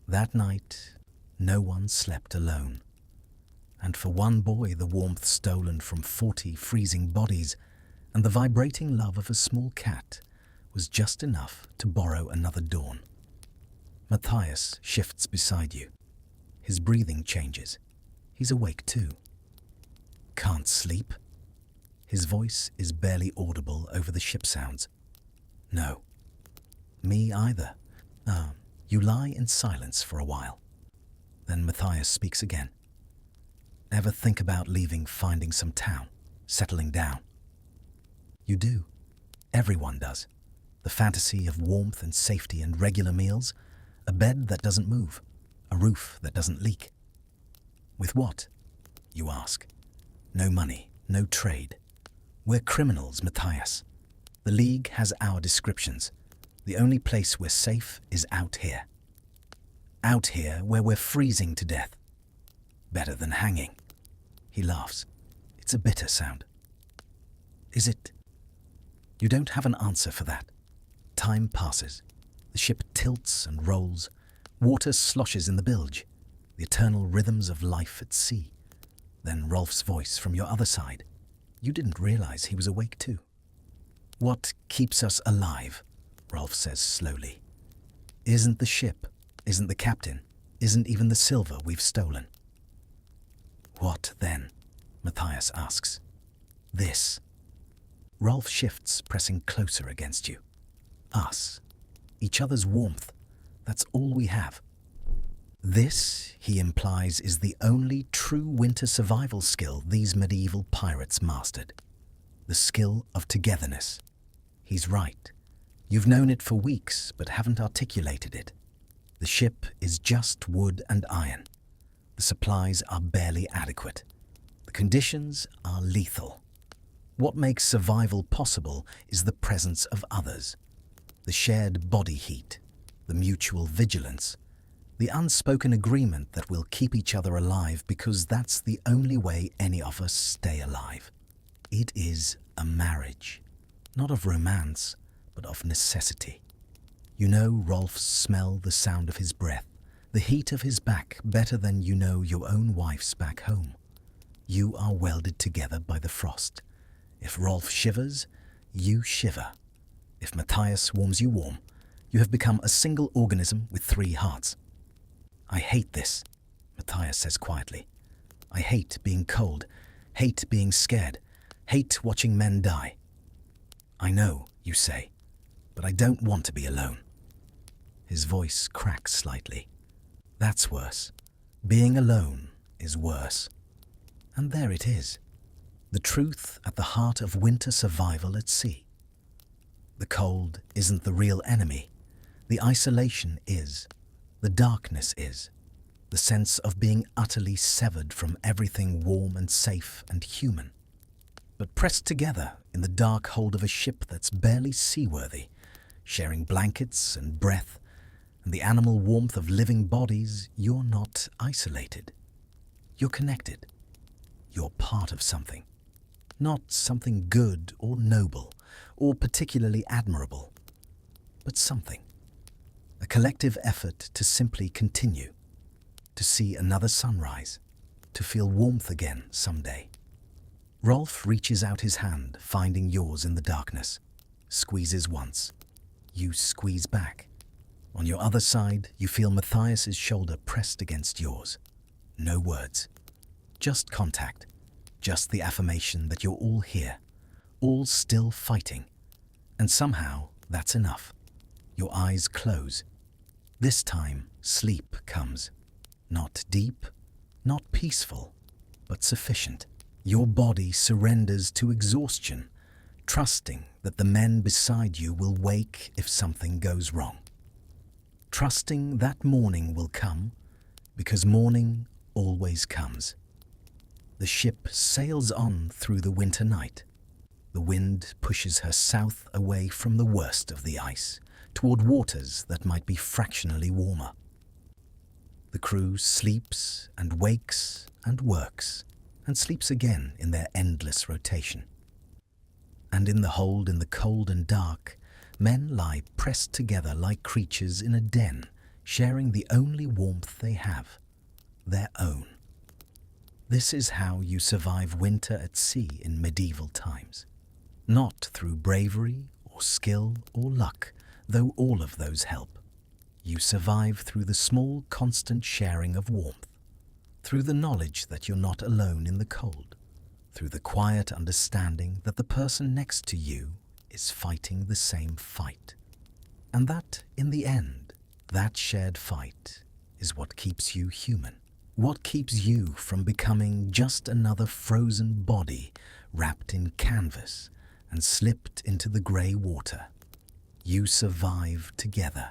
That night, no one slept alone. And for one boy, the warmth stolen from 40 freezing bodies and the vibrating love of a small cat was just enough to borrow another dawn. Matthias shifts beside you. His breathing changes. He's awake too. Can't sleep? His voice is barely audible over the ship sounds. No. Me either. You lie in silence for a while. Then Matthias speaks again. Ever think about leaving, finding some town, settling down? You do. Everyone does. The fantasy of warmth and safety and regular meals, a bed that doesn't move, a roof that doesn't leak. With what? You ask. No money, no trade. We're criminals, Matthias. The League has our descriptions. The only place we're safe is out here. Out here where we're freezing to death. Better than hanging. He laughs. It's a bitter sound. Is it? You don't have an answer for that. Time passes. The ship tilts and rolls. Water sloshes in the bilge. The eternal rhythms of life at sea. Then Rolf's voice from your other side. You didn't realize he was awake too. What keeps us alive? Rolf says slowly. Isn't the ship, isn't the captain, isn't even the silver we've stolen. What then? Matthias asks. This. Rolf shifts, pressing closer against you. Us. Each other's warmth. That's all we have. This, he implies, is the only true winter survival skill these medieval pirates mastered. The skill of togetherness. He's right. You've known it for weeks, but haven't articulated it. The ship is just wood and iron. The supplies are barely adequate. The conditions are lethal. What makes survival possible is the presence of others. The shared body heat, the mutual vigilance, the unspoken agreement that we'll keep each other alive because that's the only way any of us stay alive. It is a marriage, not of romance, but of necessity. You know Rolf's smell, the sound of his breath, the heat of his back better than you know your own wife's back home. You are welded together by the frost. If Rolf shivers, you shiver. If Matthias warms you warm, you have become a single organism with 3 hearts. I hate this, Matthias says quietly. I hate being cold, hate being scared, hate watching men die. I know, you say, but I don't want to be alone. His voice cracks slightly. That's worse. Being alone is worse. And there it is. The truth at the heart of winter survival at sea. The cold isn't the real enemy. The isolation is. The darkness is. The sense of being utterly severed from everything warm and safe and human. But pressed together in the dark hold of a ship that's barely seaworthy, sharing blankets and breath and the animal warmth of living bodies, you're not isolated. You're connected. You're part of something. Not something good or noble or particularly admirable, but something. A collective effort to simply continue, to see another sunrise, to feel warmth again someday. Rolf reaches out his hand, finding yours in the darkness. Squeezes once. You squeeze back. On your other side, you feel Matthias's shoulder pressed against yours. No words. Just contact. Just the affirmation that you're all here. All still fighting. And somehow, that's enough. Your eyes close. This time, sleep comes. Not deep, not peaceful, but sufficient. Your body surrenders to exhaustion, trusting that the men beside you will wake if something goes wrong. Trusting that morning will come, because morning always comes. The ship sails on through the winter night. The wind pushes her south away from the worst of the ice, toward waters that might be fractionally warmer. The crew sleeps and wakes and works and sleeps again in their endless rotation. And in the hold in the cold and dark, men lie pressed together like creatures in a den, sharing the only warmth they have, their own. This is how you survive winter at sea in medieval times. Not through bravery or skill or luck, though all of those help. You survive through the small, constant sharing of warmth, through the knowledge that you're not alone in the cold, through the quiet understanding that the person next to you is fighting the same fight. And that, in the end, that shared fight is what keeps you human, what keeps you from becoming just another frozen body wrapped in canvas and slipped into the grey water. You survive together,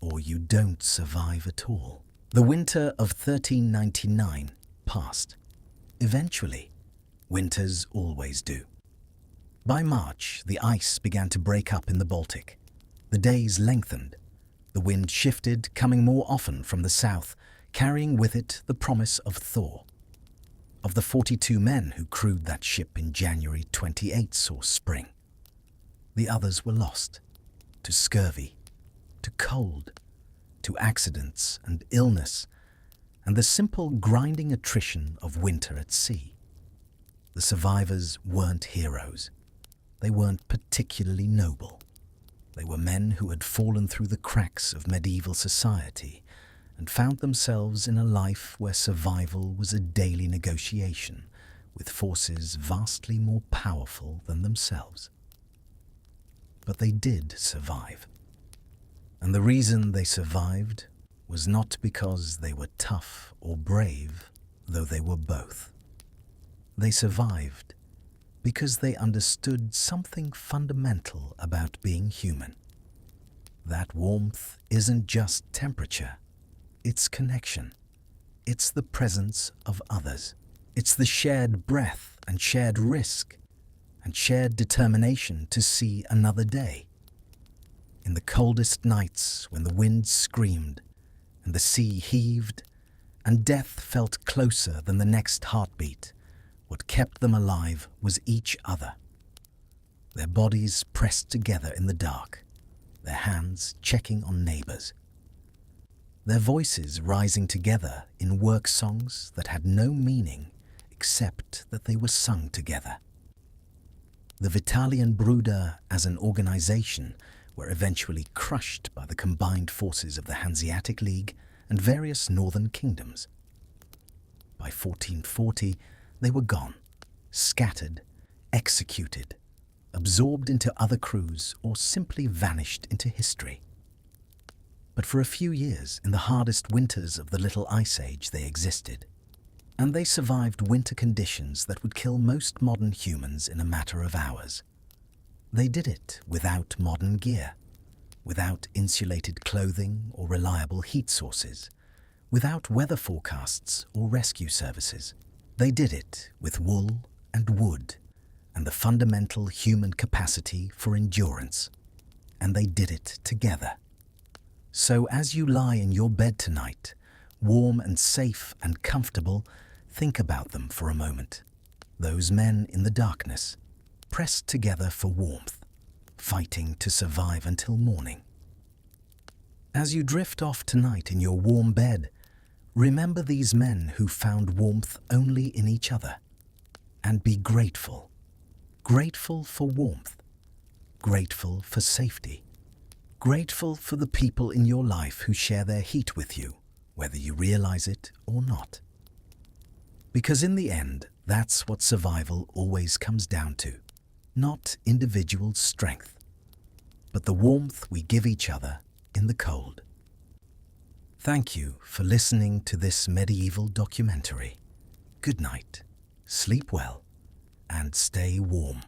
or you don't survive at all. The winter of 1399 passed. Eventually, winters always do. By March, the ice began to break up in the Baltic. The days lengthened. The wind shifted, coming more often from the south, carrying with it the promise of thaw. Of the 42 men who crewed that ship in January, 28 saw spring. The others were lost to scurvy, to cold, to accidents and illness, and the simple grinding attrition of winter at sea. The survivors weren't heroes. They weren't particularly noble. They were men who had fallen through the cracks of medieval society and found themselves in a life where survival was a daily negotiation with forces vastly more powerful than themselves. But they did survive. And the reason they survived was not because they were tough or brave, though they were both. They survived because they understood something fundamental about being human. That warmth isn't just temperature, it's connection. It's the presence of others. It's the shared breath and shared risk and shared determination to see another day. In the coldest nights when the wind screamed and the sea heaved and death felt closer than the next heartbeat, what kept them alive was each other. Their bodies pressed together in the dark, their hands checking on neighbors. Their voices rising together in work songs that had no meaning except that they were sung together. The Vitalian Bruder as an organization were eventually crushed by the combined forces of the Hanseatic League and various northern kingdoms. By 1440, they were gone, scattered, executed, absorbed into other crews, or simply vanished into history. But for a few years, in the hardest winters of the Little Ice Age, they existed. And they survived winter conditions that would kill most modern humans in a matter of hours. They did it without modern gear, without insulated clothing or reliable heat sources, without weather forecasts or rescue services. They did it with wool and wood and the fundamental human capacity for endurance. And they did it together. So as you lie in your bed tonight, warm and safe and comfortable, think about them for a moment. Those men in the darkness, pressed together for warmth, fighting to survive until morning. As you drift off tonight in your warm bed, Remember these men who found warmth only in each other. And be grateful. Grateful for warmth. Grateful for safety. Grateful for the people in your life who share their heat with you, whether you realize it or not. Because in the end, that's what survival always comes down to. Not individual strength, but the warmth we give each other in the cold. Thank you for listening to this medieval documentary. Good night, sleep well, and stay warm.